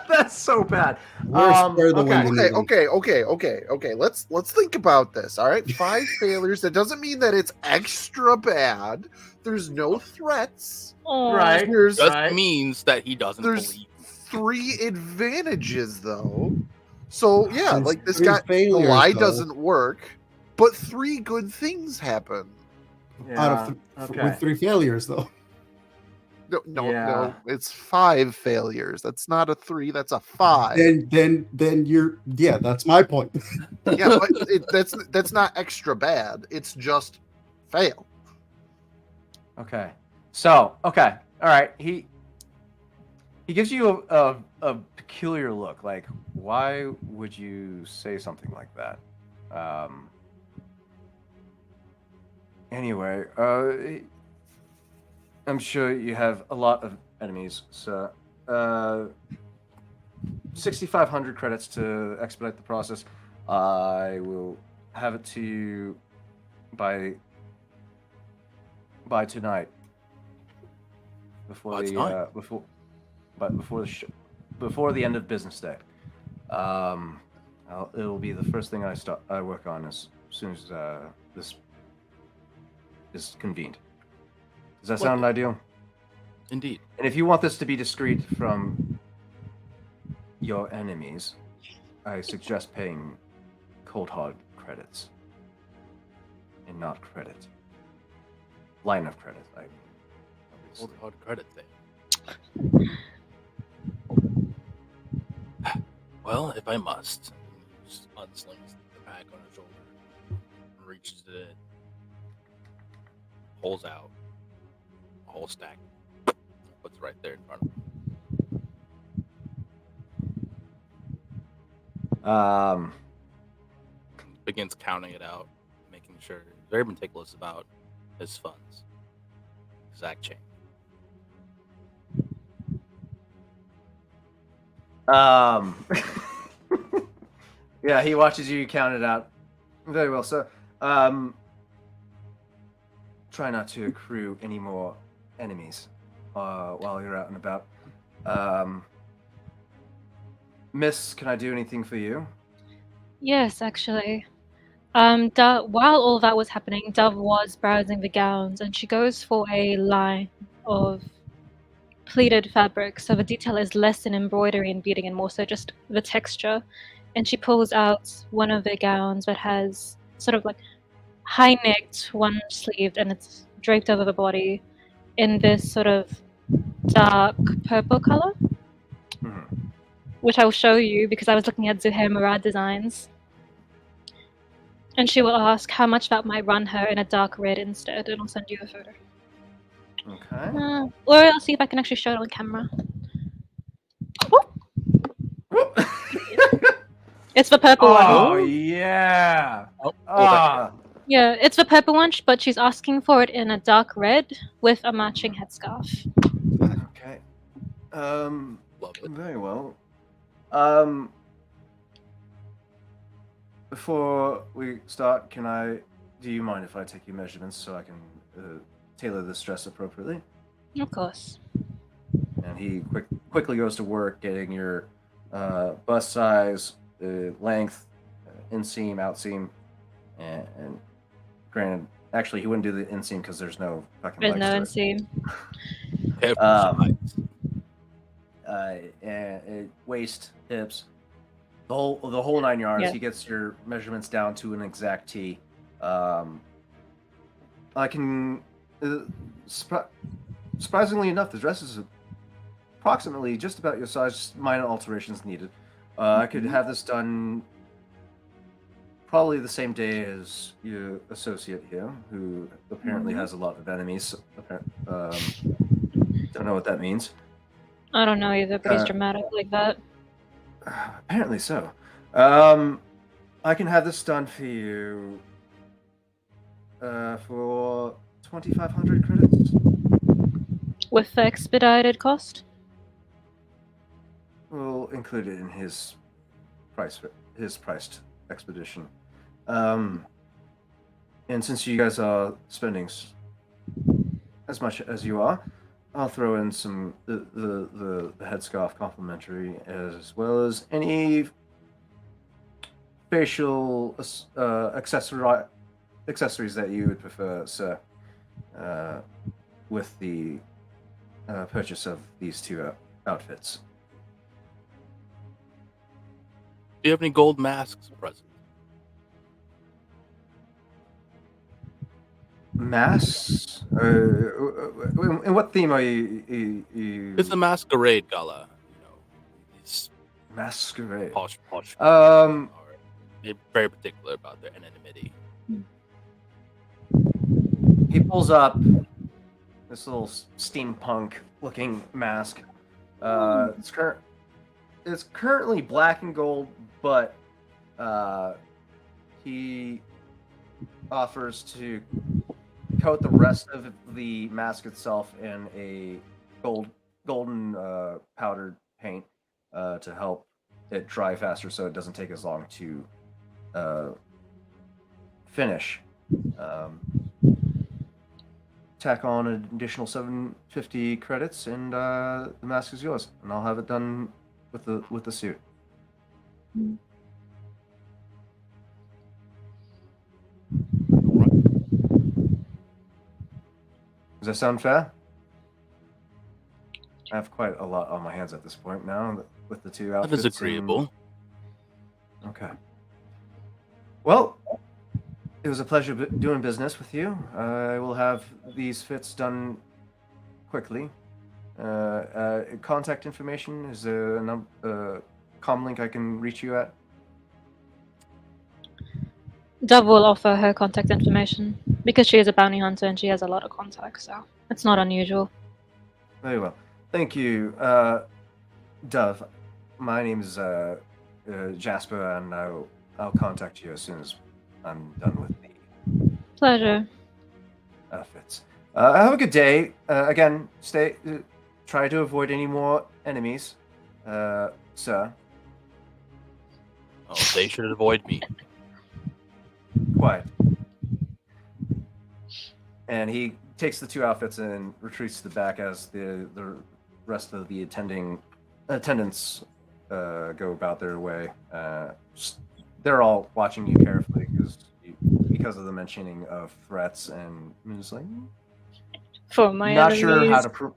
That's so bad. Where's Spur the okay. Wind? Okay. Let's think about this. All right, 5 failures. That doesn't mean that it's extra bad. There's no threats. Oh. Right. There's Just Right. means that he doesn't there's believe. 3 advantages though. So yeah, There's like this 3 guy, the failures, lie though. doesn't work, but 3 good things happen. Yeah. With 3 failures, though. No, Yeah. it's 5 failures. That's not a 3. That's a 5. Then you're that's my point. Yeah, but that's not extra bad. It's just fail. Okay. So, okay. All right. He gives you a peculiar look. Like, why would you say something like that? Anyway, I'm sure you have a lot of enemies, so 6,500 credits to expedite the process. I will have it to you by tonight. Before By the tonight? before the end of business day. It'll be the first thing I work on as soon as this is convened. Does that sound ideal? Indeed. And if you want this to be discreet from your enemies, I suggest paying cold hard credits and not credit. Line of credit. Hold hard credit thing. Well, if I must, he just unslings the pack on his shoulder, reaches it in, pulls out a whole stack, puts it right there in front of him. Begins counting it out, making sure he's very meticulous about his funds. Exact change. Yeah, he watches you count it out. Very well, sir. Try not to accrue any more enemies while you're out and about. Miss, can I do anything for you? Yes, actually. While all that was happening, Dove was browsing the gowns, and she goes for a line of pleated fabric, so the detail is less in embroidery and beading and more so just the texture. And she pulls out one of the gowns that has sort of like high-necked, one-sleeved, and it's draped over the body in this sort of dark purple color, which I will show you because I was looking at Zuhair Murad designs. And she will ask how much that might run her in a dark red instead, and I'll send you a photo. Okay. Or I'll see if I can actually show it on camera. It's the purple one. Oh, yeah. Yeah, it's the purple one, but she's asking for it in a dark red with a matching headscarf. Okay. Love it. Very well. Before we start, do you mind if I take your measurements so I can tailor this dress appropriately? Of course. And he quickly goes to work getting your bust size, length, inseam, outseam, and granted, actually he wouldn't do the inseam because there's no fucking There's legs no to it. inseam. And waist, hips, the whole 9 yards. Yeah. He gets your measurements down to an exact T. I can surprisingly enough, the dress is approximately just about your size, just minor alterations needed. I could have this done probably the same day as your associate here, who apparently has a lot of enemies. Don't know what that means. I don't know either, but he's Uh, dramatic like that. Apparently so. I can have this done for you for 2,500 credits. With the expedited cost? We'll include it in his priced expedition. And since you guys are spending as much as you are, I'll throw in some the headscarf complimentary, as well as any facial accessories that you would prefer, sir, with the purchase of these two outfits. Do you have any gold masks present? Masks? In what theme are you? It's a masquerade gala. You know, these Masquerade. posh Um, are very particular about their anonymity. He pulls up this little steampunk-looking mask. It's currently black and gold, but he offers to coat the rest of the mask itself in a golden powdered paint to help it dry faster, so it doesn't take as long to finish. Tack on an additional 750 credits, and the mask is yours. And I'll have it done with the suit. Does that sound fair? I have quite a lot on my hands at this point now with the two That outfits. is agreeable. Okay. Well, it was a pleasure doing business with you. I will have these fits done quickly. Contact information, is there a comm link I can reach you at? Dove will offer her contact information because she is a bounty hunter and she has a lot of contacts, so it's not unusual. Very well. Thank you, Dove. My name is Jasper, and I'll contact you as soon as I'm done with the Pleasure. outfits. Have a good day. Again, try to avoid any more enemies, sir. Oh, they should avoid me. Quiet. And he takes the two outfits and retreats to the back as the rest of the attendants go about their way. They're all watching you carefully because of the mentioning of threats, and I'm just like, For my not sure how enemies. to.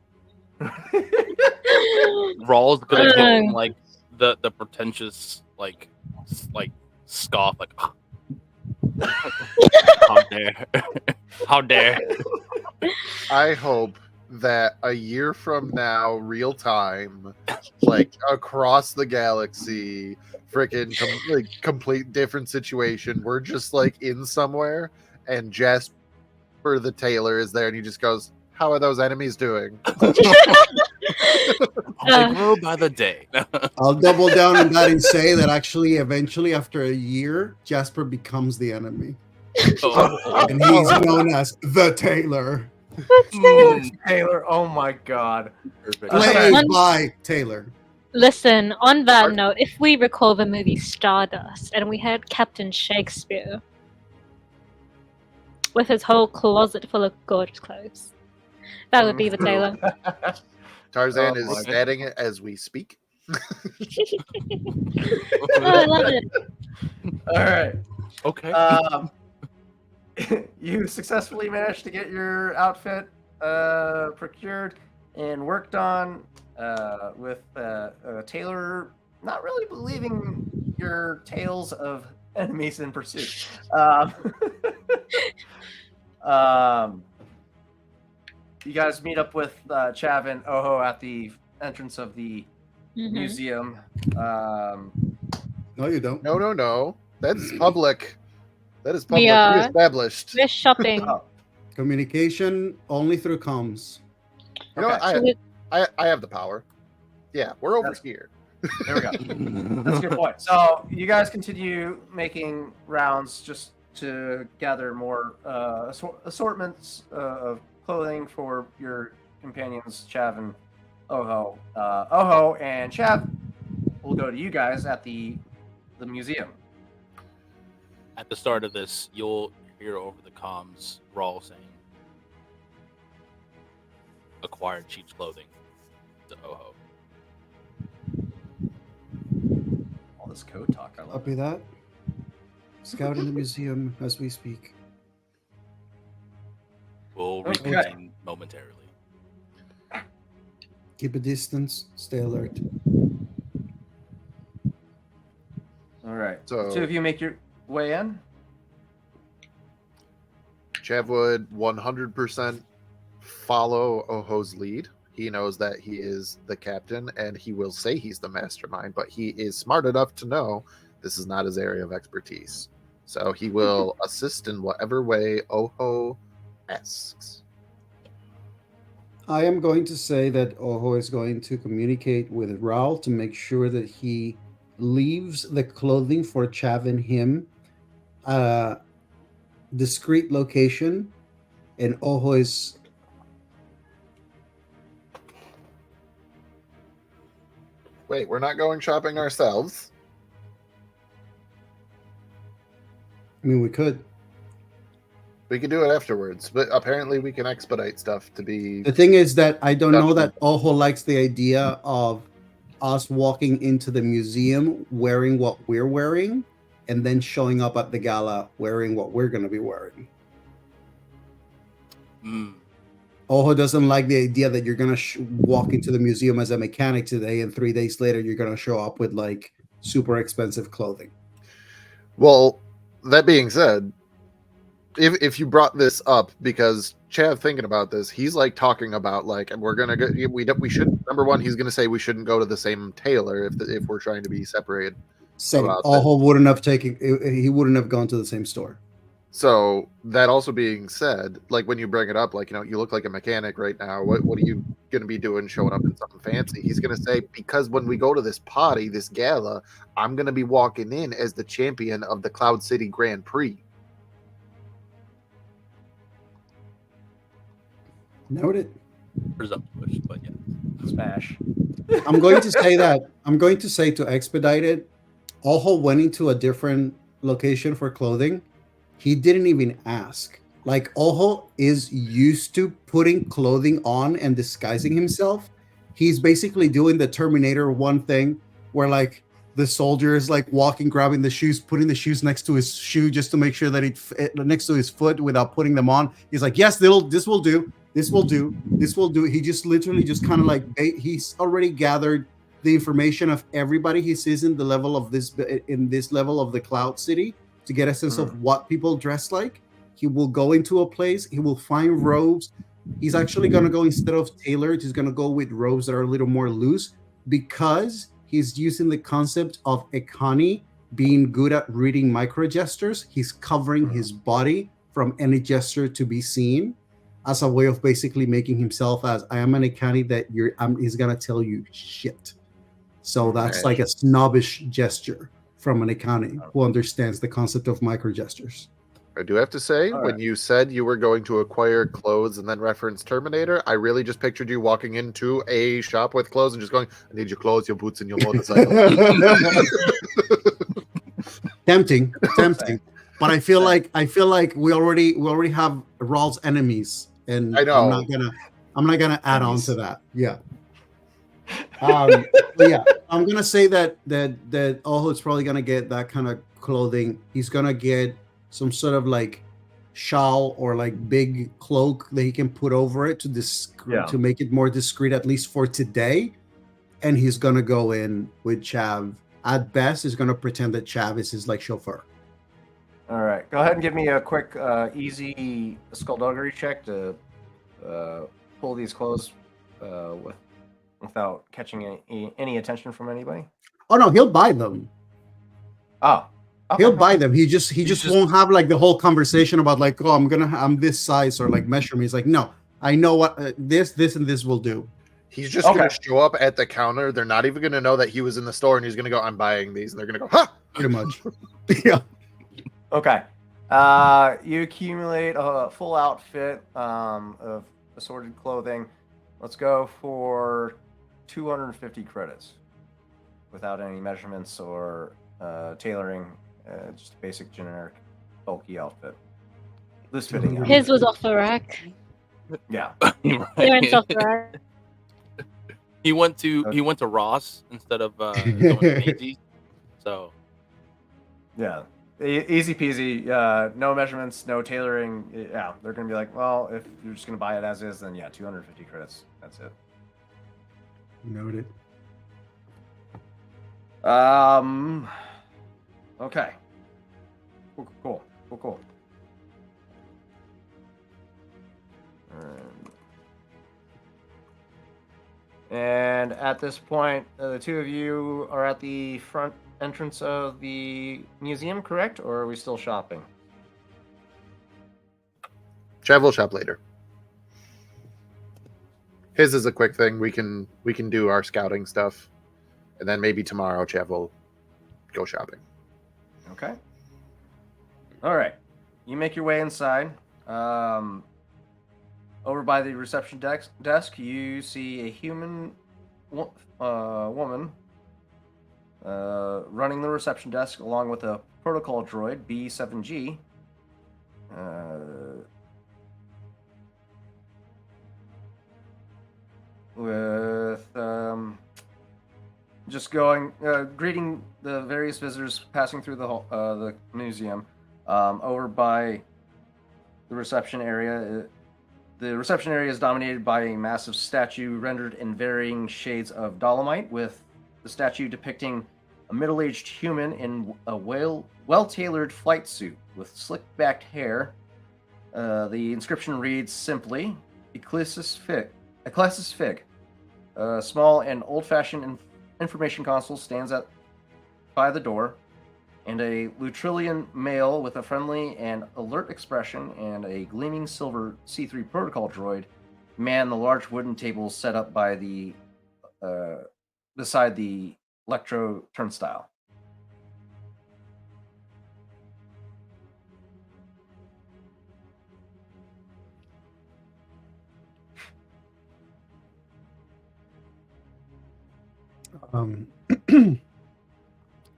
Raw's gonna give him like the pretentious like scoff like how dare how dare. I hope that a year from now, real time, like across the galaxy, freaking complete different situation. We're just like in somewhere, and Jasper the tailor is there, and he just goes, "How are those enemies doing?" They grow by the day. I'll double down on that and say that actually, eventually, after a year, Jasper becomes the enemy. Oh. And he's known as the Tailor. Taylor, oh my god. Perfect. Played by Taylor. Listen, on that note, if we recall the movie Stardust and we had Captain Shakespeare with his whole closet full of gorgeous clothes, that would be the Taylor. Tarzan Oh is my- adding it as we speak. Oh, I love it. All right. Okay. You successfully managed to get your outfit procured and worked on with Taylor not really believing your tales of enemies in pursuit. You guys meet up with Chav and Oho at the entrance of the museum. No, you don't. No. That's public. That is We publicly are- established. We're shopping. Oh, Communication only through comms. You know what? okay. So we- I have the power. Yeah, we're over That's- here. There we go. That's a good point. So you guys continue making rounds just to gather more assortments of clothing for your companions, Chav and Oho. Oho and Chav will go to you guys at the museum. At the start of this, you'll hear over the comms Rawl saying, "Acquired sheep's clothing." To Oho. All this code talk. I love Copy it. that. Scout in the museum as we speak. We'll Okay. reconvene momentarily. Keep a distance. Stay alert. All right. So- Two of you make your way in. Chav would 100% follow Oho's lead. He knows that he is the captain and he will say he's the mastermind, but he is smart enough to know this is not his area of expertise. So he will assist in whatever way Oho asks. I am going to say that Oho is going to communicate with Raul to make sure that he leaves the clothing for Chav and him discreet location, and Oho is Wait, we're not going shopping ourselves? I mean we could. We can do it afterwards, but apparently we can expedite stuff to be. The thing is that I don't know that Definitely. Oho likes the idea of us walking into the museum wearing what we're wearing and then showing up at the gala wearing what we're going to be wearing. Mm. Oho doesn't like the idea that you're going to walk into the museum as a mechanic today and 3 days later you're going to show up with like super expensive clothing. Well, that being said, if you brought this up, because Chav thinking about this, he's like talking about like we're gonna go. We should, number one, he's gonna say we shouldn't go to the same tailor if we're trying to be separated. Same. About Oho wouldn't have taken. He wouldn't have gone to the same store. So that also being said, like when you bring it up, like you look like a mechanic right now. What are you gonna be doing, showing up in something fancy? He's gonna say because when we go to this party, this gala, I'm gonna be walking in as the champion of the Cloud City Grand Prix. Noted. Presumptuous, but yeah. Smash. I'm going to say that. I'm going to say to expedite it. Oho went into a different location for clothing. He didn't even ask. Like Oho is used to putting clothing on and disguising himself. He's basically doing the Terminator 1 thing where like the soldier is like walking, grabbing the shoes, putting the shoes next to his shoe just to make sure that it next to his foot without putting them on. He's like, yes, this will do. This will do. This will do. He just literally just kind of like he's already gathered the information of everybody he sees in the level of this level of the Cloud City to get a sense of what people dress like. He will go into a place. He will find robes. He's actually going to go, instead of tailored, he's going to go with robes that are a little more loose because he's using the concept of Ekani being good at reading micro gestures. He's covering his body from any gesture to be seen as a way of basically making himself as I am an Ekani that he's going to tell you shit. So that's Right. like a snobbish gesture from an Ekani who understands the concept of micro gestures. I do have to say, All when right. you said you were going to acquire clothes and then reference Terminator, I really just pictured you walking into a shop with clothes and just going, I need your clothes, your boots, and your motorcycle. tempting. But I feel like we already have Rawl's enemies, and I know. I'm not gonna add on Enemies. to that. Yeah. But yeah, I'm gonna say that Oho is probably gonna get that kind of clothing. He's gonna get some sort of like shawl or like big cloak that he can put over it to make it more discreet, at least for today. And he's gonna go in with Chav. At best, he's gonna pretend that Chav is his like chauffeur. All right. Go ahead and give me a quick, easy skullduggery check to pull these clothes without catching any attention from anybody. Oh no, he'll buy them. Oh, Okay, He'll buy okay. them. He just just- won't have like the whole conversation about like, oh, I'm this size or like measure me. He's like, no, I know what this and this will do. He's just Okay. gonna show up at the counter. They're not even gonna know that he was in the store, and he's gonna go, "I'm buying these," and they're gonna go, "Huh." Pretty much. Yeah. Okay. You accumulate a full outfit of assorted clothing. Let's go for 250 credits without any measurements or tailoring. Just a basic, generic, bulky outfit. Loose fitting outfit. His was off the rack. Yeah. Clearance off the rack. He went to Ross instead of going to Macy's. So Yeah. Easy peasy. No measurements, no tailoring. Yeah. They're going to be like, well, if you're just going to buy it as is, then yeah, 250 credits. That's it. Noted. Okay. Cool. And at this point, the two of you are at the front entrance of the museum, correct? Or are we still shopping? Travel shop later. His is a quick thing. We can do our scouting stuff, and then maybe tomorrow Chav will go shopping. Okay. All right. You make your way inside. Over by the reception desk, you see a human woman running the reception desk along with a protocol droid, B7G. With just greeting the various visitors passing through the museum. Over by the reception area. The reception area is dominated by a massive statue rendered in varying shades of dolomite, with the statue depicting a middle-aged human in a well-tailored flight suit with slick-backed hair. The inscription reads simply, Ecclesis Fig. A small and old-fashioned information console stands by the door, and a Lutrilian male with a friendly and alert expression and a gleaming silver C3 protocol droid man the large wooden table set up by the beside the electro turnstile.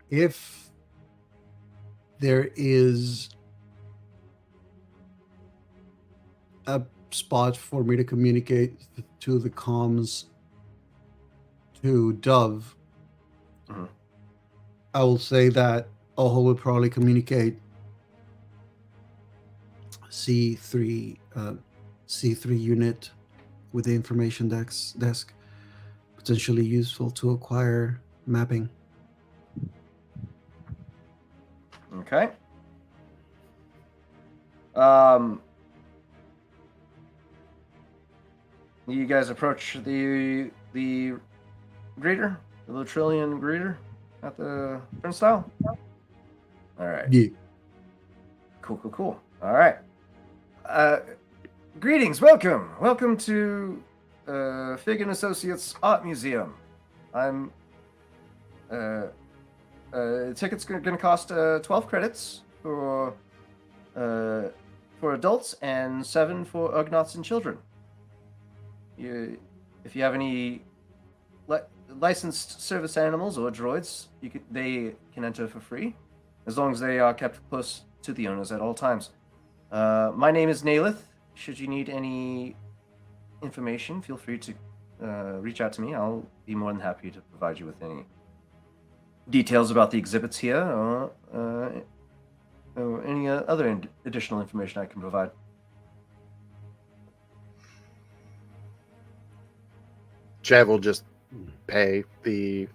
If there is a spot for me to communicate to the comms to Dove, Mhm. I will say that Oho would probably communicate C3 unit with the information desk, potentially useful to acquire mapping. Okay. You guys approach the greeter, the Lutrilian greeter at the turnstile. All right. Yeah. Cool. All right. Greetings. Welcome to Fig and Associates Art Museum. I'm. Tickets going to cost 12 credits for adults and 7 for Ugnaughts and children. If you have any licensed service animals or droids, they can enter for free, as long as they are kept close to the owners at all times. My name is Nalith. Should you need any information, feel free to reach out to me. I'll be more than happy to provide you with any details about the exhibits here or any other additional information I can provide. Chav will just pay the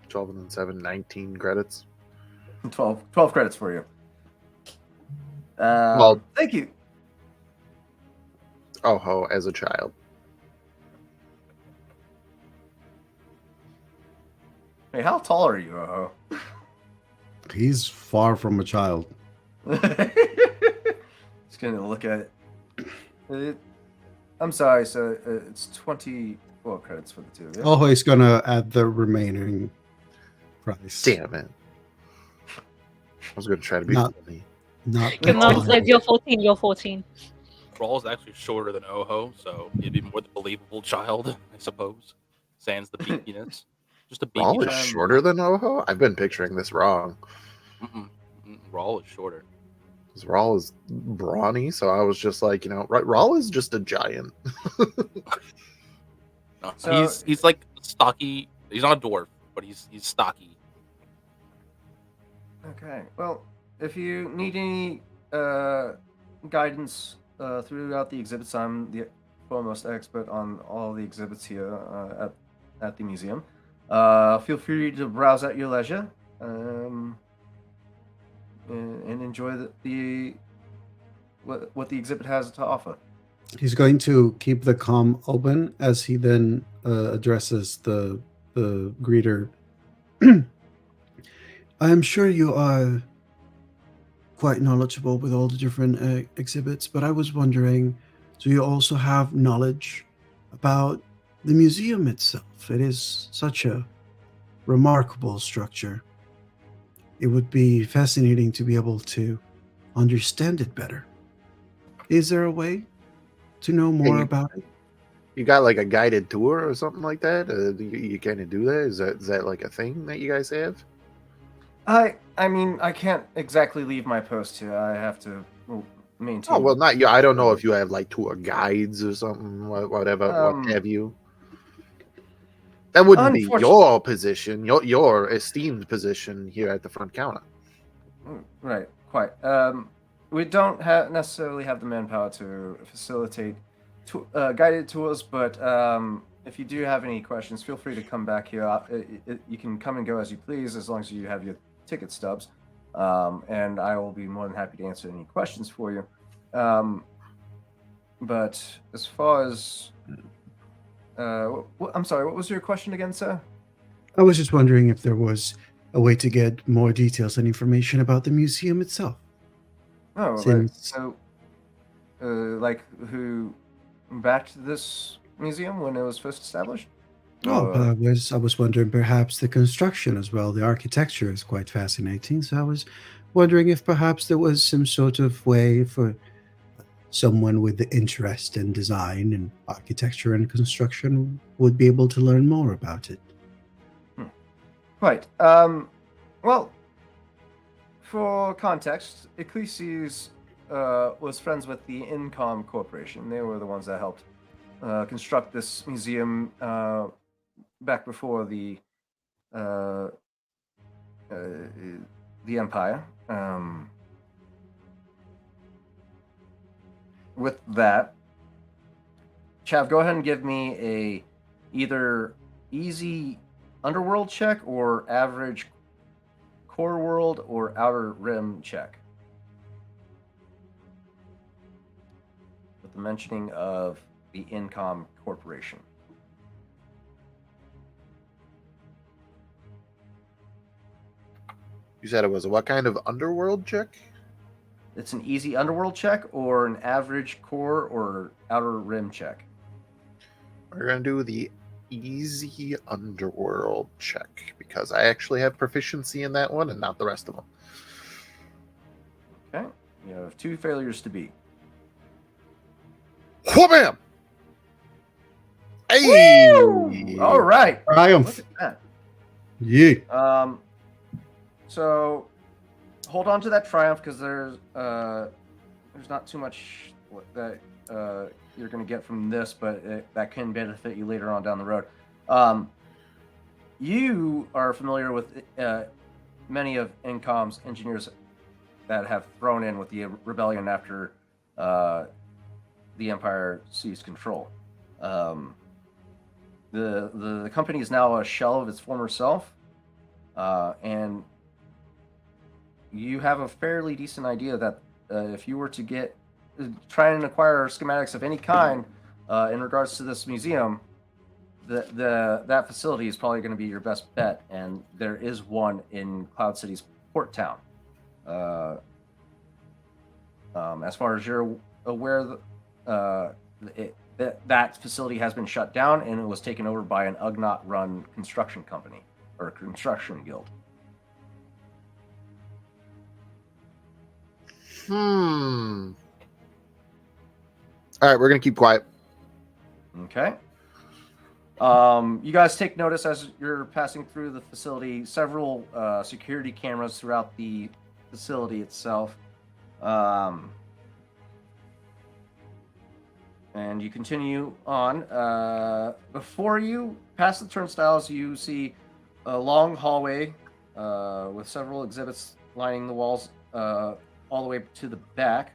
12 and then 7, 19 credits. 12 credits for you. Well- Thank you. Oho as a child. Hey, how tall are you, Oho? He's far from a child. Just gonna look at it. I'm sorry, so it's 24 credits for the two of you. Oh, he's gonna add the remaining price. Damn it. I was going to try to be Not- funny. Not Your mom the says you're 14. You're 14. Rawl is actually shorter than Oho, so he'd be more the believable child, I suppose. Sans the beefiness. Just a Rawl beefy is child. shorter than Oho? I've been picturing this wrong. Rawl is shorter. 'Cause Rawl is brawny, so I was just like, right, Rawl is just a giant. No, So- he's like stocky. He's not a dwarf, but he's stocky. Okay. Well, if you need any guidance throughout the exhibits, I'm the foremost expert on all the exhibits here at the museum. Feel free to browse at your leisure and enjoy what the exhibit has to offer. He's going to keep the comm open as he then addresses the greeter. I am sure you are quite knowledgeable with all the different exhibits, but I was wondering, do you also have knowledge about the museum itself? It is such a remarkable structure. It would be fascinating to be able to understand it better. Is there a way to know more you- about it? You got like a guided tour or something like that? You kind of do that? Is that like a thing that you guys have? I mean, I can't exactly leave my post here. I have to maintain. Oh, well, not you. I don't know if you have like tour guides or something, whatever, what have you. That wouldn't be your position, your esteemed position here at the front counter. Right, quite. We don't necessarily have the manpower to facilitate guided tours, but if you do have any questions, feel free to come back here. You can come and go as you please, as long as you have your ticket stubs, and I will be more than happy to answer any questions for you. But as far as I'm sorry, what was your question again, sir? I was just wondering if there was a way to get more details and information about the museum itself. Oh, right. Since- So, like who backed this museum when it was first established? Oh, Or- I was wondering perhaps the construction as well. The architecture is quite fascinating. So I was wondering if perhaps there was some sort of way for someone with the interest in design and architecture and construction would be able to learn more about it. Right. Well, for context, Ecclesias was friends with the Incom Corporation. They were the ones that helped construct this museum back before the Empire. With that, Chav, go ahead and give me a either easy underworld check or average core world or outer rim check. With the mentioning of the Incom Corporation. You said it was what kind of underworld check? It's an easy underworld check or an average core or outer rim check. We're gonna do the easy underworld check because I actually have proficiency in that one and not the rest of them. Okay. You have 2 failures to beat. Wha-bam! Hey! All right. Look Triumph. at that. Yeah. So hold on to that triumph because there's not too much that you're going to get from this, but that can benefit you later on down the road. You are familiar with many of Incom's engineers that have thrown in with the rebellion after the Empire seized control. The company is now a shell of its former self, and you have a fairly decent idea that if you were to try and acquire schematics of any kind in regards to this museum, that facility is probably going to be your best bet, and there is one in Cloud City's port town. As far as you're aware, that facility has been shut down and it was taken over by an Ugnaught-run construction company or construction guild. All right, we're gonna keep quiet. Okay. You guys take notice as you're passing through the facility, several security cameras throughout the facility itself. And you continue on. Before you pass the turnstiles, you see a long hallway with several exhibits lining the walls all the way to the back.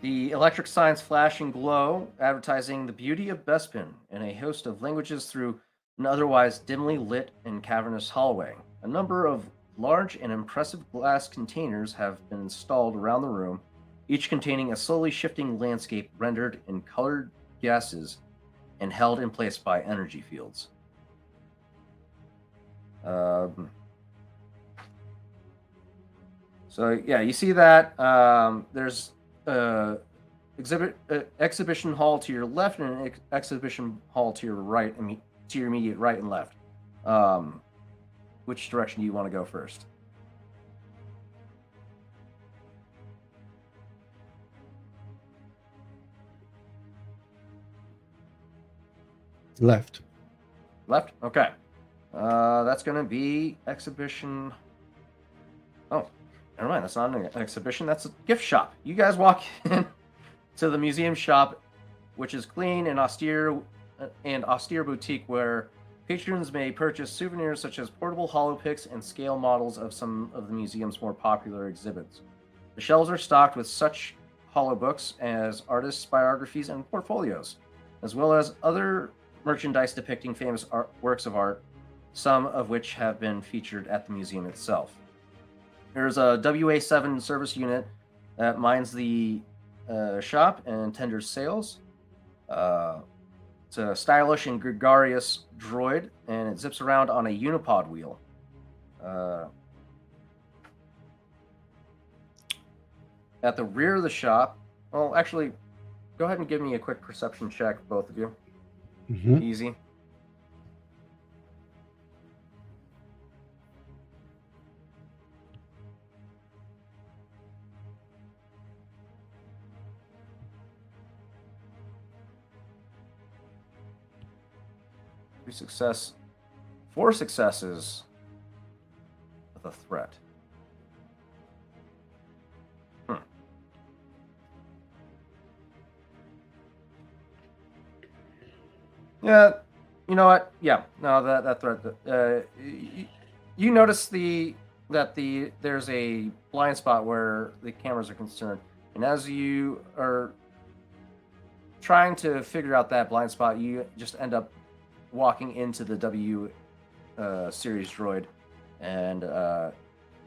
The electric signs flash and glow, advertising the beauty of Bespin in a host of languages through an otherwise dimly lit and cavernous hallway. A number of large and impressive glass containers have been installed around the room, each containing a slowly shifting landscape rendered in colored gases and held in place by energy fields. So yeah, you see that there's exhibition hall to your left and an exhibition hall to your right, to your immediate right and left. Which direction do you want to go first? Left. Left? Okay. That's going to be exhibition. Oh, never mind. That's not an exhibition. That's a gift shop. You guys walk in to the museum shop, which is clean and austere boutique where patrons may purchase souvenirs such as portable holopicks and scale models of some of the museum's more popular exhibits. The shelves are stocked with such holobooks as artists' biographies and portfolios, as well as other merchandise depicting famous works of art, some of which have been featured at the museum itself. There's a WA7 service unit that mines the shop and tenders sales. It's a stylish and gregarious droid, and it zips around on a unipod wheel. At the rear of the shop, well, actually, go ahead and give me a quick perception check, both of you. Mm-hmm. Easy. Four successes with a threat. Yeah, you know what? Yeah, no, that threat. You notice that there's a blind spot where the cameras are concerned, and as you are trying to figure out that blind spot, you just end up walking into the W series droid and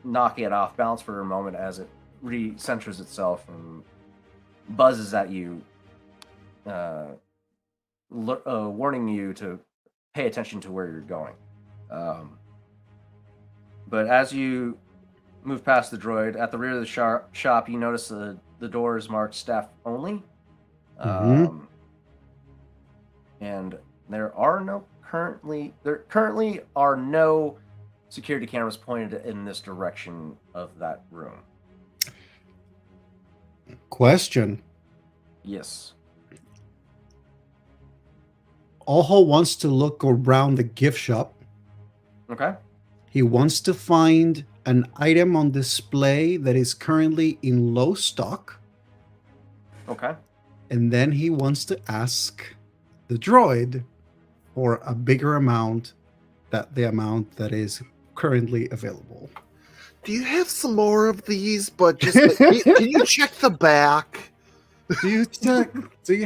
knocking it off balance for a moment as it recenters itself and buzzes at you, warning you to pay attention to where you're going. But as you move past the droid, at the rear of the shop, you notice the door is marked staff only. And there currently are no security cameras pointed in this direction of that room. Question. Yes. Oho wants to look around the gift shop. Okay. He wants to find an item on display that is currently in low stock. Okay. And then he wants to ask the droid for a bigger amount than the amount that is currently available. Do you have some more of these? But just can you check the back? Do you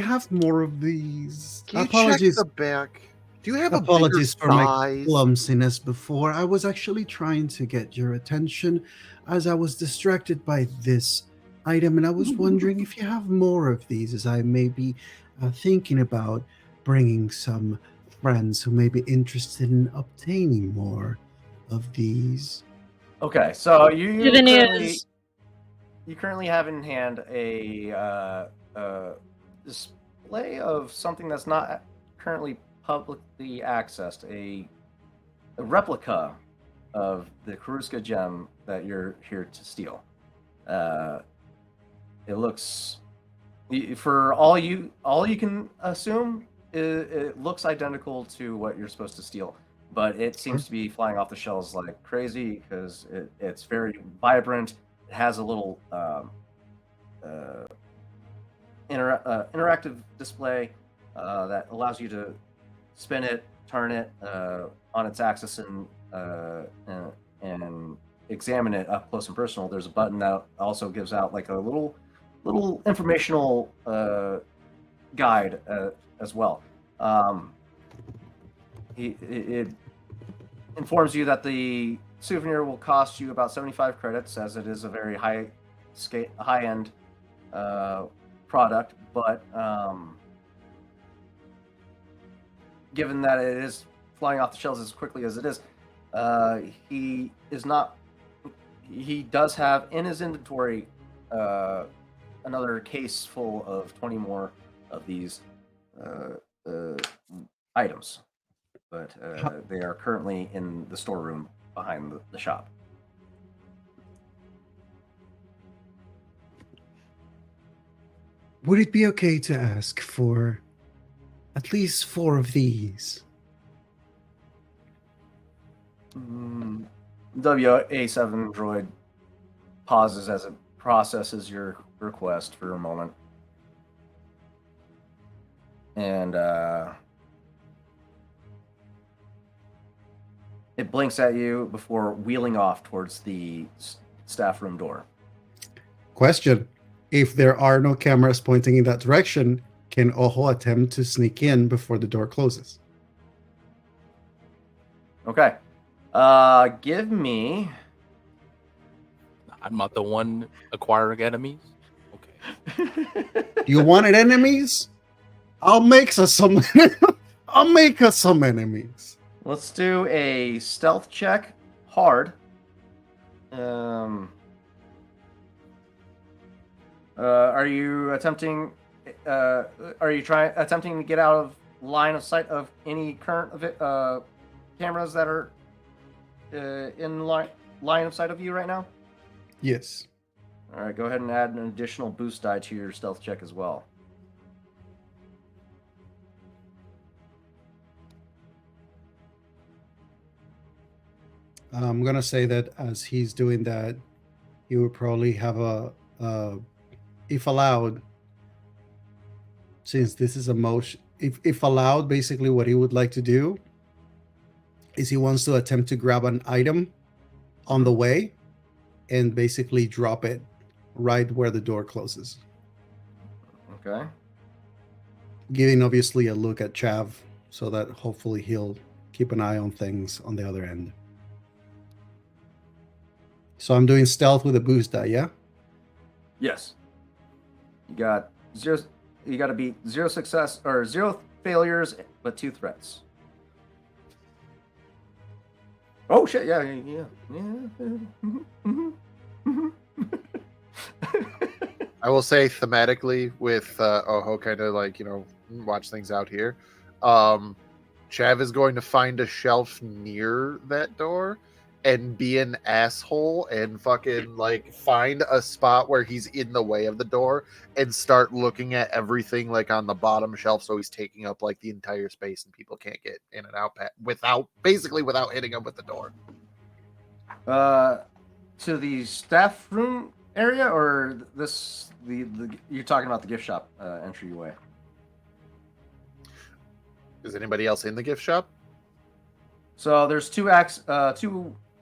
have more of these? Can you check the back? Do you have Apologies a for bigger my size? clumsiness before. I was actually trying to get your attention as I was distracted by this item, and I was wondering if you have more of these, as I may be thinking about bringing some friends who may be interested in obtaining more of these. Okay, so you Souvenirs. currently have in hand a display of something that's not currently publicly accessed, a replica of the Karuska gem that you're here to steal. It looks, for all you can assume, it looks identical to what you're supposed to steal, but it seems to be flying off the shelves like crazy because it's very vibrant. It has a little interactive display that allows you to spin it, turn it on its axis, and examine it up close and personal. There's a button that also gives out like a little informational guide as well. It informs you that the souvenir will cost you about 75 credits, as it is a very high end product, but given that it is flying off the shelves as quickly as it is, he does have in his inventory another case full of 20 more of these items, but they are currently in the storeroom behind the shop. Would it be okay to ask for at least 4 of these? WA7 droid pauses as it processes your request for a moment. And it blinks at you before wheeling off towards the staff room door. Question. If there are no cameras pointing in that direction, can Oho attempt to sneak in before the door closes? Okay. Give me... I'm not the one acquiring enemies. Okay. You wanted enemies? I'll make us some. I'll make us some enemies. Let's do a stealth check, hard. Are you attempting? Are you attempting to get out of line of sight of any current cameras that are in line of sight of you right now? Yes. All right, go ahead and add an additional boost die to your stealth check as well. I'm gonna say that as he's doing that, he would probably have if allowed, since this is a motion, if allowed, basically what he would like to do is he wants to attempt to grab an item on the way and basically drop it right where the door closes. Okay. Giving obviously a look at Chav so that hopefully he'll keep an eye on things on the other end. So I'm doing stealth with a boost die, yeah? Yes. You got zero. You got to beat 0 success or 0 failures, but 2 threats. Oh shit! Yeah. I will say thematically with Oho kind of like, watch things out here. Chav is going to find a shelf near that door and be an asshole and fucking like find a spot where he's in the way of the door and start looking at everything like on the bottom shelf, so he's taking up like the entire space and people can't get in and out without hitting him with the door. To the staff room area, or the you're talking about the gift shop entryway? Is anybody else in the gift shop? So there's two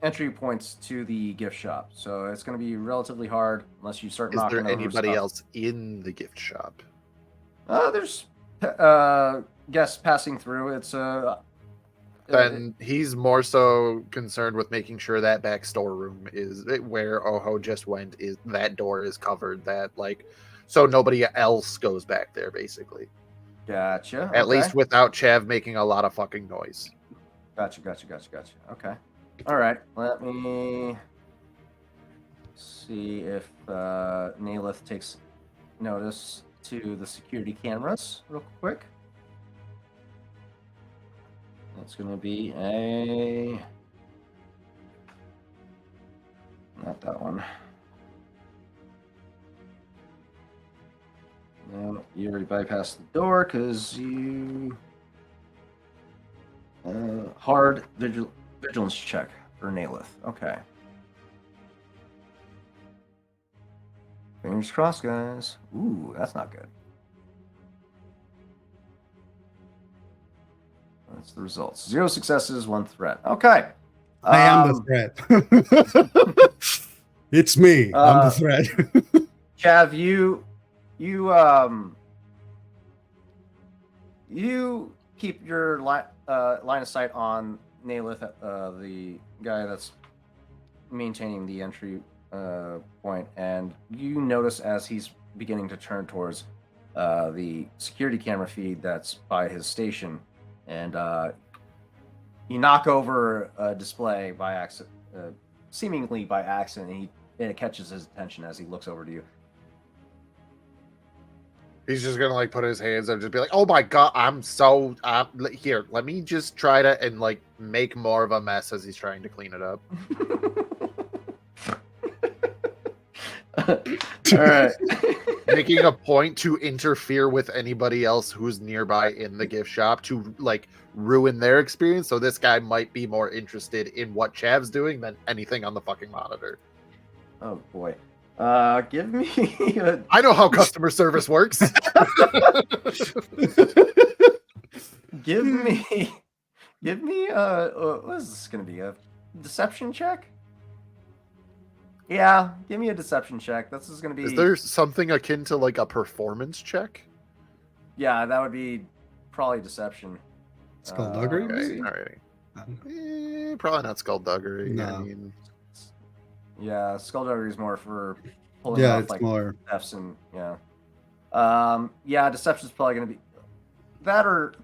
entry points to the gift shop, so it's going to be relatively hard unless you start knocking over Is there anybody stuff. else in the gift shop? There's guests passing through. It's then he's more so concerned with making sure that back storeroom is where Oho just went. Is that door is covered? That like, so nobody else goes back there, basically. Gotcha. At Okay. least without Chav making a lot of fucking noise. Gotcha. Okay. All right. Let me see if Nalith takes notice to the security cameras real quick. That's going to be a... Not that one. No, you already bypassed the door because you... hard vigilance check for Nalith. Okay. Fingers crossed, guys. Ooh, that's not good. That's the results. 0 successes, 1 threat. Okay. I am the threat. It's me. I'm the threat. Chav, you keep your line of sight on Nalith, the guy that's maintaining the entry point, and you notice as he's beginning to turn towards the security camera feed that's by his station, and you knock over a display by accident, seemingly by accident, and it catches his attention as he looks over to you. He's just gonna like put his hands up and just be like, "Oh my god, I'm so here. Let me just try to and like make more of a mess as he's trying to clean it up." All right. Making a point to interfere with anybody else who's nearby in the gift shop to like ruin their experience. So this guy might be more interested in what Chav's doing than anything on the fucking monitor. Oh boy. Give me a... I know how customer service works. Give me what is this gonna be? A deception check? Yeah, give me a deception check. This is gonna be... Is there something akin to like a performance check? Yeah, that would be probably deception. Skullduggery? Okay, alrighty. Probably not skullduggery. No. I mean, Yeah, skullduggery is more for pulling Yeah, off it's like more. thefts and yeah, deception's probably gonna be that or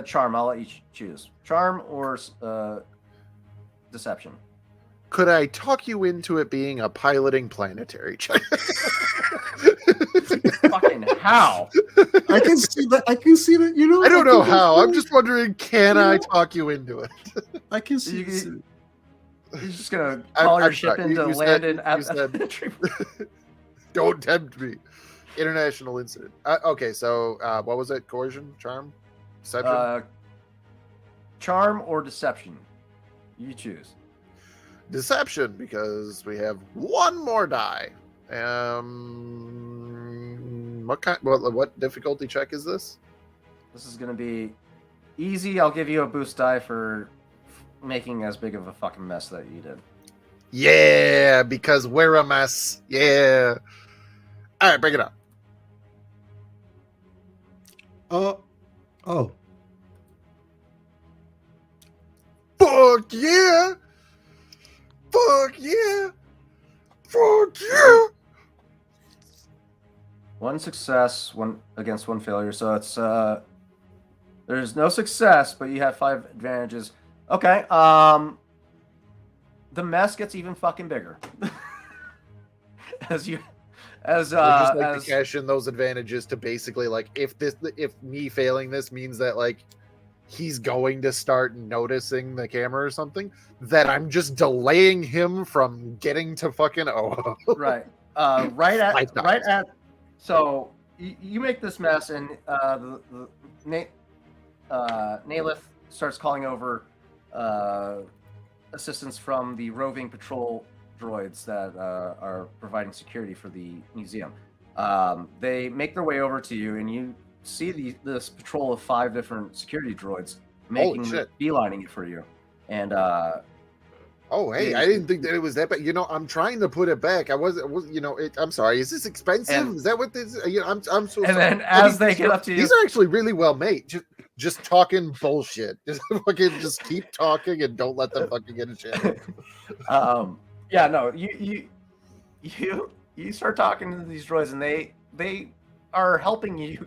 charm. I'll let you choose charm or deception. could I talk you into it being a piloting planetary check? Fucking how? I can see that. I can see that. You know. I don't can know how. I'm see- just wondering, can You I know- talk you into it? I can see. You're just gonna call your ship sorry, into you land said- in at you said- the entry. Don't tempt me. International incident. Okay, so what was it? Coercion? Charm? Deception? Charm or deception? You choose. Deception, because we have one more die. What difficulty check is this? This is gonna be easy. I'll give you a boost die for making as big of a fucking mess that you did. Yeah, because we're a mess. Yeah. All right, bring it up. Oh. Fuck yeah! Fuck yeah! Fuck yeah! One success, one against one failure. So it's there's no success, but you have 5 advantages. Okay. The mess gets even fucking bigger. as We'd just like as to cash in those advantages to basically like if me failing this means that like he's going to start noticing the camera or something, that I'm just delaying him from getting to fucking right right at so you make this mess and Nalith starts calling over assistance from the roving patrol droids that are providing security for the museum. They make their way over to you, and you see this patrol of 5 different security droids beelining it for you. And oh, hey, I didn't think that it was that bad. You know, I'm trying to put it back. I was you know, I'm sorry. Is this expensive? Is that what this? You know, I'm so. And sorry. then as they get up to you, these are actually really well made. Just talking bullshit. Just fucking just keep talking and don't let them fucking get a chance. yeah, no, you start talking to these droids, and they are helping you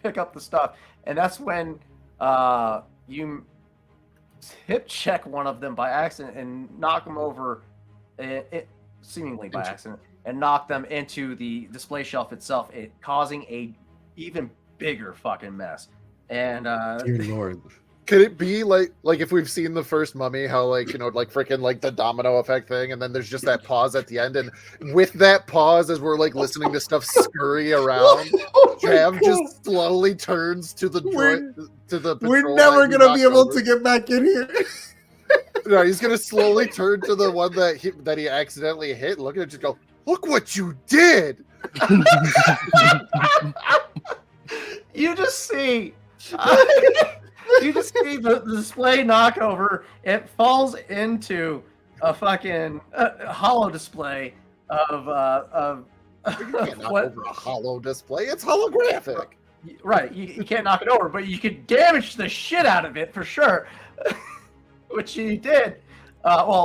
pick up the stuff, and that's when you hip check one of them by accident and knock them over, seemingly by accident, and knock them into the display shelf itself, causing a even bigger fucking mess. And Dear Lord. Could it be like if we've seen the first Mummy, how like freaking like the domino effect thing, and then there's just that pause at the end, and with that pause as we're like listening to stuff scurry around, Trav just slowly turns to the We're patrol never that he gonna be knocked able over. to get back in here. No, he's gonna slowly turn to the one that he accidentally hit. Look at it, just go. Look what you did! You just see. You just see the display knockover. It falls into a fucking hollow display of You can't knock what? over a hollow display. It's holographic. Right, you can't knock it over, but you could damage the shit out of it for sure, which he did.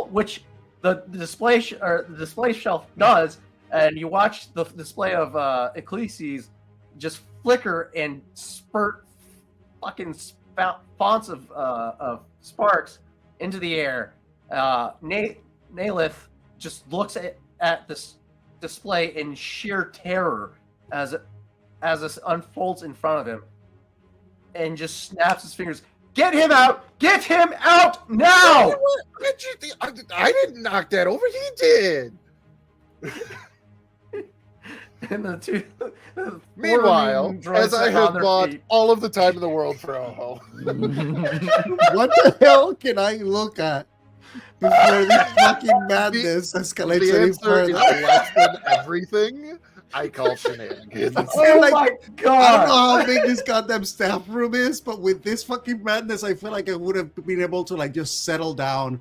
Which the display the display shelf does, and you watch the display of Ecclesies just flicker and spurt fucking fonts of sparks into the air. Nalith just looks at this display in sheer terror as this unfolds in front of him, and just snaps his fingers. Get him out! Get him out now! I didn't knock that over. He did. And the two. Meanwhile, as I have bought feet. all of the time in the world for Oho, What the hell can I look at before this fucking madness escalates the any answer is further? less than everything. I call shenanigans. Oh like- my I don't god! know how big this goddamn staff room is, but with this fucking madness, I feel like I would have been able to like just settle down,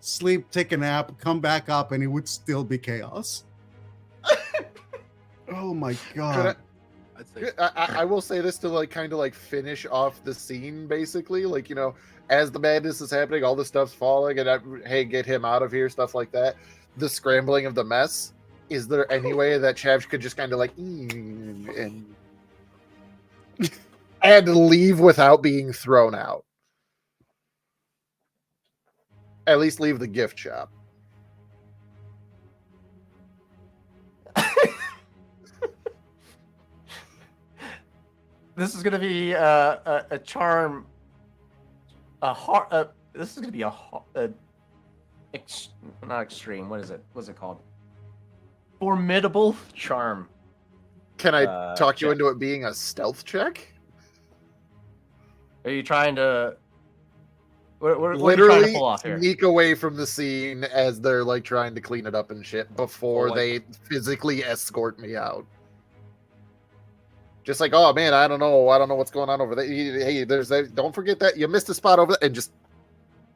sleep, take a nap, come back up, and it would still be chaos. Oh my god. I'd say I will say this to like kind of like finish off the scene, basically. Like, as the madness is happening, all the stuff's falling, and hey, get him out of here, stuff like that. The scrambling of the mess. Is there any way that Chav could just kind of like and leave without being thrown out? At least leave the gift shop. This is gonna be a charm. This is gonna be not extreme. What is it? What's it called? Formidable charm. Can I talk you check. into it being a stealth check? Are you trying to? What are you trying Literally to pull off here? sneak away from the scene as they're like trying to clean it up and shit before Oh, like- they physically escort me out. Just like, oh man, I don't know what's going on over there. Hey, there's that. Don't forget that you missed a spot over there, and just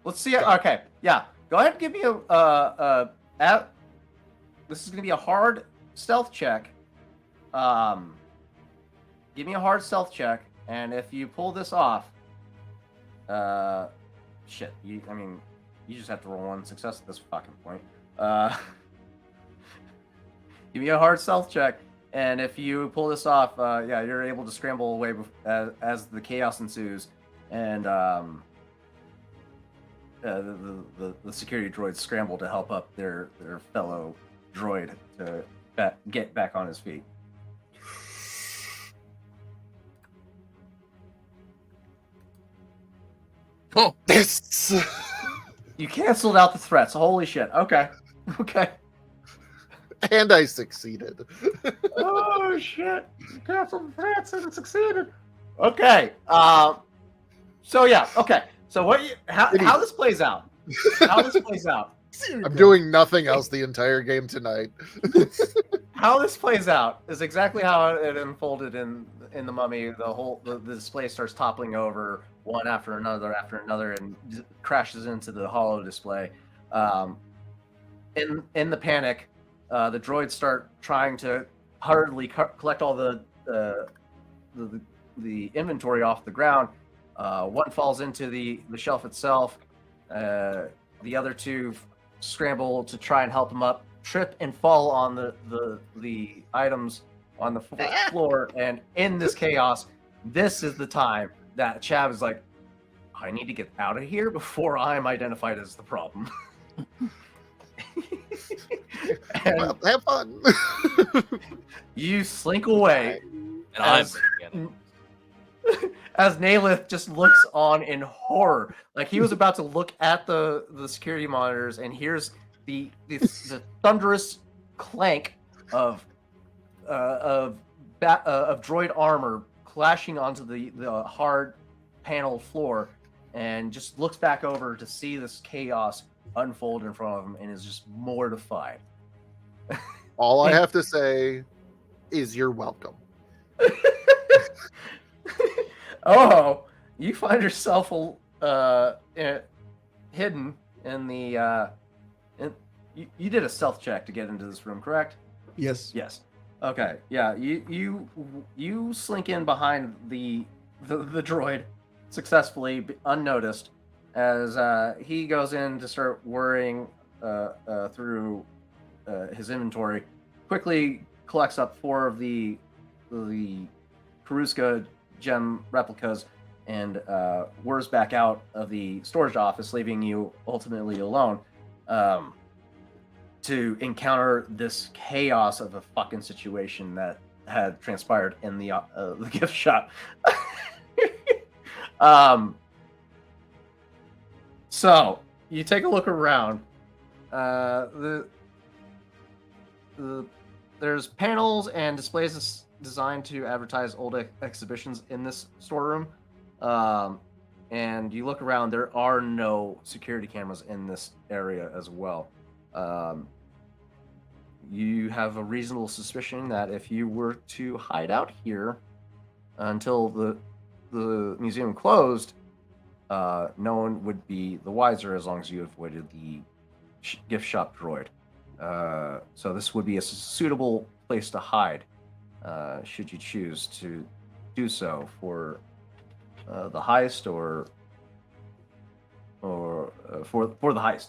Let's see. Okay, yeah. Go ahead and give me this is gonna be a hard stealth check. Give me a hard stealth check, and if you pull this off, shit. You just have to roll one success at this fucking point. Give me a hard stealth check, and if you pull this off, you're able to scramble away as the chaos ensues, and the security droids scramble to help up their fellow droid to get back on his feet. oh, this. You canceled out the threats. Holy shit. Okay. Okay. And I succeeded. Oh shit! You canceled the threats and it succeeded. Okay. So yeah. Okay. So how this plays out? How this plays out? I'm doing nothing else the entire game tonight. How this plays out is exactly how it unfolded in the Mummy. The display starts toppling over one after another, and crashes into the hollow display. In the panic, the droids start trying to hurriedly collect all the inventory off the ground. One falls into the shelf itself. The other two scramble to try and help him up, trip and fall on the items on the floor, and in this chaos, this is the time that Chav is like, I need to get out of here before I'm identified as the problem. And Well, have fun. you slink away And I'm as, making enemies. as Nalith just looks on in horror. Like he was about to look at the security monitors and hears the thunderous clank of droid armor clashing onto the hard panel floor, and just looks back over to see this chaos unfold in front of him and is just mortified. All I have to say is you're welcome. Oh, you find yourself hidden in the. You did a stealth check to get into this room, correct? Yes. Yes. Okay. Yeah. You slink in behind the droid successfully, unnoticed, as he goes in to start worrying through his inventory. Quickly collects up 4 of the Karuska gem replicas and whirs back out of the storage office, leaving you ultimately alone to encounter this chaos of a fucking situation that had transpired in the gift shop. So you take a look around. There's panels and displays designed to advertise old exhibitions in this storeroom. And you look around, there are no security cameras in this area as well. You have a reasonable suspicion that if you were to hide out here until the museum closed, no one would be the wiser as long as you avoided the gift shop droid. So this would be a suitable place to hide, should you choose to do so for the heist or for the heist.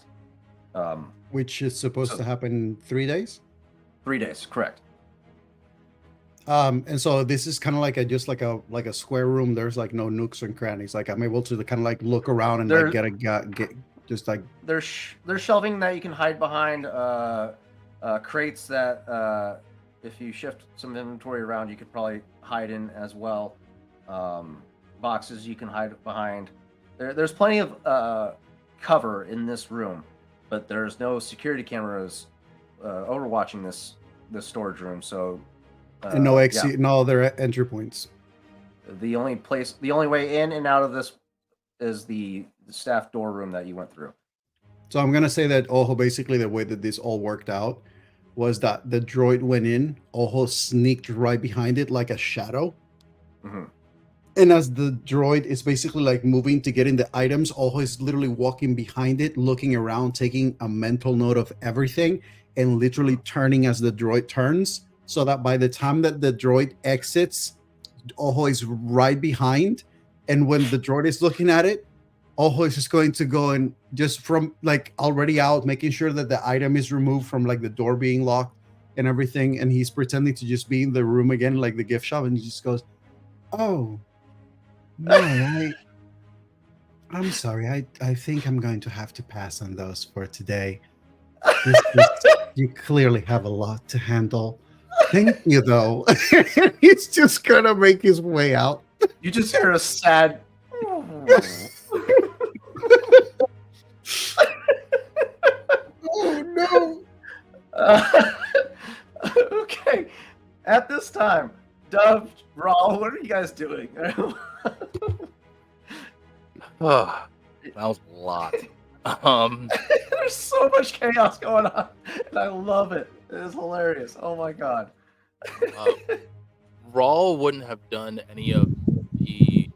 Which is supposed So- to happen in 3 days. 3 days, correct. And so this is kind of like a square room. There's like no nooks and crannies. Like I'm able to kind of like look around and There- like get just like There's shelving that you can hide behind, crates that if you shift some inventory around, you could probably hide in as well. Boxes you can hide behind. There's plenty of cover in this room, but there's no security cameras overwatching this storage room. So and no exit, yeah. no other entry points. The only way in and out of this is the staff door room that you went through. So I'm gonna say that Ojo, basically the way that this all worked out was that the droid went in, Ojo sneaked right behind it like a shadow. Mhm. And as the droid is basically like moving to get in the items, Ojo is literally walking behind it, looking around, taking a mental note of everything, and literally turning as the droid turns, so that by the time that the droid exits, Ojo is right behind. And when the droid is looking at it, Ojo is just going to go and just from like already out, making sure that the item is removed from like the door being locked and everything. And he's pretending to just be in the room again, like the gift shop. And he just goes, "Oh, no, I'm sorry. I think I'm going to have to pass on those for today. You clearly have a lot to handle. Thank you, though." He's just gonna make his way out. You just hear a sad. Oh no! Okay. At this time, Dove, Rawl, what are you guys doing? Oh, that was a lot. There's so much chaos going on, and I love it. It is hilarious. Oh my god. Rawl wouldn't have done any of the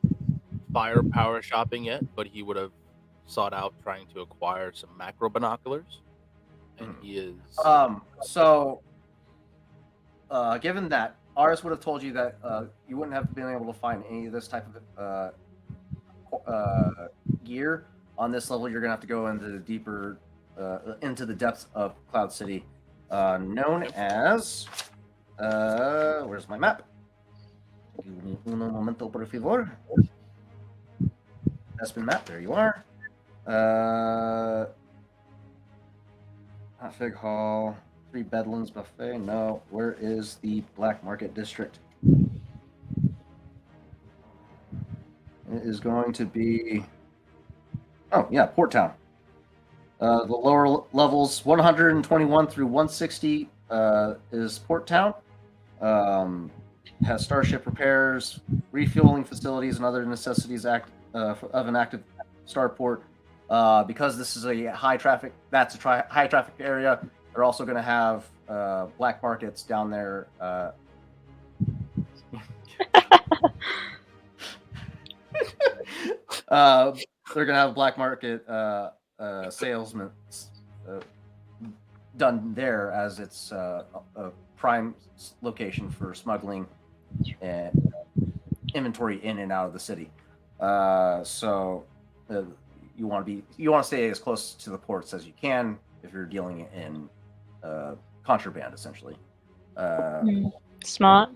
firepower shopping yet, but he would have sought out trying to acquire some macro binoculars. And he is So, given that, Aris would have told you that you wouldn't have been able to find any of this type of gear on this level. You're gonna have to go into the deeper, into the depths of Cloud City, known as. Where's my map? Un momento, por favor. That's been mapped. There you are. Hot Fig Hall, 3 Bedlands Buffet. No. Where is the Black Market District? It is going to be. Oh, yeah, Port Town. The lower levels, 121 through 160, is Port Town. Has starship repairs, refueling facilities, and other necessities of an active starport. Because this is a high traffic, high traffic area. They're also going to have black markets down there. They're going to have black market salesmen done there, as it's a prime location for smuggling and inventory in and out of the city. So you want to stay as close to the ports as you can if you're dealing in contraband, essentially. Smart.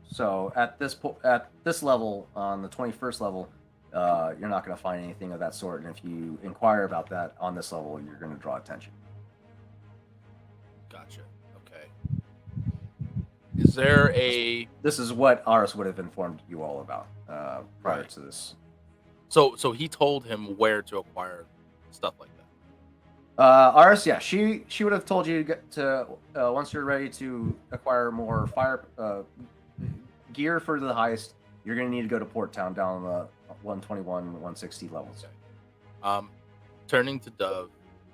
So at this level, on the 21st level, you're not going to find anything of that sort, and if you inquire about that on this level, you're going to draw attention. Gotcha. Okay. Is there a? This is what Aris would have informed you all about prior Right. to this. So he told him where to acquire stuff like that. Aris, yeah, she would have told you to once you're ready to acquire more fire gear for the heist, you're going to need to go to Port Town down the 121, 160 levels. Okay. Turning to Dove,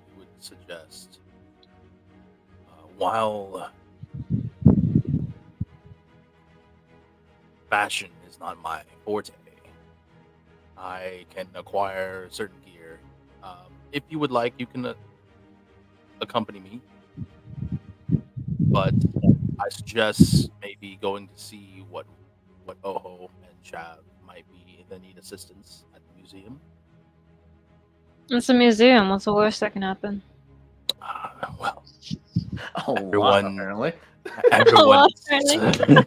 he would suggest while fashion is not my forte, I can acquire certain gear. If you would like, you can accompany me. But I suggest maybe going to see what Oho and Chav might be that need assistance at the museum. It's a museum. What's the worst that can happen? Well, A lot, Everyone- apparently. everyone. apparently.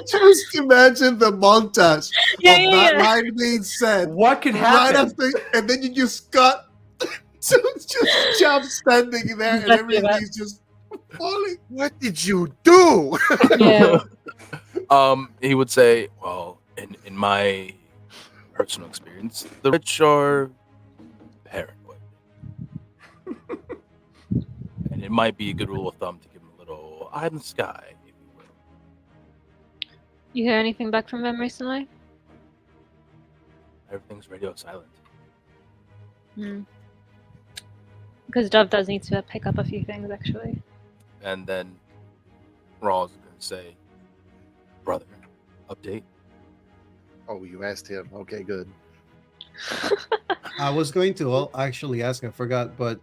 Just imagine the montage Yeah, of yeah, that yeah. line being said What could right happen? after, and then you just got just Jeff standing there, and Exactly everything's just falling. What did you do? Yeah. He would say, well, in my personal experience, the rich are paranoid. And it might be a good rule of thumb to give them a little eye in the sky, if you will. You hear anything back from them recently? Everything's radio silent. Because Dove does need to pick up a few things, actually. And then Raw's going to say, brother, update. Oh, you asked him. Okay, good. I was going to actually ask, I forgot, but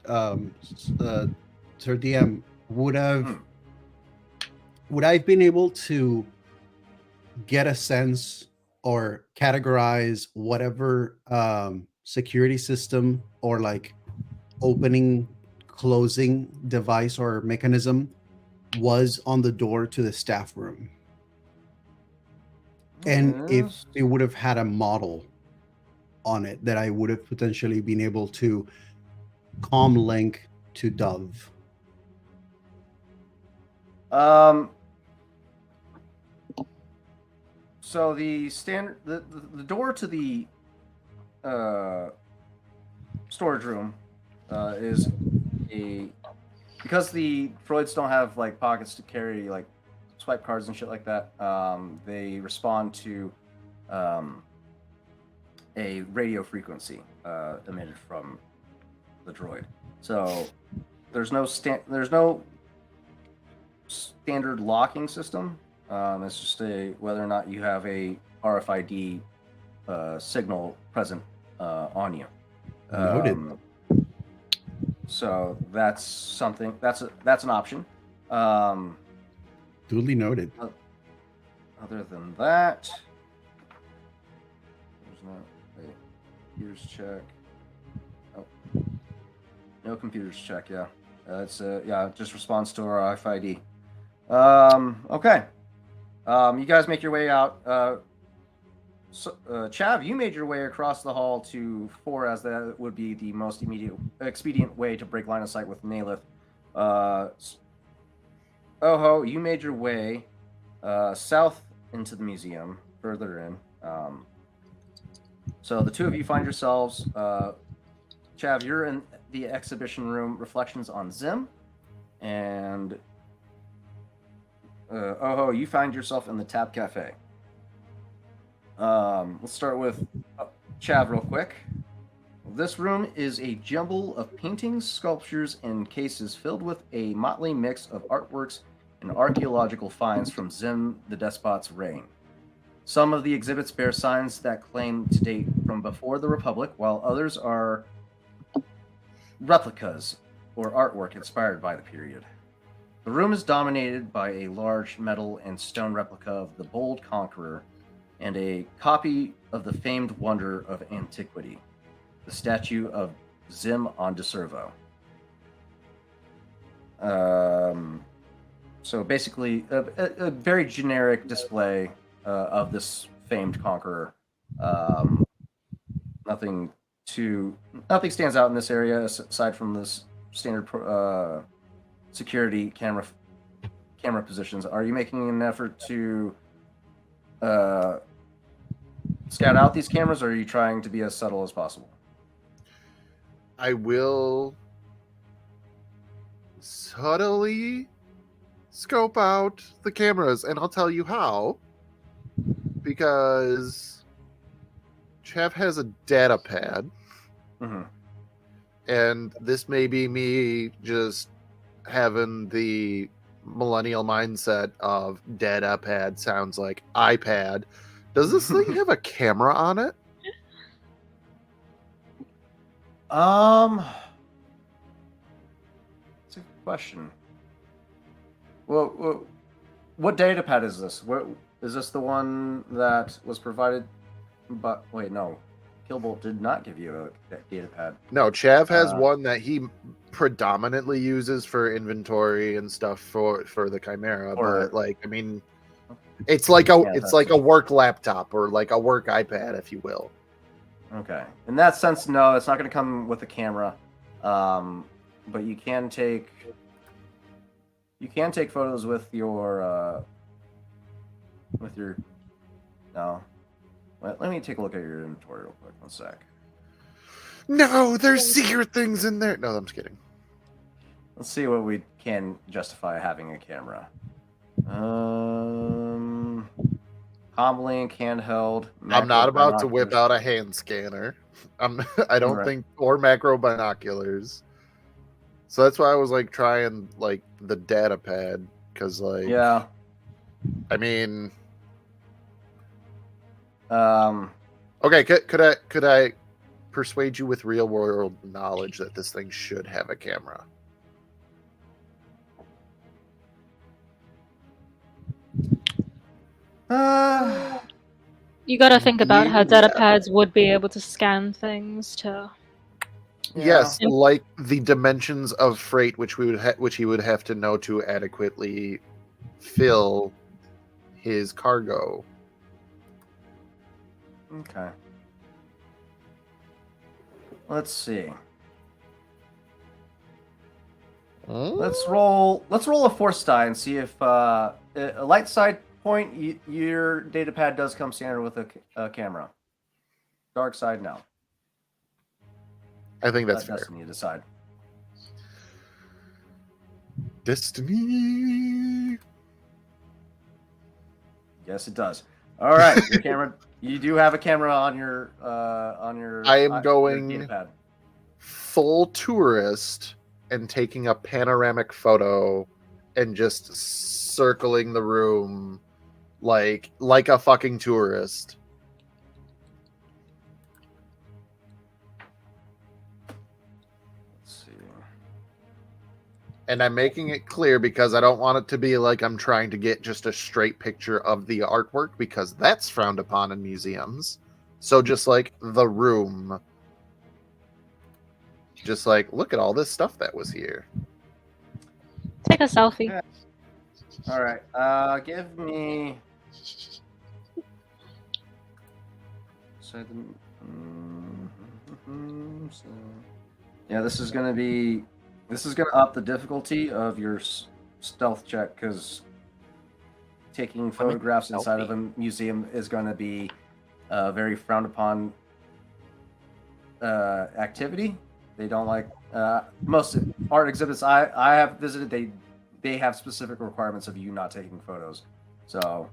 Sir DM, would I have been able to get a sense or categorize whatever security system or like opening, closing device or mechanism was on the door to the staff room? And if Yes. it would have had a model on it that I would have potentially been able to link to Dove. So the standard, the door to the storage room is because the droids don't have like pockets to carry like swipe cards and shit like that. They respond to a radio frequency emitted from the droid. So there's no standard locking system. It's just whether or not you have a RFID signal present on you. Noted. So that's something. That's an option. Duly noted. Other than that, there's no. Wait, computers check. Oh, no computers check. Yeah, it's just response to our RFID. Okay. You guys make your way out. Chav, you made your way across the hall to 4, as that would be the most expedient way to break line of sight with Nalith. Oho, you made your way south into the museum, further in. So the two of you find yourselves. Chav, you're in the exhibition room, Reflections on Zim, and Oho, you find yourself in the Tab Cafe. Let's start with Chav real quick. This room is a jumble of paintings, sculptures, and cases filled with a motley mix of artworks and archaeological finds from Zim the Despot's reign. Some of the exhibits bear signs that claim to date from before the Republic, while others are replicas or artwork inspired by the period. The room is dominated by a large metal and stone replica of the bold conqueror and a copy of the famed wonder of antiquity, the statue of Zim on de Servo. So basically, a very generic display of this famed conqueror. Nothing stands out in this area aside from this standard security camera positions. Are you making an effort to scout out these cameras, or are you trying to be as subtle as possible? I will subtly scope out the cameras, and I'll tell you how. Because Chav has a data pad, and this may be me just having the millennial mindset of data pad sounds like iPad. Does this thing have a camera on it? That's a good question. Well, what data pad is this? What is this? The one that was provided? But wait, no, Killbolt did not give you a data pad. No, Chav has one that he predominantly uses for inventory and stuff for the Chimera. But like, I mean, it's like a work laptop or like a work iPad, if you will. Okay. In that sense, no, it's not going to come with a camera. But you can take photos with your no. Let me take a look at your inventory real quick. 1 sec. No, there's secret things in there. No, I'm just kidding. Let's see what we can justify having a camera. Comlink, handheld. I'm not about to whip out a hand scanner. I don't think, or macro binoculars. So that's why I was like trying like the data pad, because like, yeah, I mean, okay, could I persuade you with real world knowledge that this thing should have a camera? You got to think about how data pads would be able to scan things too. Yes, like the dimensions of freight, which he would have to know to adequately fill his cargo. Okay. Let's see. Let's roll a force die and see if a light side point, your data pad does come standard with a camera. Dark side, no. I think that's fair. Destiny to decide. Destiny. Yes, it does. All right, your camera. You do have a camera on your. I am going data pad. Full tourist and taking a panoramic photo and just circling the room like a fucking tourist. And I'm making it clear because I don't want it to be like I'm trying to get just a straight picture of the artwork, because that's frowned upon in museums. So just like the room. Just like, look at all this stuff that was here. Take a selfie. All right. Give me. So, so yeah, this is gonna up the difficulty of your stealth check because taking photographs inside of a museum is going to be a very frowned upon activity. They don't like most art exhibits I have visited. They have specific requirements of you not taking photos. So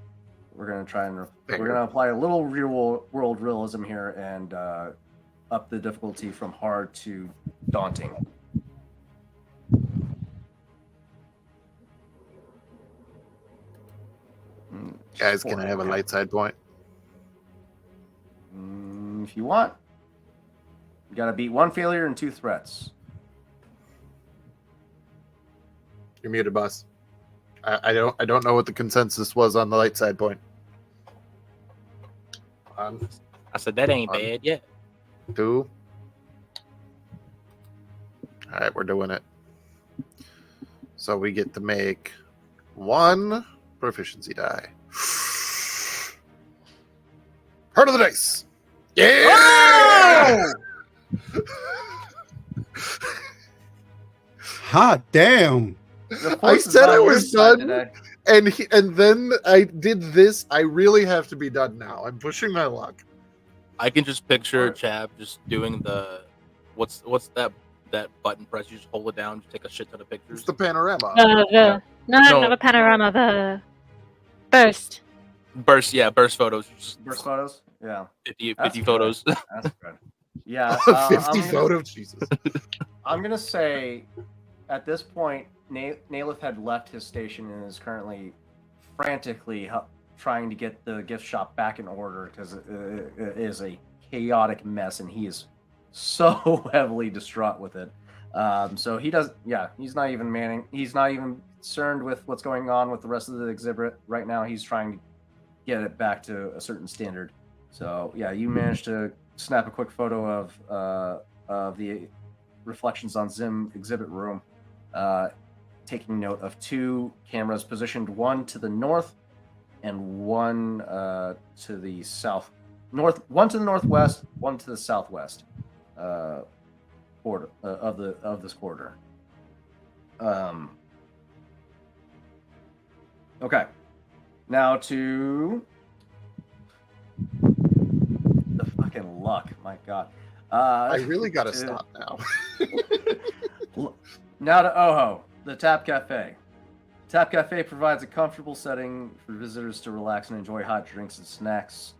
we're gonna try and we're gonna apply a little real world realism here and up the difficulty from hard to daunting. Guys, can I have a light side point? If you want. You gotta beat 1 failure and 2 threats. You're muted, boss. I don't know what the consensus was on the light side point. I said that ain't bad yet. 2. All right, we're doing it. So we get to make 1 proficiency die. Heart of the dice. Yeah. Oh! Hot damn. I said I was done, and then I did this. I really have to be done now. I'm pushing my luck. I can just picture Chab just doing the what's that button press? You just hold it down, just take a shit ton of pictures. It's the panorama. No, not the panorama. The burst. Burst photos. Burst photos. Yeah. 50 photos. That's good. Yeah. 50 photos. Jesus. I'm gonna say, at this point, Nalith had left his station and is currently frantically trying to get the gift shop back in order because it is a chaotic mess and he is so heavily distraught with it. So he does. Yeah, he's not even concerned with what's going on with the rest of the exhibit right now. He's trying to get it back to a certain standard. So yeah, you managed to snap a quick photo of the reflections on Zim exhibit room, taking note of 2 cameras positioned, 1 to the north and 1 to the south. 1 to the northwest, 1 to the southwest quarter of this quarter. Okay. Now to the fucking luck. My God. I really got to stop now. Now to Oho, the Tap Cafe. Tap Cafe provides a comfortable setting for visitors to relax and enjoy hot drinks and snacks.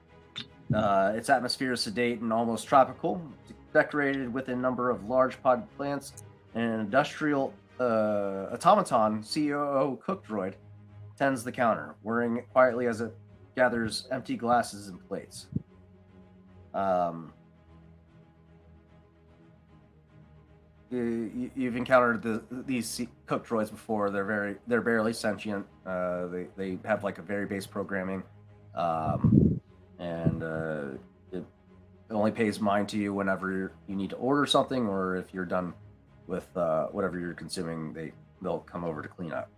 Its atmosphere is sedate and almost tropical, decorated with a number of large potted plants and an industrial automaton COO cook droid tends the counter, whirring quietly as it gathers empty glasses and plates. You've encountered these cook droids before. They're barely sentient. They have like a very base programming, and it only pays mind to you whenever you need to order something, or if you're done with whatever you're consuming, they'll come over to clean up.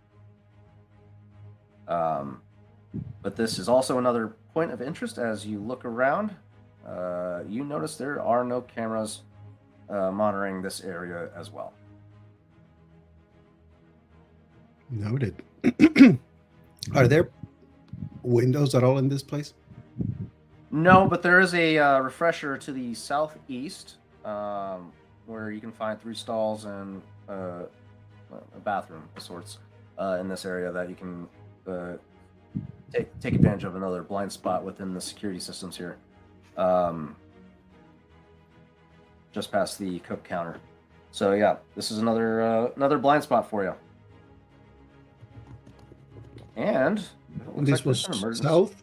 But this is also another point of interest as you look around. You notice there are no cameras monitoring this area as well. Noted. Are there windows at all in this place? No, but there is a refresher to the southeast where you can find 3 stalls and a bathroom of sorts in this area that you can take advantage of another blind spot within the security systems here. Just past the cook counter. So yeah, this is another blind spot for you. And this was south?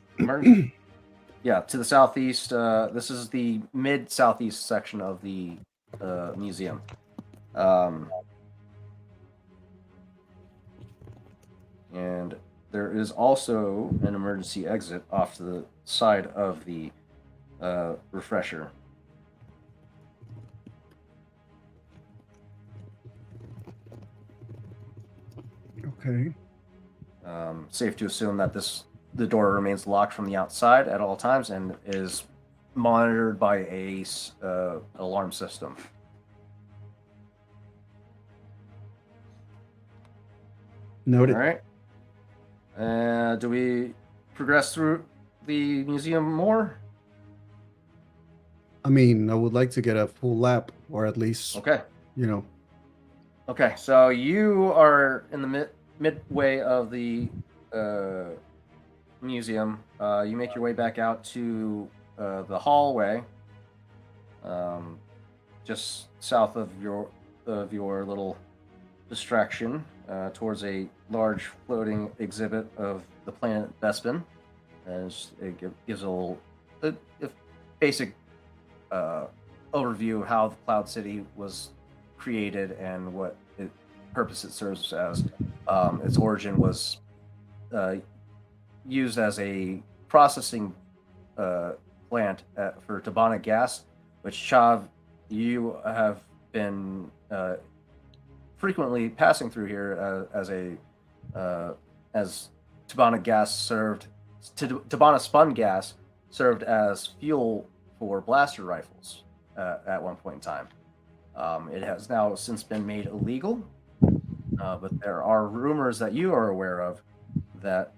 Yeah, to the southeast. This is the mid-southeast section of the museum. And there is also an emergency exit off to the side of the refresher. Okay. Safe to assume that the door remains locked from the outside at all times and is monitored by a alarm system. Noted. All right. Do we progress through the museum more? I mean, I would like to get a full lap, or at least, Okay. you know, Okay. So you are in the midway of the museum. You make your way back out to the hallway, just south of your little distraction, towards a large floating exhibit of the planet Bespin. And gives a basic overview of how the Cloud City was created and what purpose it serves as. Its origin was used as a processing plant for Tabana gas, which Chav, you have been frequently passing through here as Tabana gas served. Tabana spun gas served as fuel for blaster rifles at one point in time. It has now since been made illegal, but there are rumors that you are aware of that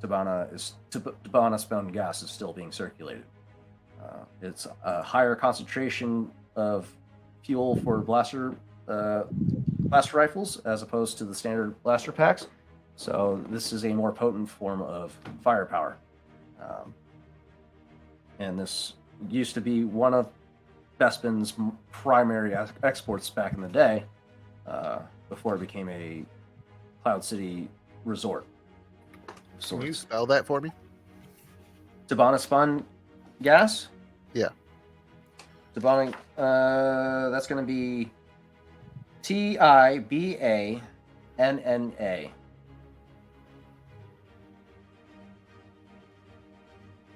Tabana spun gas is still being circulated. It's a higher concentration of fuel for blaster rifles as opposed to the standard blaster packs. So this is a more potent form of firepower. And this used to be one of Bespin's primary exports back in the day, before it became a Cloud City resort. Can you spell that for me? Tabana spun gas? Yeah. Tabana, that's going to be Tibanna.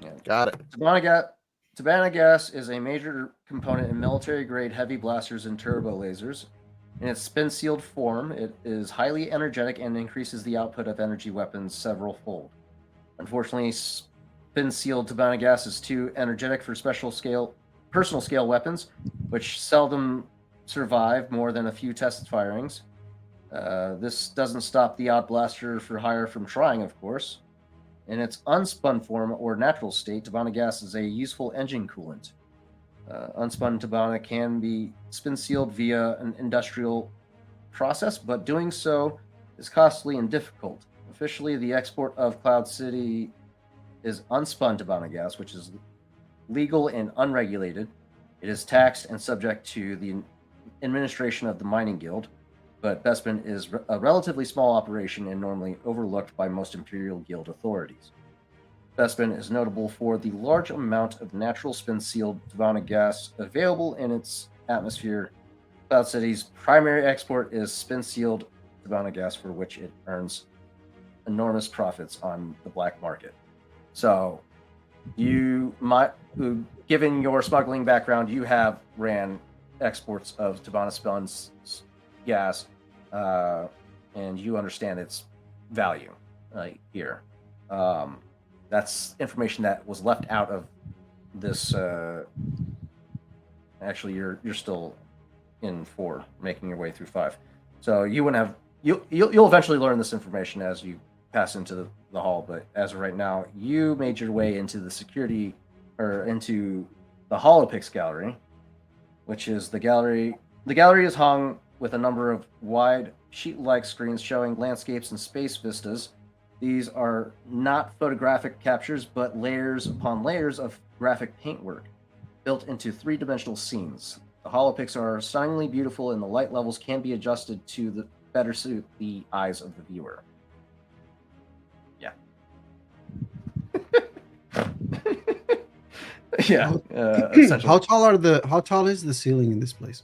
Yeah. Got it. Tabana gas is a major component in military-grade heavy blasters and turbo lasers. In its spin-sealed form, it is highly energetic and increases the output of energy weapons several-fold. Unfortunately, spin-sealed Tabana gas is too energetic for personal scale weapons, which seldom survive more than a few test firings. This doesn't stop the odd blaster for hire from trying, of course. In its unspun form or natural state, Tabana gas is a useful engine coolant. Unspun Tabana can be spin sealed via an industrial process, but doing so is costly and difficult. Officially, the export of Cloud City is unspun Tabana gas, which is legal and unregulated. It is taxed and subject to the administration of the Mining Guild, but Bespin is a relatively small operation and normally overlooked by most Imperial Guild authorities. Bespin is notable for the large amount of natural spin-sealed Tabana gas available in its atmosphere. Cloud City's primary export is spin-sealed Tabana gas, for which it earns enormous profits on the black market. So, you might, given your smuggling background, you have ran exports of Tabana spun gas, and you understand its value here. That's information that was left out of this. Actually, you're still in 4, making your way through 5. So you wouldn't have. You'll eventually learn this information as you pass into the hall. But as of right now, you made your way into the security, or into the Holopix gallery, which is the gallery. The gallery is hung with a number of wide sheet-like screens showing landscapes and space vistas. These are not photographic captures, but layers upon layers of graphic paintwork built into 3-dimensional scenes. The Holopix are stunningly beautiful, and the light levels can be adjusted to better suit the eyes of the viewer. Yeah. Yeah. Essentially. How tall is the ceiling in this place?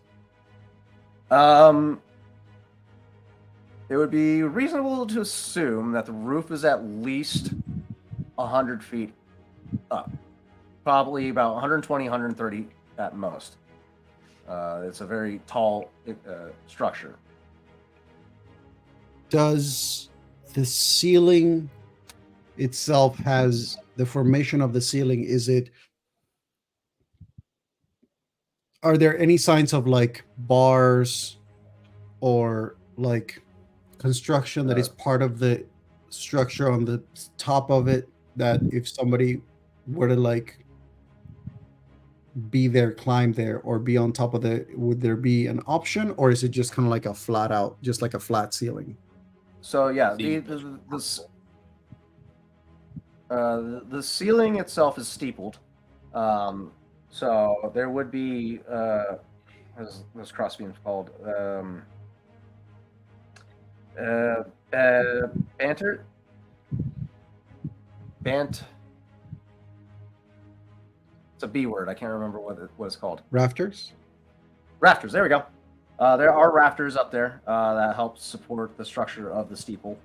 It would be reasonable to assume that the roof is at least 100 feet up. Probably about 120, 130 at most. It's a very tall structure. Does the ceiling itself has the formation of the ceiling. Are there any signs of like bars or like construction that is part of the structure on the top of it, that if somebody were to like be there, climb there, or be on top of it, would there be an option, or is it just kind of like a flat out, just like a flat ceiling? So yeah, See, the ceiling itself is steepled. So there would be what's crossbeams called? Banter? Bant. It's a B word. I can't remember what it's called. Rafters? Rafters. There we go. There are rafters up there that help support the structure of the steepled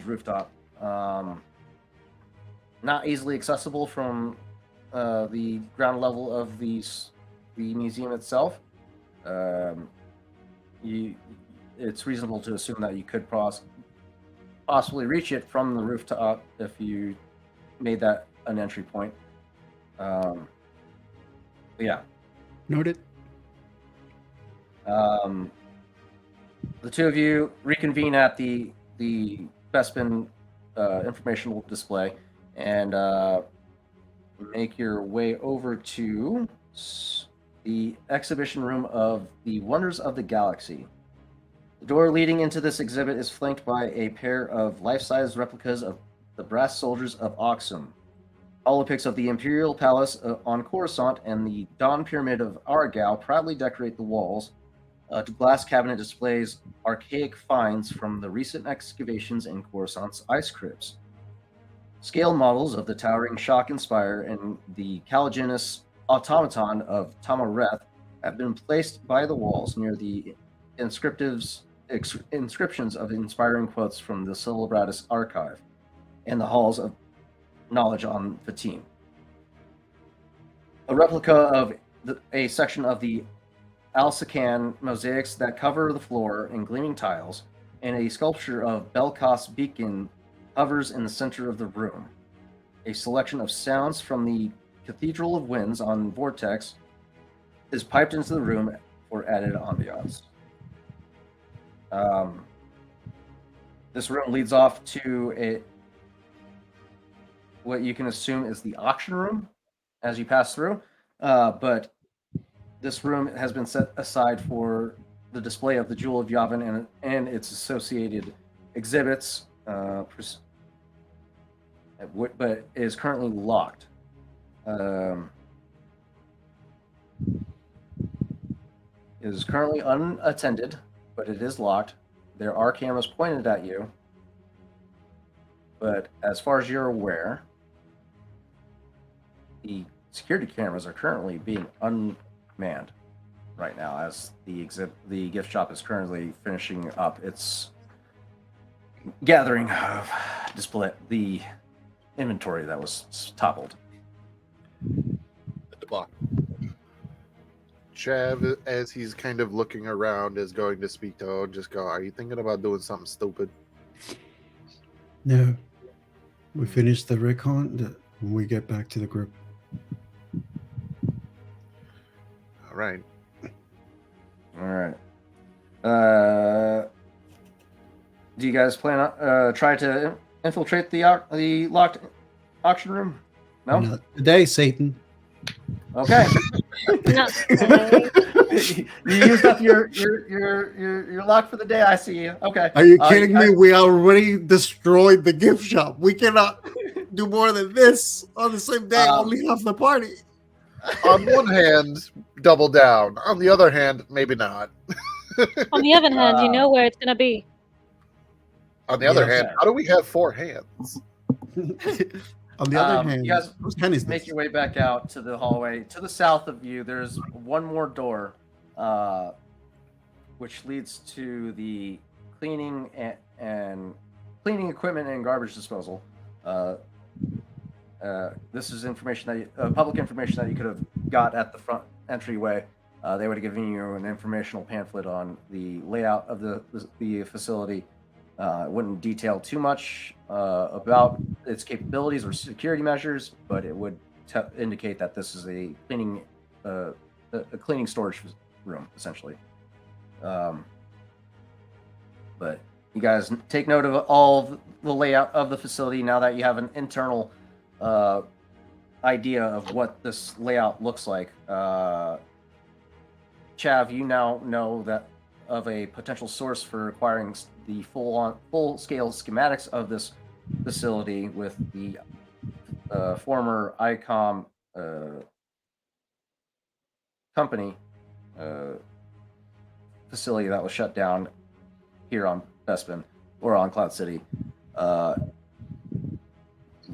rooftop. Not easily accessible from the ground level of the museum itself. It's reasonable to assume that you could possibly reach it from the rooftop if you made that an entry point. Yeah. Noted. The two of you reconvene at the Bespin informational display and make your way over to the exhibition room of the Wonders of the Galaxy. The door leading into this exhibit is flanked by a pair of life-size replicas of the brass soldiers of Oxum. Holopics of the Imperial Palace on Coruscant and the Dawn Pyramid of Argao proudly decorate the walls. The glass cabinet displays archaic finds from the recent excavations in Coruscant's ice crypts. Scale models of the towering Shock and Spire and the Caligenous automaton of Tamareth have been placed by the walls near the inscriptions of inspiring quotes from the Celebratus archive and the halls of knowledge on Fatim. A replica of a section of the Al-Sakan mosaics that cover the floor in gleaming tiles, and a sculpture of Belkos Beacon hovers in the center of the room. A selection of sounds from the Cathedral of Winds on Vortex is piped into the room for added ambiance. This room leads off to what you can assume is the auction room as you pass through, but this room has been set aside for the display of the Jewel of Yavin and its associated exhibits, but is currently locked. It is currently unattended, but it is locked. There are cameras pointed at you, but as far as you're aware, the security cameras are currently being unmanned right now, as the gift shop is currently finishing up its gathering of the inventory that was toppled. at the block. Chav, as he's kind of looking around, is going to speak to Owen. Just go, are you thinking about doing something stupid? No. We finish the recon when we get back to the group. All right. All right. Do you guys plan on try to infiltrate the locked auction room? No. Not today, Satan. Okay. Not today. You used up your lock for the day. I see you. Okay. Are you kidding me? We already destroyed the gift shop. We cannot do more than this on the same day. Only half the party. On one hand, double down. On the other hand, maybe not. On the other hand, you know where it's gonna be. On the other Okay. hand, how do we have 4 hands? On the other hand, you guys whose hand is make this? your way back out to the hallway. To the south of you, there's one more door, which leads to the cleaning and cleaning equipment and garbage disposal. This is information that public information that you could have got at the front entryway. They would have given you an informational pamphlet on the layout of the facility, It wouldn't detail too much about its capabilities or security measures, but it would indicate that this is a cleaning storage room, essentially. But you guys take note of all of the layout of the facility now that you have an internal idea of what this layout looks like. Chav, you now know that of a potential source for acquiring the full-scale schematics of this facility with the former ICOM company facility that was shut down here on Bespin or on Cloud City.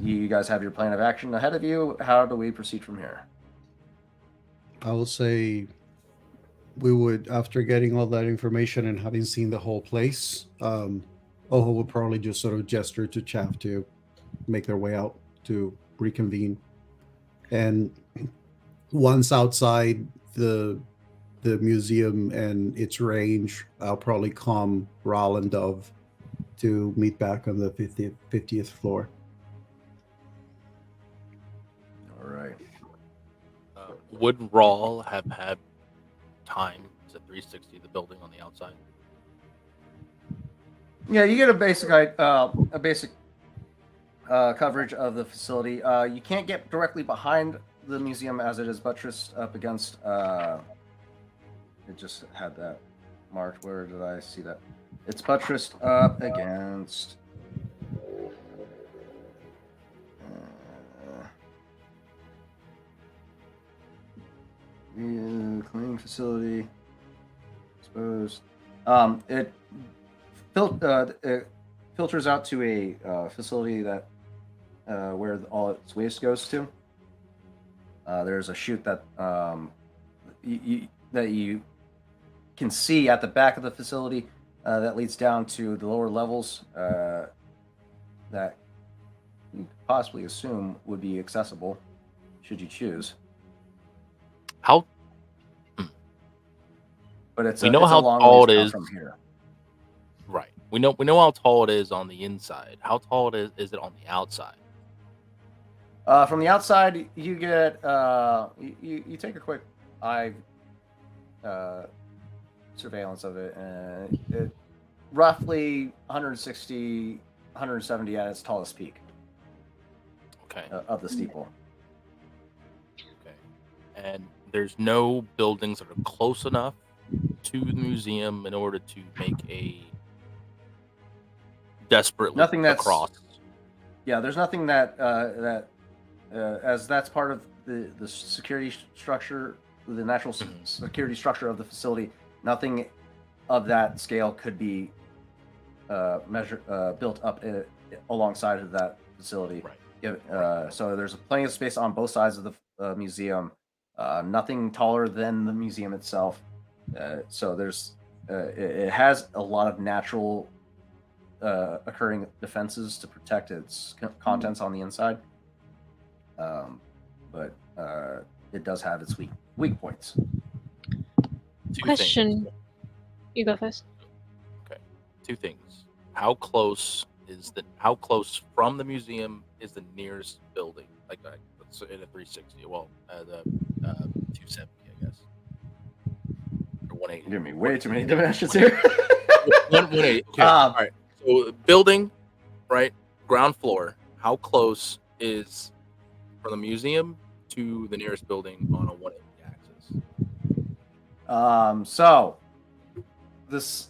You guys have your plan of action ahead of you. How do we proceed from here? I will say we would, after getting all that information and having seen the whole place, Oho would probably just sort of gesture to Chav to make their way out to reconvene. And once outside the museum and its range, I'll probably calm Ral and Dove to meet back on the 50th floor. All right. Would Rawl have had time to 360 the building on the outside? Yeah, you get a basic coverage of the facility. You can't get directly behind the museum as it is buttressed up against. It just had that marked. Where did I see that? It's buttressed up against. Cleaning facility. Exposed. It filters out to a facility that where all its waste goes to. There's a chute that you can see at the back of the facility that leads down to the lower levels that you could possibly assume would be accessible should you choose. How? But it's We know it's how a long tall ways it down is. from here. Right. We know how tall it is on the inside. How tall is it on the outside? From the outside, you get you take a quick eye surveillance of it, and it roughly 160, 170 at its tallest peak. Okay. Of the steeple. Okay. And there's no buildings that are close enough to the museum in order to make a desperate leap across. Yeah, there's nothing that as that's part of the security structure, the natural security structure of the facility. Nothing of that scale could be built up alongside of that facility. Right. So there's plenty of space on both sides of the museum. Nothing taller than the museum itself. So there's it has a lot of natural occurring defenses to protect its contents on the inside. But it does have its weak points. Question. You go first. Okay. Two things. How close from the museum is the nearest building? Like in a 360. Well, the 270, I guess. Or 180. Give me way too many dimensions here. 180. Okay. All right. So building, right? Ground floor. How close is from the museum to the nearest building on a 180 axis? So this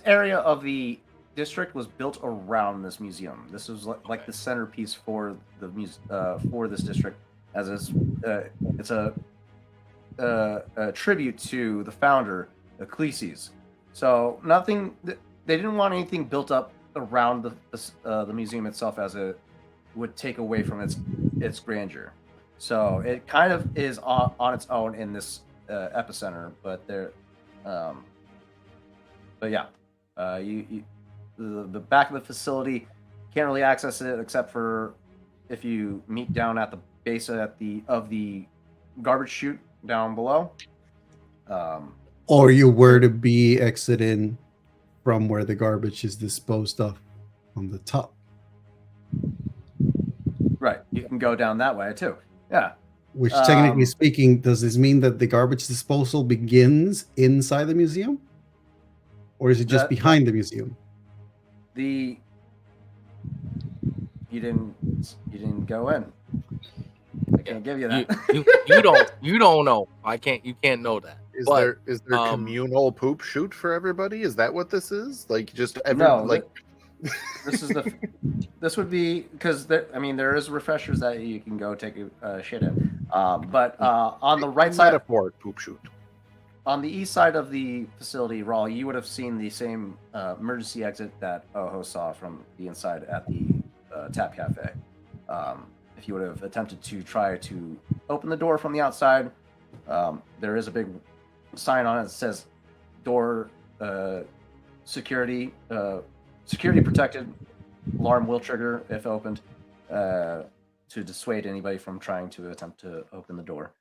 area of the district was built around this museum. This was like the centerpiece for the for this district, as it's a tribute to the founder, Ecclesias. So they didn't want anything built up around the museum itself, as it would take away from its grandeur. So it kind of is on its own in this epicenter, but the back of the facility can't really access it except for if you meet down at the base of the garbage chute down below. Or you were to be exiting from where the garbage is disposed of on the top. Right. You can go down that way too. Yeah. Which, technically Um, speaking, does this mean that the garbage disposal begins inside the museum? Or is it just behind the museum? You didn't go in. I can't give you that. You don't know. You can't know that. Is But, there communal poop shoot for everybody? Is that what this is? Like just This would be because there is refreshers that you can go take a shit in. But on the right side, metaphor poop shoot. On the east side of the facility, Rawl, you would have seen the same emergency exit that Oho saw from the inside at the Tap Cafe. If you would have attempted to try to open the door from the outside, there is a big sign on it that says door security protected. Alarm will trigger if opened to dissuade anybody from trying to attempt to open the door.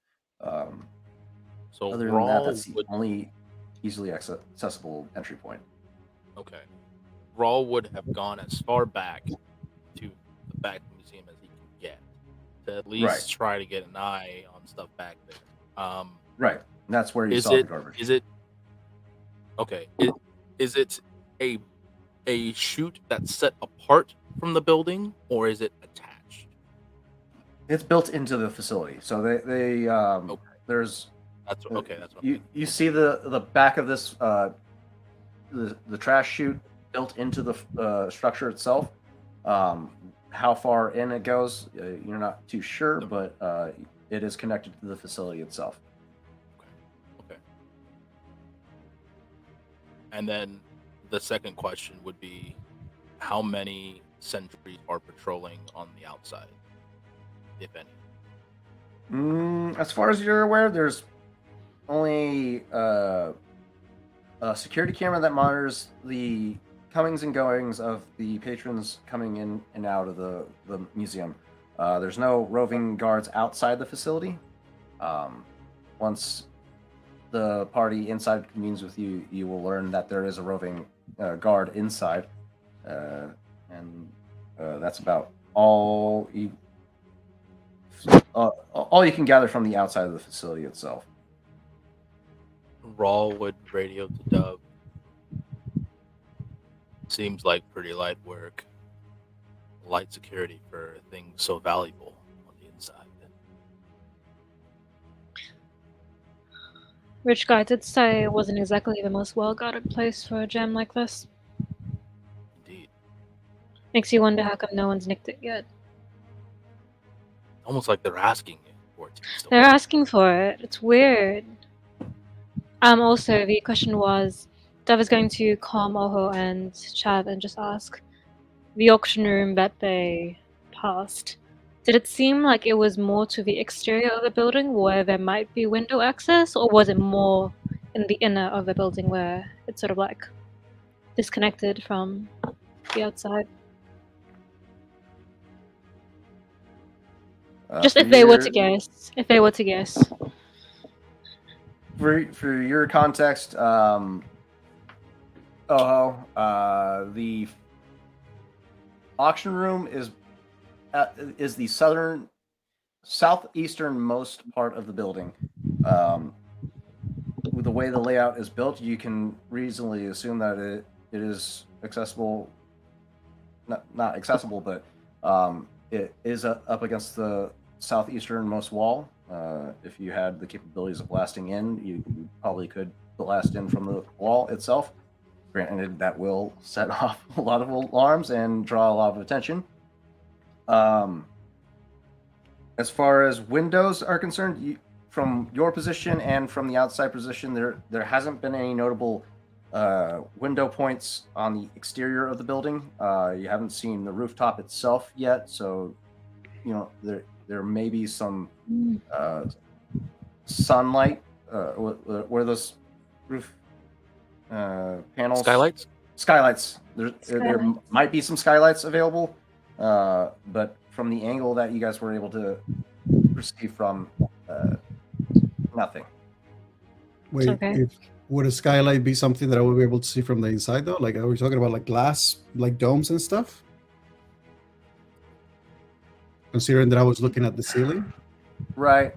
So other than that, Rawl that's the would only easily accessible entry point. okay. Rawl would have gone as far back to the back of the museum as he can get to at least Right. try to get an eye on stuff back there. Right. And that's where you Is saw the it garbage. is it okay? Is it a chute that's set apart from the building, or is it attached? It's built into the facility, so they there's That's okay. That's what you see the back of this the trash chute built into the structure itself. How far in it goes, you're not too sure, but it is connected to the facility itself. Okay. And then the second question would be, how many sentries are patrolling on the outside, if any? As far as you're aware, there's only a security camera that monitors the comings and goings of the patrons coming in and out of the museum. There's no roving guards outside the facility. Once the party inside convenes with you, you will learn that there is a roving guard inside, and that's about all you can gather from the outside of the facility itself. Rawl would radio to Dove. Seems like pretty light work. Light security for things so valuable on the inside. Rich Guy did say it wasn't exactly the most well-guarded place for a gem like this. Indeed. Makes you wonder how come no one's nicked it yet. Almost like they're asking you for it to be stolen. They're asking for it. It's weird. Also, the question was, Dove is going to call Moho and Chav and just ask, the auction room that they passed, did it seem like it was more to the exterior of the building where there might be window access, or was it more in the inner of the building where it's sort of like disconnected from the outside? Just if they were to guess. If they were to guess. For your context, the auction room is the southeasternmost part of the building. With the way the layout is built, you can reasonably assume that it is accessible. Not accessible, but it is up against the southeasternmost wall. If you had the capabilities of blasting in, you probably could blast in from the wall itself. Granted, that will set off a lot of alarms and draw a lot of attention. As far as windows are concerned, from your position and from the outside position, there hasn't been any notable window points on the exterior of the building. You haven't seen the rooftop itself yet, so there may be some sunlight where those roof panels, skylights. There might be some skylights available, but from the angle that you guys were able to perceive from, nothing. Wait, Okay. would a skylight be something that I would be able to see from the inside though? Like, are we talking about like glass, like domes and stuff? Considering that I was looking at the ceiling. Right.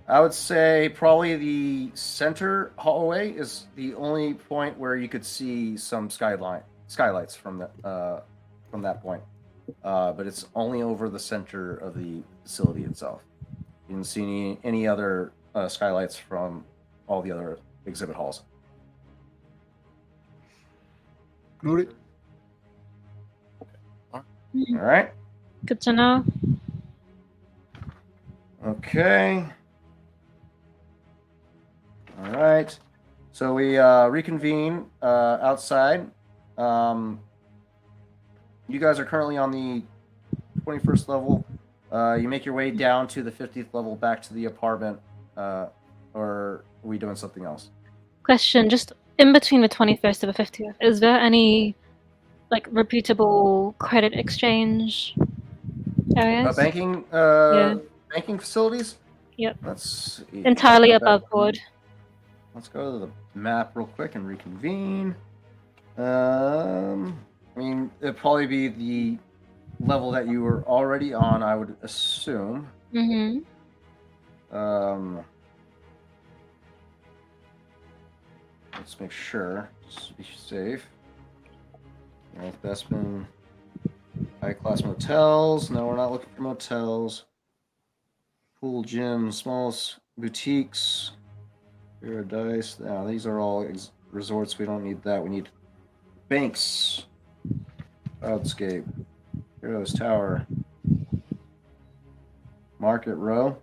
I would say probably the center hallway is the only point where you could see some skylights from that point. But it's only over the center of the facility itself. You didn't see any other skylights from all the other exhibit halls. Noted. All right. Good to know. Okay. All right. So we reconvene outside. You guys are currently on the 21st level. You make your way down to the 50th level, back to the apartment. Or are we doing something else? Question: just in between the 21st to the 50th, is there any like reputable credit exchange areas? Banking facilities? Yep. Let's see. Entirely Got that. above board. Let's go to the map real quick and reconvene. I mean, it'd probably be the level that you were already on, I would assume. Mm-hmm. Let's make sure. Just to be safe. North Bespin. High-class motels. No, we're not looking for motels. Pool, gym, small boutiques. Paradise. Now, these are all resorts. We don't need that. We need banks. Cloudscape. Heroes Tower. Market Row.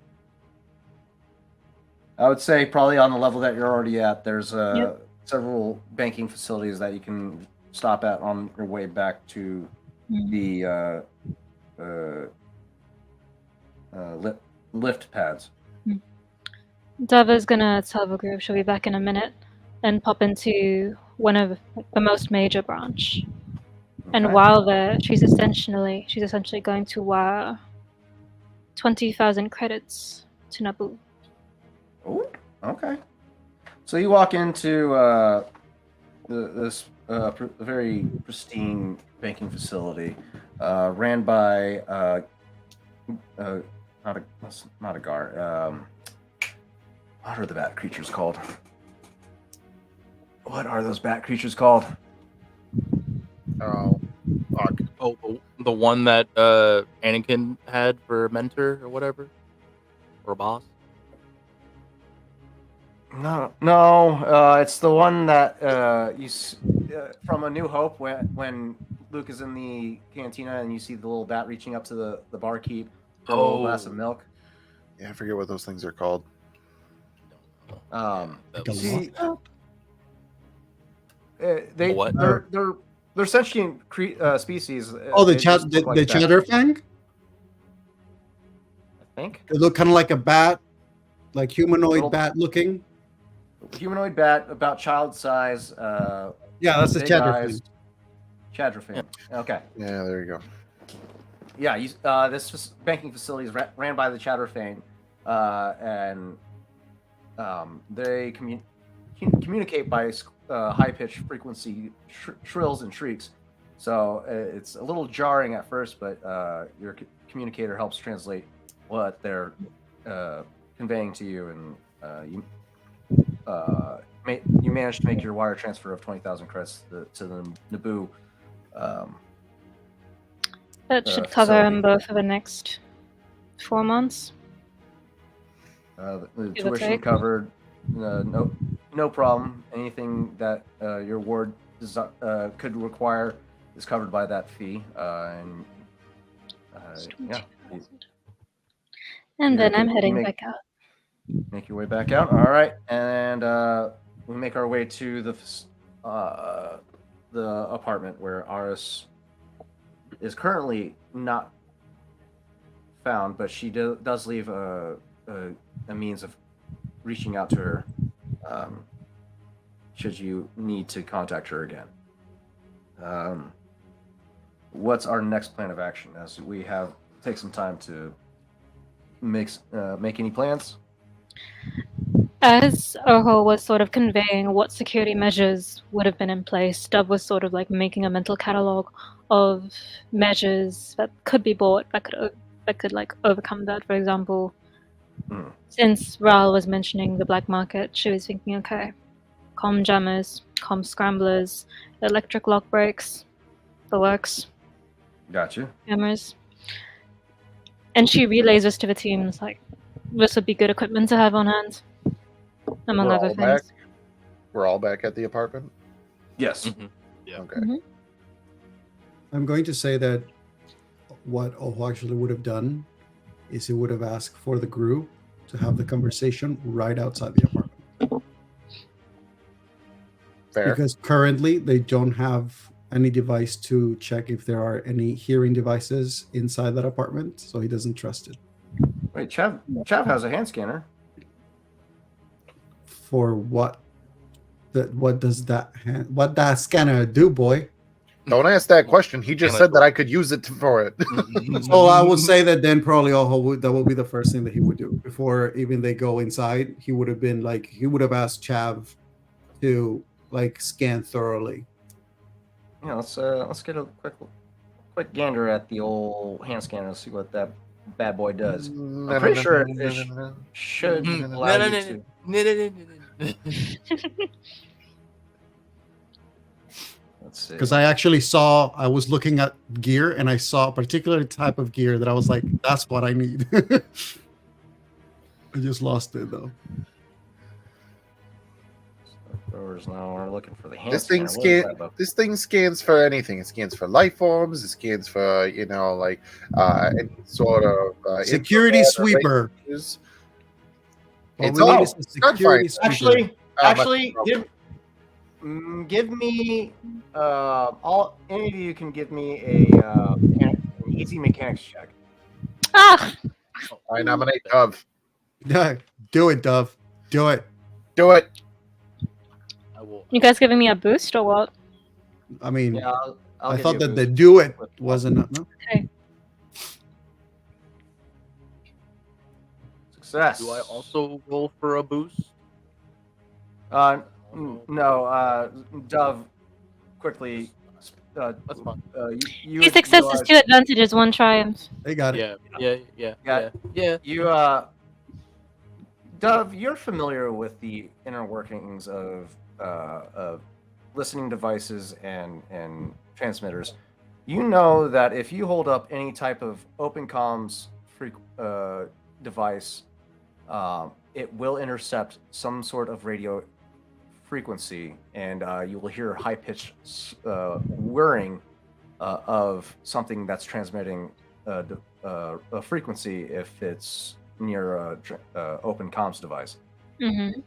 I would say probably on the level that you're already at, there's several banking facilities that you can stop at on your way back to the lift pads. Dava's gonna tell the group she'll be back in a minute and pop into one of the most major branch. And Okay. while there, she's essentially going to wire 20,000 credits to Naboo. Oh, okay. So you walk into this very pristine banking facility, ran by not a guard. What are the bat creatures called? What are those bat creatures called? Oh, fuck. Oh, the one that Anakin had for mentor or whatever, or boss. No. It's the one that from A New Hope when Luke is in the cantina and you see the little bat reaching up to the barkeep for a little glass of milk. Yeah, I forget what those things are called. See, What? they're sentient species. Oh, the They just look like the that, Chatterfang. I think. They look kind of like a bat, like humanoid Little- bat looking. Humanoid bat, about child size. Yeah, that's the big Chatterfang. eyes. Chatterfang. Okay. Yeah, there you go. Yeah, this banking facility is ran by the Chatterfang, and they communicate by high-pitched frequency shrills and shrieks. So it's a little jarring at first, but your communicator helps translate what they're conveying to you, and you managed to make your wire transfer of 20,000 credits to the Naboo. That should cover facility. them both for the next 4 months. The Give or tuition take. covered. No problem. Anything that your ward could require is covered by that fee. And yeah, And then Yeah, I'm you heading make- back out. make your way back out. All right, and we make our way to the apartment where Aris is currently not found, but she does leave a means of reaching out to her should you need to contact her again. What's our next plan of action? As we take some time to make any plans. As Oho was sort of conveying what security measures would have been in place, Dove was sort of like making a mental catalog of measures that could be bought that could like overcome that. For example, Hmm. since Ral was mentioning the black market, she was thinking, okay, comm jammers, comm scramblers, electric lock breaks, the works, Gotcha. cameras, and she relays this to the teams like this would be good equipment to have on hand, among We're other all things. back. We're all back at the apartment. Yes. Mhm. Yeah. Okay. I'm going to say that what Oho actually would have done is he would have asked for the group to have the conversation right outside the apartment. Fair. Because currently they don't have any device to check if there are any hearing devices inside that apartment, so he doesn't trust it. Wait, Chav has a hand scanner. For what? What does what that scanner do, boy? Don't ask that question. He just said that I could use it for it. So I would say that then probably that will be the first thing that he would do before even they go inside. He would have been like he would have asked Chav to like scan thoroughly. Yeah, let's get a quick gander at the old hand scanner and see what that bad boy does. I'm pretty sure it should Mhm. allow No, you no, to. no. Let's see. Because I was looking at gear and I saw a particular type of gear that I was like, that's what I need. I just lost it though. Growers now are looking for the hand This scanner. thing What is scan. that about? This thing scans for anything. It scans for life forms. It scans for like any sort of Security infrared or sweeper. radios. What It's we need all is a security sweeper. Actually, give me all any of you can give me an easy mechanics check. Ah, I nominate Dove. Yeah, do it, Dove. Do it. Do it. I will. you guys giving me a boost or what? I mean, Yeah, I'll I give thought you a that the boost. do it wasn't no. Success. Do I also roll for a boost? No. Dove, quickly. That's fine. You Two successes, realize- 2 advantages, 1 triumph. They got it. Yeah. You Dove, you're familiar with the inner workings of listening devices and transmitters. You know that if you hold up any type of open comms device, it will intercept some sort of radio frequency, and you will hear high-pitched whirring of something that's transmitting a frequency if it's near a open comms device. Mm-hmm.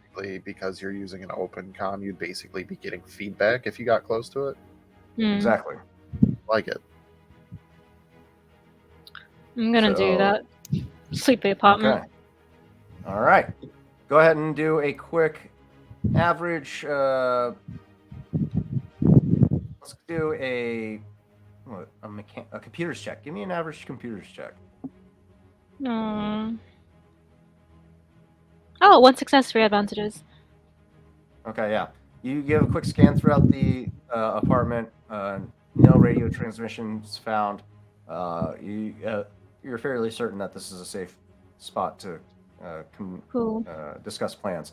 Because you're using an open comm, you'd basically be getting feedback if you got close to it. Exactly. Like it. I'm gonna do So- that. Sleepy apartment. Okay. All right. Go ahead and do a quick average. Let's do a computer's check. Give me an average computer's check. Oh, 1 success, 3 advantages. Okay, yeah. You give a quick scan throughout the apartment. No radio transmissions found. You're fairly certain that this is a safe spot to Cool. discuss plans.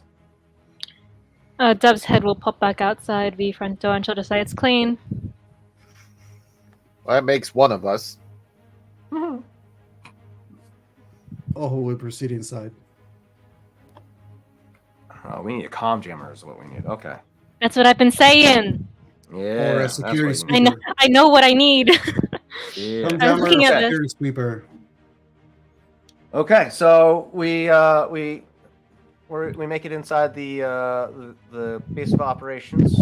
Dove's head will pop back outside the front door and she'll just say it's clean. Well, that makes one of us. Oh, we proceed inside. We need a comm jammer is what we need. Okay. That's what I've been saying. Yeah. Or a that's security what you I need. know. I know what I need. Yeah. Come I was down looking with at a this. security sweeper. Okay, so we make it inside the base of operations.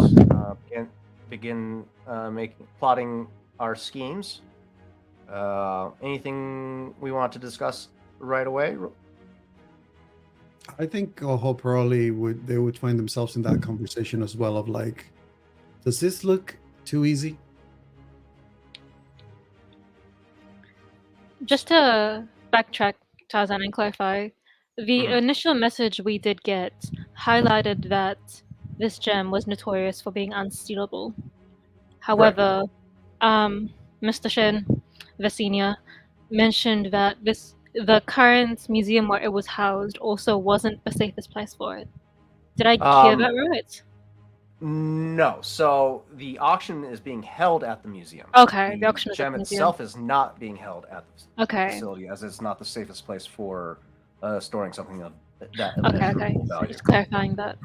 Begin plotting our schemes. Anything we want to discuss right away? I think Oho probably would find themselves in that conversation as well of like, does this look too easy? Just to backtrack, Tarzan, and clarify, the Mhm. initial message we did get highlighted that this gem was notorious for being unstealable. Right. However, Mr. Shin, the senior, mentioned that the current museum where it was housed also wasn't the safest place for it. Did I hear that right? No. So the auction is being held at the museum. Okay, the The auction is at gem the museum. itself is not being held at the Okay. facility, as it's not the safest place for storing something of that Okay, immeasurable okay. So value. just clarifying that.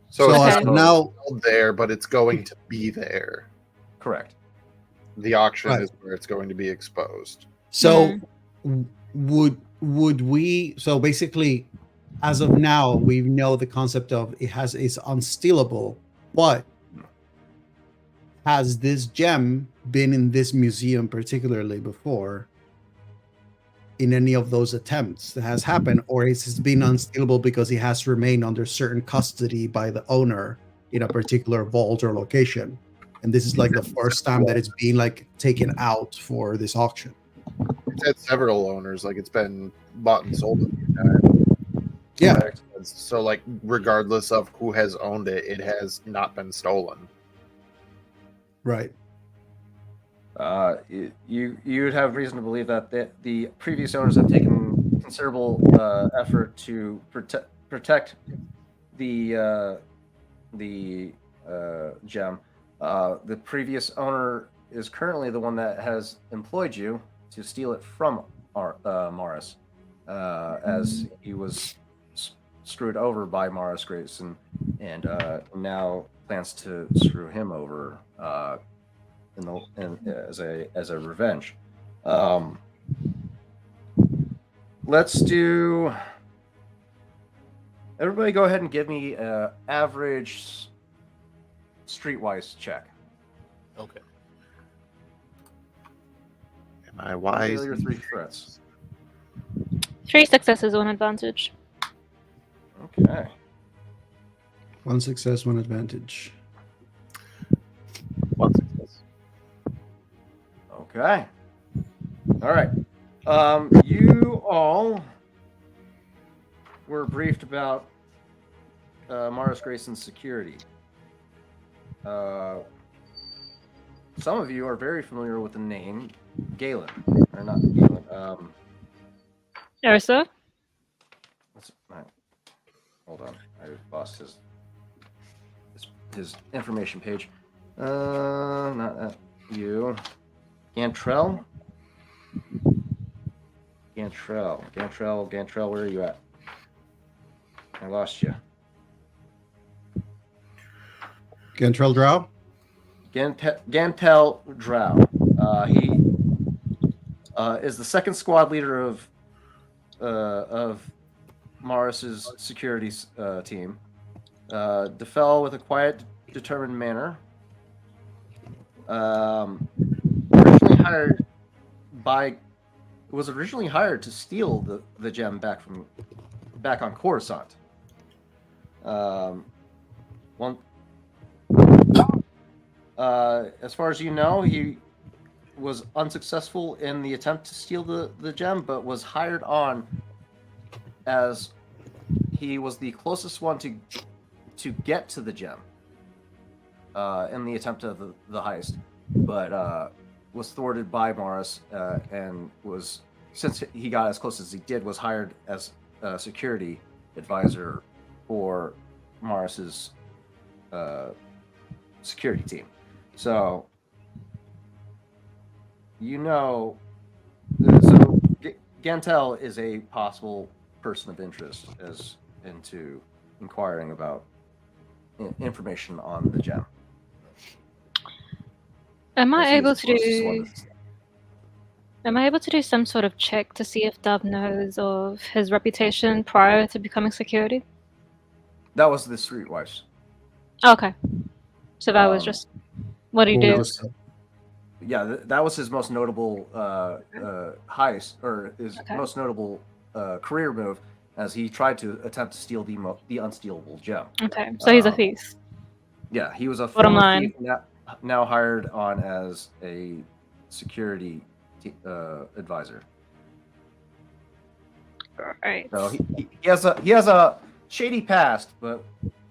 So it's Okay. not now, there, but it's going to be there. Correct. The auction Right. is where it's going to be exposed. so would we? So basically, as of now, we know the concept of it's unstealable, but has this gem been in this museum particularly before? In any of those attempts that has happened, or is it been unstealable because it has remained under certain custody by the owner in a particular vault or location? And this is like the first time that it's being like taken out for this auction. It's had several owners, like it's been bought and sold a few times. Yeah, Correct. So like regardless of who has owned it, it has not been stolen. right. You would have reason to believe that the previous owners have taken considerable effort to protect the gem. The previous owner is currently the one that has employed you to steal it from Morris, as he was screwed over by Morris Grayson, and now plans to screw him over as a revenge. Let's do. Everybody, go ahead and give me an average streetwise check. Okay. Am I wise? Failure, 3 threats. 3 successes, 1 advantage. Okay. 1 success, 1 advantage. One success. Okay. All right. You all were briefed about Morris Grayson's security. Some of you are very familiar with the name Galen, or not Galen. Ursa? Hold on, I lost his information page. Not you. Gantrell, where are you at? I lost you. Gantrell Drow? Gantel Drow. He is the second squad leader of Morris's security team. DeFell with a quiet, determined manner. Was originally hired to steal the gem back on Coruscant. As far as you know, he was unsuccessful in the attempt to steal the gem, but was hired on as he was the closest one to get to the gem in the attempt of the heist, but was thwarted by Morris, and since he got as close as he did, was hired as a security advisor for Morris's security team. So Gantel is a possible person of interest as into inquiring about information on the gem. Am As I he is able the to closest one do? that's- Am I able to do some sort of check to see if Dub knows of his reputation prior to becoming security? That was the streetwise. Okay. So that was Um, just what do you What do? was this? Yeah, that was his most notable heist, or his Okay. most notable career move, as he tried to attempt to steal the unstealable gem. Okay, so he's a Um, thief. Yeah, he was a Bottom former line. thief, now hired on as a security advisor. Right. So he has a shady past, but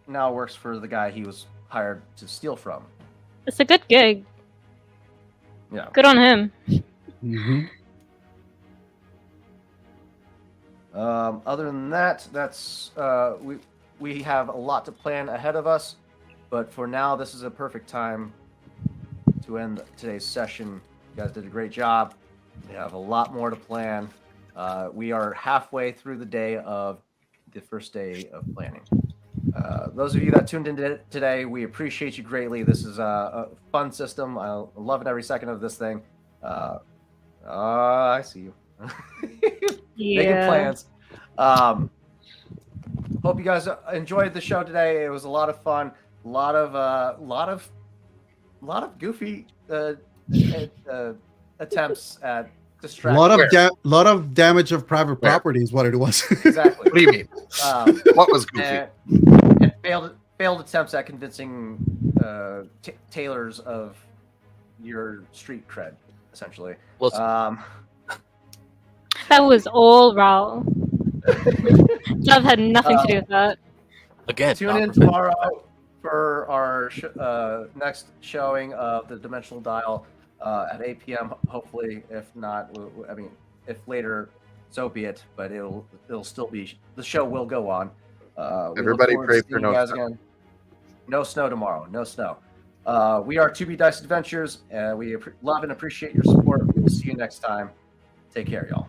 now works for the guy he was hired to steal from. It's a good gig. Yeah. Good on him. Mm-hmm. Other than that, that's we have a lot to plan ahead of us, but for now, this is a perfect time to end today's session. You guys did a great job. We have a lot more to plan. We are halfway through the day of the first day of planning. Those of you that tuned in today, we appreciate you greatly. This is a fun system. I love it every second of this thing. I see you. Making plans. Hope you guys enjoyed the show today. It was a lot of fun. A lot of goofy attempts at A distraction. lot of damage of private property is what it was. Exactly. What do you mean? What was goofy? And failed attempts at convincing tailors of your street cred, essentially. Listen, That was all Raul. Dove had nothing to do with that. again, Tune not in professional. tomorrow for our next showing of the Dimensional Dial at 8 p.m. Hopefully, if not, I mean, if later, so be it. But it'll still be, the show will go on. We look Everybody forward to pray for seeing no you guys snow. again. No snow tomorrow. No snow. We are 2B Dice Adventures. We love and appreciate your support. We will see you next time. Take care, y'all.